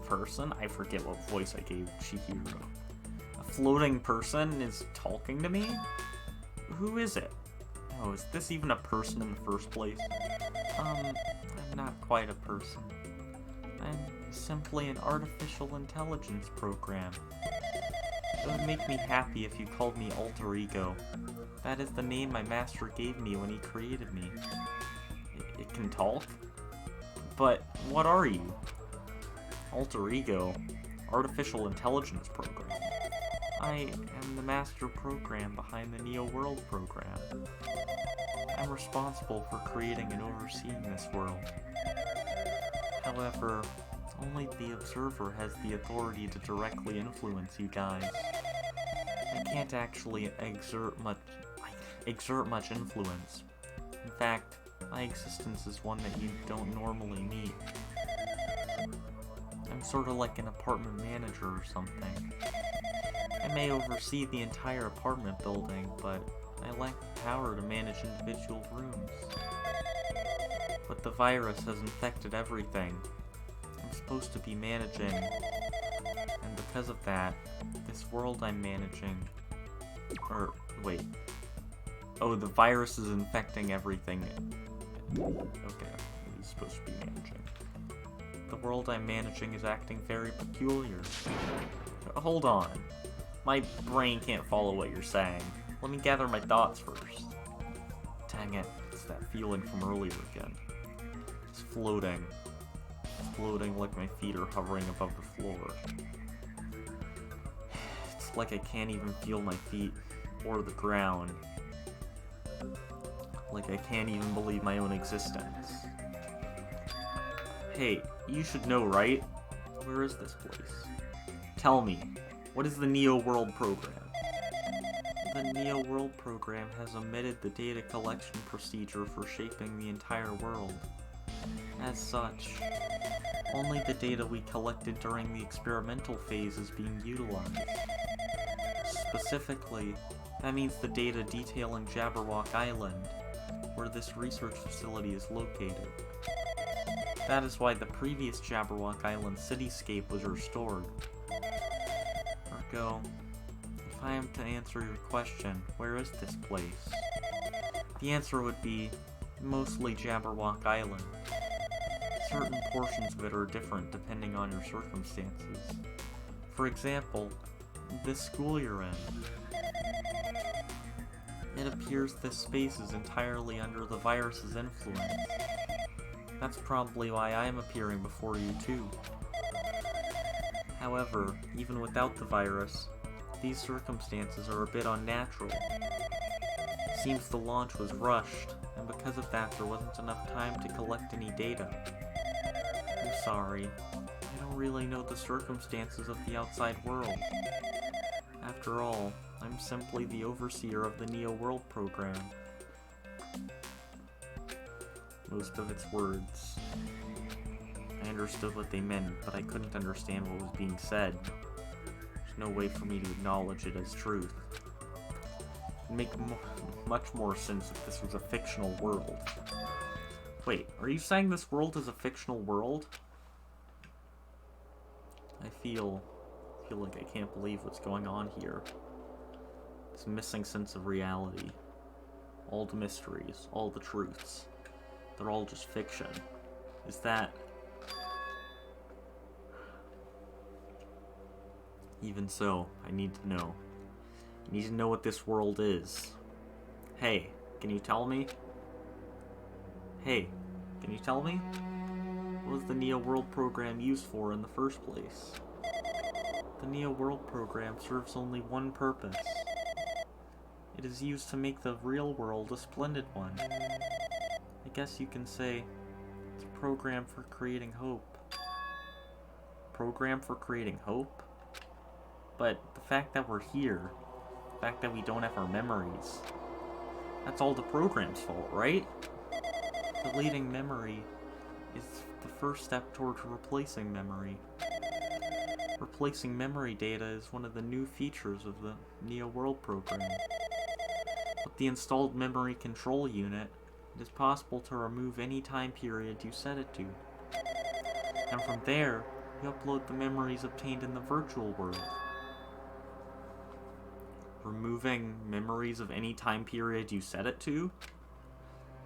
Person? I forget what voice I gave Chihiro. A floating person is talking to me? Who is it? Oh, is this even a person in the first place? I'm not quite a person. I'm simply an artificial intelligence program. It would make me happy if you called me Alter Ego. That is the name my master gave me when he created me. It can talk? But what are you? Alter Ego? Artificial Intelligence Program. I am the master program behind the Neo World program. I'm responsible for creating and overseeing this world. However, only the observer has the authority to directly influence you guys. I can't actually exert much influence. In fact, my existence is one that you don't normally meet. I'm sort of like an apartment manager or something. I may oversee the entire apartment building, but I lack the power to manage individual rooms. But the virus has infected everything. I'm supposed to be managing, and because of that, this world I'm managing... wait. Oh, the virus is infecting everything. Okay, he's supposed to be managing. The world I'm managing is acting very peculiar. Hold on. My brain can't follow what you're saying. Let me gather my thoughts first. Dang it, it's that feeling from earlier again. It's floating. It's floating like my feet are hovering above the floor. It's like I can't even feel my feet or the ground. Like I can't even believe my own existence. Hey, you should know, right? Where is this place? Tell me, what is the Neo World program? The Neo World program has omitted the data collection procedure for shaping the entire world. As such, only the data we collected during the experimental phase is being utilized. specifically, that means the data detailing Jabberwock Island, where this research facility is located. That is why the previous Jabberwock Island cityscape was restored. Ergo, if I am to answer your question, where is this place? The answer would be mostly Jabberwock Island. Certain portions of it are different depending on your circumstances. For example, this school you're in. It appears this space is entirely under the virus's influence. That's probably why I'm appearing before you too. However, even without the virus, these circumstances are a bit unnatural. It seems the launch was rushed, and because of that there wasn't enough time to collect any data. I'm sorry. I don't really know the circumstances of the outside world. After all, I'm simply the overseer of the Neo World program. Most of its words. I understood what they meant, but I couldn't understand what was being said. There's no way for me to acknowledge it as truth. It'd make much more sense if this was a fictional world. Wait, are you saying this world is a fictional world? I feel like I can't believe what's going on here. This missing sense of reality. All the mysteries, all the truths. They're all just fiction. Is that... Even so, I need to know. I need to know what this world is. Hey, can you tell me? Hey, can you tell me? What was the Neo World program used for in the first place? The Neo World program serves only one purpose. It is used to make the real world a splendid one. I guess you can say it's a program for creating hope. Program for creating hope? But the fact that we're here, the fact that we don't have our memories, that's all the program's fault, right? Deleting memory is the first step toward replacing memory. Replacing memory data is one of the new features of the Neo World program. With the installed memory control unit, it is possible to remove any time period you set it to. And from there, you upload the memories obtained in the virtual world. Removing memories of any time period you set it to?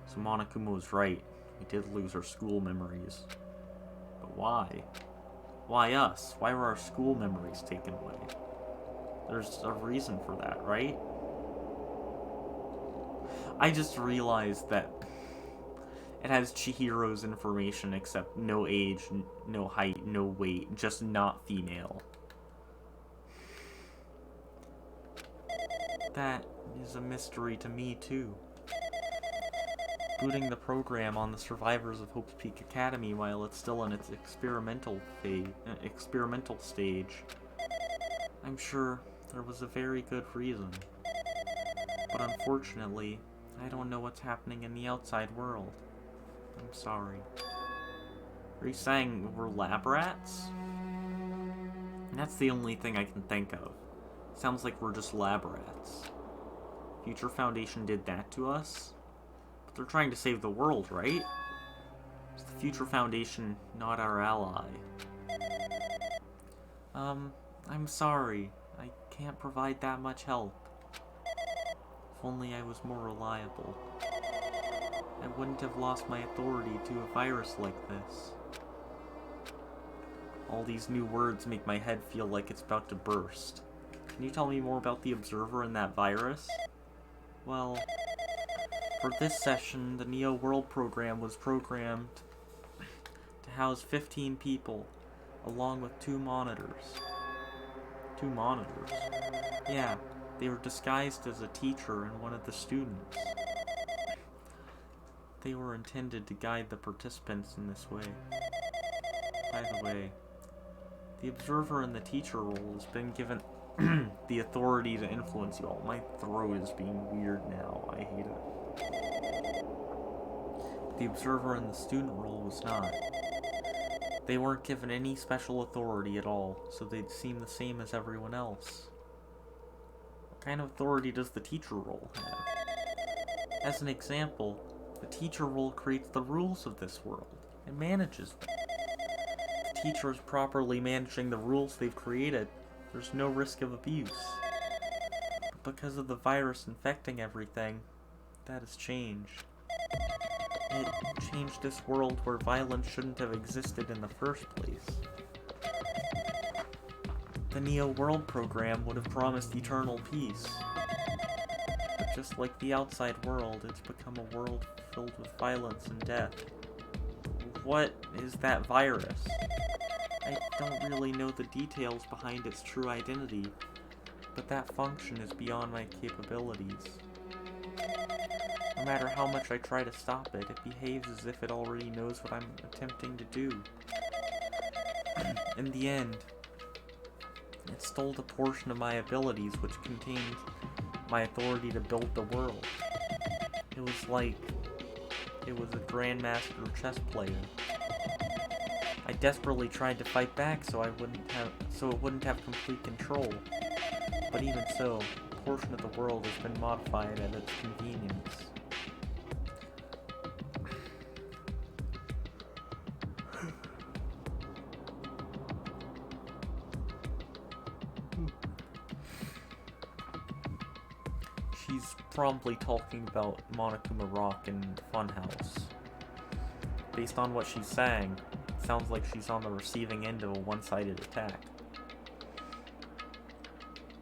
So Monokuma was right. We did lose our school memories. But why? Why us? Why were our school memories taken away? There's a reason for that, right? I just realized that it has Chihiro's information except no age, no height, no weight, just not female. That is a mystery to me, too. Booting the program on the survivors of Hope's Peak Academy while it's still in its experimental stage. I'm sure there was a very good reason. But unfortunately, I don't know what's happening in the outside world. I'm sorry. Are you saying we're lab rats? That's the only thing I can think of. Sounds like we're just lab rats. Future Foundation did that to us? But they're trying to save the world, right? Is the Future Foundation not our ally? I'm sorry. I can't provide that much help. If only I was more reliable. I wouldn't have lost my authority to a virus like this. All these new words make my head feel like it's about to burst. Can you tell me more about the Observer and that virus? Well, for this session, the Neo World program was programmed to house 15 people, along with 2 monitors. 2 monitors? Yeah, they were disguised as a teacher and one of the students. They were intended to guide the participants in this way. By the way, the Observer and the teacher role has been given the authority to influence you all. My throat is being weird now. I hate it. The Observer and the student role was not. They weren't given any special authority at all, so they'd seem the same as everyone else. What kind of authority does the teacher role have? As an example, the teacher role creates the rules of this world and manages them. If the teacher is properly managing the rules they've created, there's no risk of abuse. But because of the virus infecting everything, that has changed. It changed this world where violence shouldn't have existed in the first place. The Neo World program would have promised eternal peace. But just like the outside world, it's become a world filled with violence and death. What is that virus? I don't really know the details behind its true identity, but that function is beyond my capabilities. No matter how much I try to stop it, it behaves as if it already knows what I'm attempting to do. In the end, it stole a portion of my abilities, which contained my authority to build the world. It was like it was a grandmaster chess player. I desperately tried to fight back so it wouldn't have complete control. But even so, a portion of the world has been modified at its convenience. She's probably talking about Monokuma Rock and Funhouse. Based on what she's saying, it sounds like she's on the receiving end of a one-sided attack.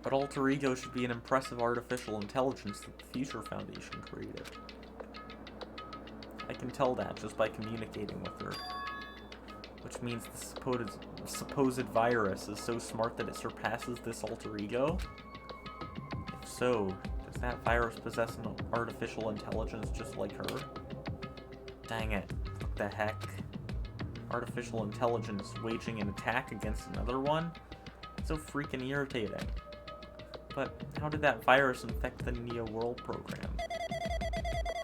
But Alter Ego should be an impressive artificial intelligence that the Future Foundation created. I can tell that just by communicating with her. Which means the supposed virus is so smart that it surpasses this Alter Ego? If so, does that virus possess an artificial intelligence just like her? Dang it, what the heck? Artificial intelligence waging an attack against another one? It's so freaking irritating. But how did that virus infect the Neo World program?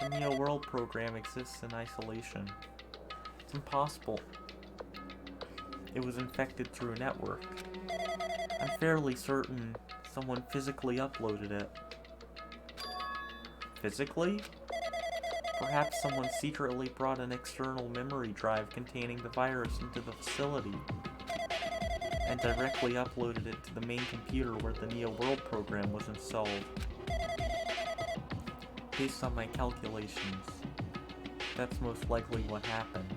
The Neo World program exists in isolation. It's impossible. It was infected through a network. I'm fairly certain someone physically uploaded it. Physically? Perhaps someone secretly brought an external memory drive containing the virus into the facility and directly uploaded it to the main computer where the Neo World program was installed. Based on my calculations, that's most likely what happened.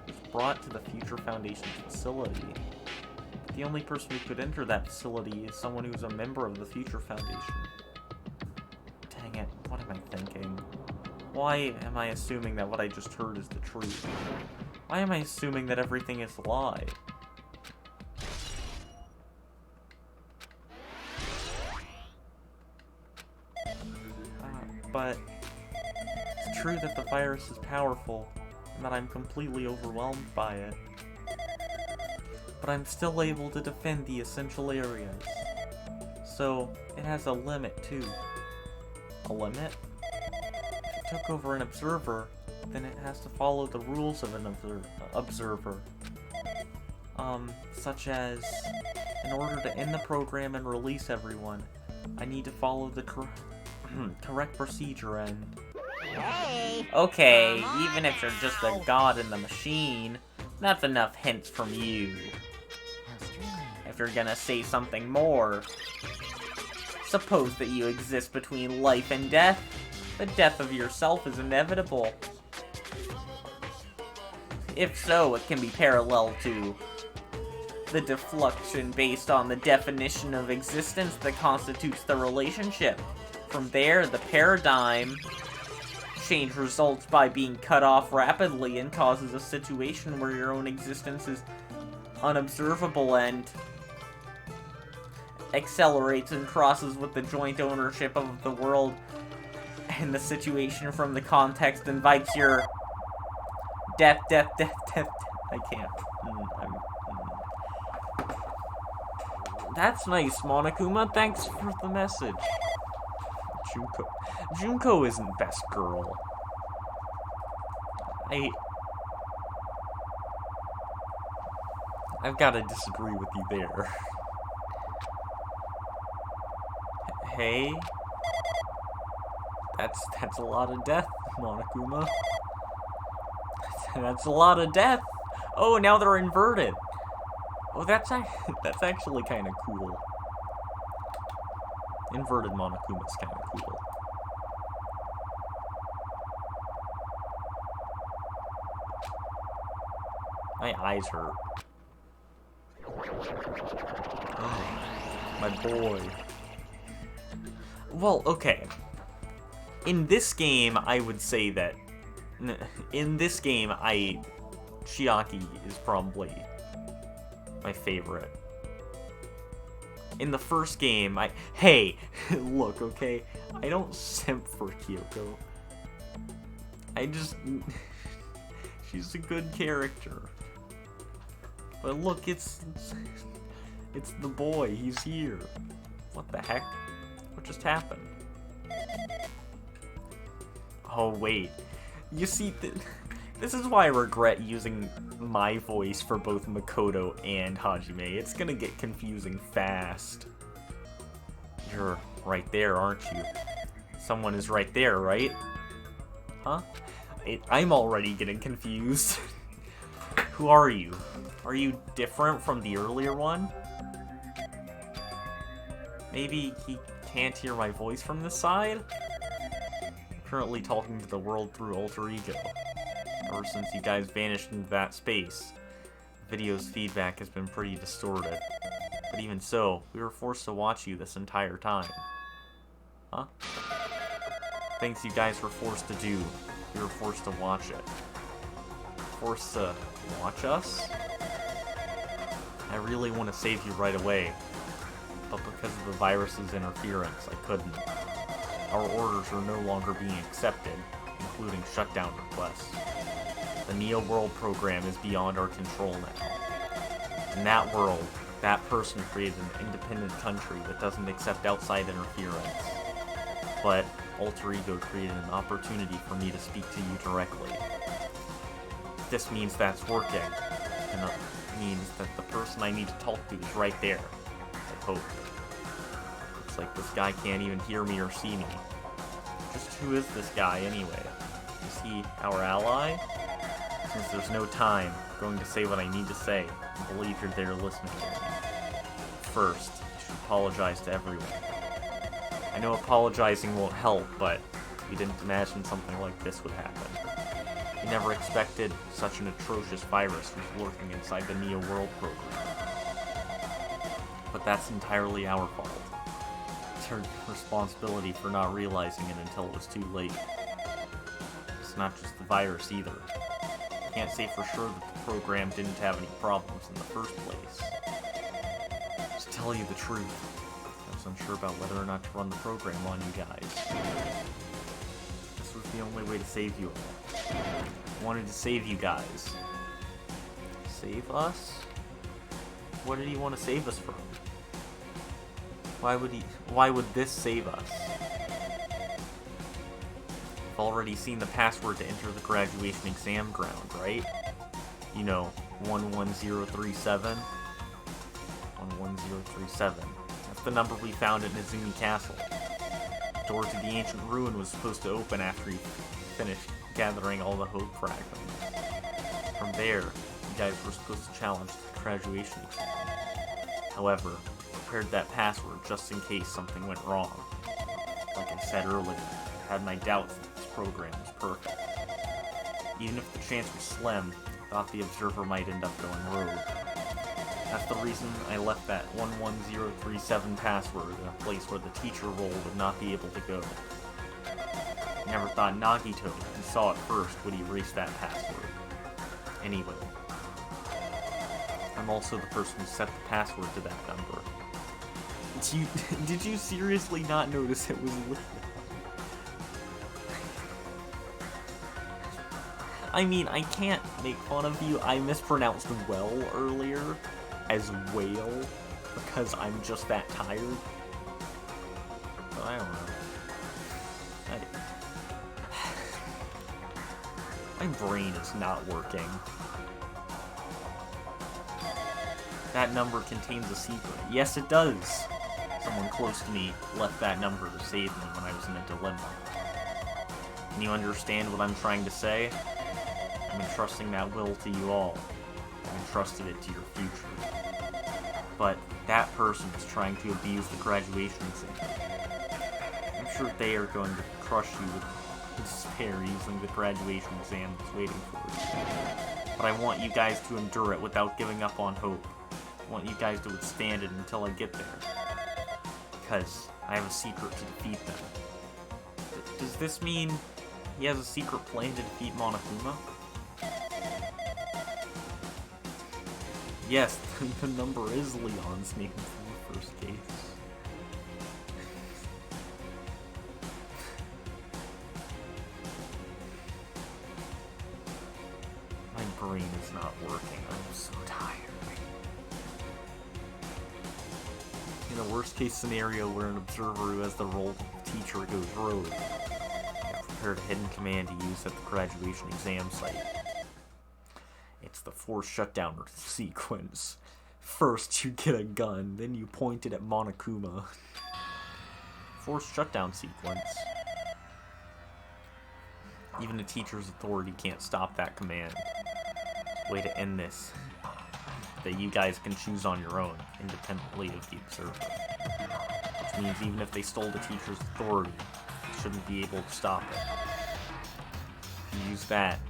It was brought to the Future Foundation's facility. The only person who could enter that facility is someone who's a member of the Future Foundation. Dang it, what am I thinking? Why am I assuming that what I just heard is the truth? Why am I assuming that everything is a lie? But it's true that the virus is powerful, and that I'm completely overwhelmed by it. But I'm still able to defend the essential areas. So, it has a limit, too. A limit? If it took over an observer, then it has to follow the rules of an observer. Such as, in order to end the program and release everyone, I need to follow the correct procedure and... Hey! Okay, even if you're just a god in the machine, that's enough hints from you. If you're gonna say something more, suppose that you exist between life and death. The death of yourself is inevitable. If so, it can be parallel to the deflection based on the definition of existence that constitutes the relationship. From there, the paradigm change results by being cut off rapidly and causes a situation where your own existence is unobservable and accelerates and crosses with the joint ownership of the world, and the situation from the context invites your death. I can't. That's nice, Monokuma. Thanks for the message. Junko isn't best girl. I've got to disagree with you there. Hey? That's a lot of death, Monokuma. That's a lot of death! Oh, now they're inverted! Oh, that's actually kind of cool. Inverted Monokuma's kind of cool. My eyes hurt. Oh, my boy. Well, okay. In this game, I would say that... In this game, Chiaki is probably my favorite. In the first game, Hey! Look, okay? I don't simp for Kyoko. I just... She's a good character. But look, it's the boy. He's here. What the heck? What just happened? Oh, wait. You see, this is why I regret using my voice for both Makoto and Hajime. It's gonna get confusing fast. You're right there, aren't you? Someone is right there, right? Huh? I'm already getting confused. Who are you? Are you different from the earlier one? Maybe he can't hear my voice from this side? I'm currently talking to the world through alter ego. Ever since you guys vanished into that space, the video's feedback has been pretty distorted. But even so, we were forced to watch you this entire time. Huh? Things you guys were forced to do, we were forced to watch it. Forced to watch us? I really want to save you right away, but because of the virus's interference, I couldn't. Our orders are no longer being accepted, including shutdown requests. The Neo World program is beyond our control now. In that world, that person created an independent country that doesn't accept outside interference. But Alter Ego created an opportunity for me to speak to you directly. This means that's working, and it means that the person I need to talk to is right there. I hope. Looks like this guy can't even hear me or see me. Just who is this guy anyway? Is he our ally? Since there's no time, I'm going to say what I need to say, and believe you're there listening to me. First, I should apologize to everyone. I know apologizing won't help, but we didn't imagine something like this would happen. We never expected such an atrocious virus was lurking inside the Neo World program. But that's entirely our fault. It's our responsibility for not realizing it until it was too late. It's not just the virus either. I can't say for sure that the program didn't have any problems in the first place. To tell you the truth, I was unsure about whether or not to run the program on you guys. This was the only way to save you all. I wanted to save you guys. Save us? What did he want to save us from? Why would this save us? I've already seen the password to enter the graduation exam ground, right? You know, 11037. 11037. That's the number we found at Nezumi Castle. The door to the ancient ruin was supposed to open after he finished gathering all the hope fragments. From there, you guys were supposed to challenge the graduation exam. However, I prepared that password just in case something went wrong. Like I said earlier, I had my doubts that this program was perfect. Even if the chance was slim, I thought the observer might end up going rogue. That's the reason I left that 11037 password in a place where the teacher role would not be able to go. I never thought Nagito, who saw it first, would erase that password. Anyway, I'm also the person who set the password to that number. Did you seriously not notice it was listed? I mean, I can't make fun of you. I mispronounced well earlier as whale because I'm just that tired. But I don't know. My brain is not working. That number contains a secret. Yes, it does. Someone close to me left that number to save me when I was in a dilemma. Can you understand what I'm trying to say? I'm entrusting that will to you all. I've entrusted it to your future. But that person is trying to abuse the graduation exam. I'm sure they are going to crush you with despair using the graduation exam that's waiting for you. But I want you guys to endure it without giving up on hope. I want you guys to withstand it until I get there. Because I have a secret to defeat them. Does this mean he has a secret plan to defeat Monokuma? Yes, the number is Leon's name from the first case. My brain is not working. I'm so tired. In a worst case scenario where an observer who has the role of teacher goes rogue, I've prepared a hidden command to use at the graduation exam site. It's the forced shutdown sequence. First you get a gun, then you point it at Monokuma. Forced shutdown sequence. Even a teacher's authority can't stop that command. Way to end this. That you guys can choose on your own, independently of the observer. Which means even if they stole the teacher's authority, they shouldn't be able to stop it. If you use that,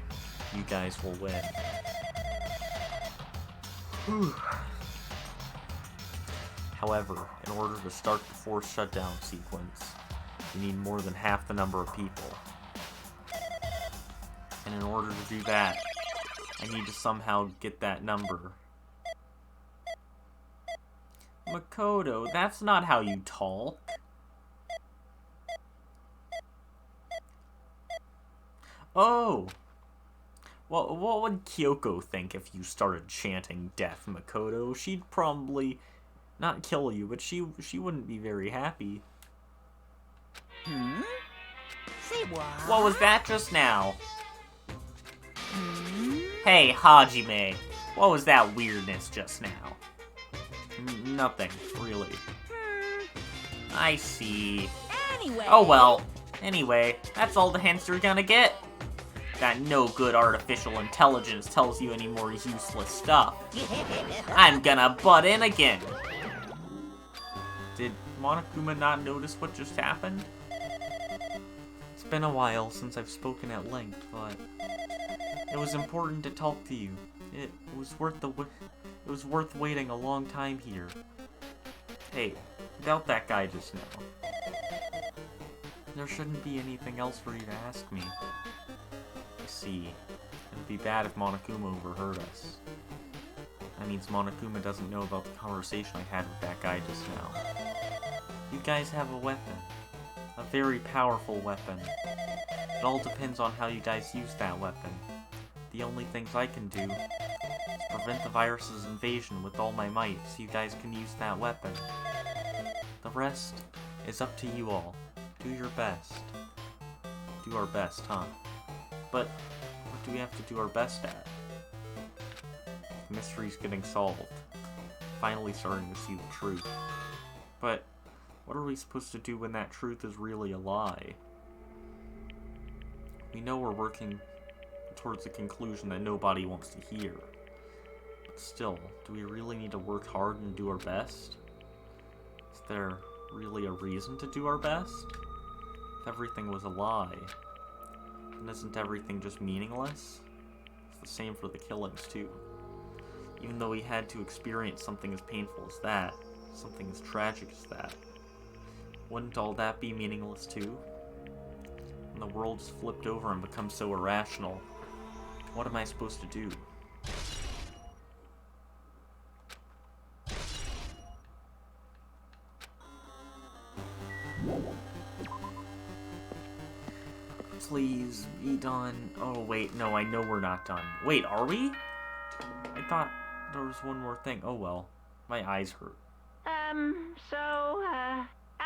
you guys will win. Whew. However, in order to start the forced shutdown sequence, you need more than half the number of people. And in order to do that, I need to somehow get that number. Makoto, that's not how you talk. Oh! Well, what would Kyoko think if you started chanting death, Makoto? She'd probably not kill you, but she wouldn't be very happy. Say what? What was that just now? Hey, Hajime, what was that weirdness just now? Nothing, really. I see. Anyway. Oh well. Anyway, that's all the hints you're gonna get. That no-good artificial intelligence tells you any more useless stuff. I'm gonna butt in again. Did Monokuma not notice what just happened? It's been a while since I've spoken at length, but it was important to talk to you. It was worth waiting a long time here. Hey, without that guy just now, there shouldn't be anything else for you to ask me. I see. It'd be bad if Monokuma overheard us. That means Monokuma doesn't know about the conversation I had with that guy just now. You guys have a weapon. A very powerful weapon. It all depends on how you guys use that weapon. The only things I can do is prevent the virus's invasion with all my might so you guys can use that weapon. The rest is up to you all. Do your best. Do our best, huh? But what do we have to do our best at? The mystery's getting solved. Finally starting to see the truth. But what are we supposed to do when that truth is really a lie? We know we're working towards a conclusion that nobody wants to hear. But still, do we really need to work hard and do our best? Is there really a reason to do our best? If everything was a lie, then isn't everything just meaningless? It's the same for the killings, too. Even though we had to experience something as painful as that, something as tragic as that, wouldn't all that be meaningless, too? When the world is flipped over and becomes so irrational, what am I supposed to do? Please be done. Oh wait, no, I know we're not done. Wait, are we? I thought there was one more thing. Oh well. My eyes hurt.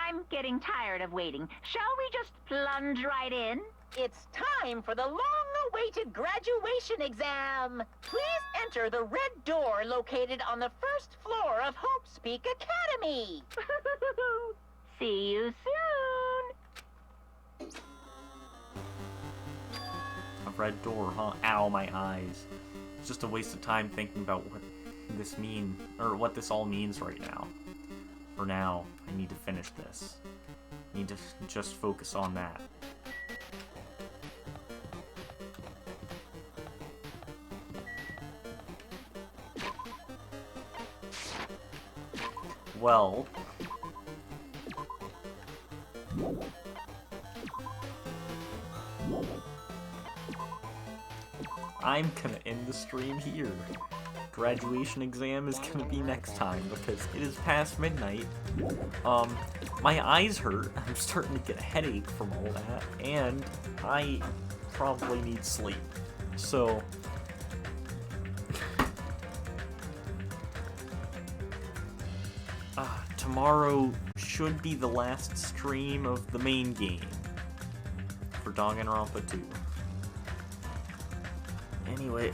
I'm getting tired of waiting. Shall we just plunge right in? It's time for the long awaited graduation exam. Please enter the red door located on the first floor of Hope Speak Academy. See you soon. A red door, huh? Ow, my eyes. It's just a waste of time thinking about what what this all means right now. For now, I need to finish this. I need to just focus on that. Well, I'm gonna end the stream here. Graduation exam is gonna be next time because it is past midnight. My eyes hurt. I'm starting to get a headache from all that, and I probably need sleep. So, tomorrow should be the last stream of the main game for Danganronpa 2. Anyway,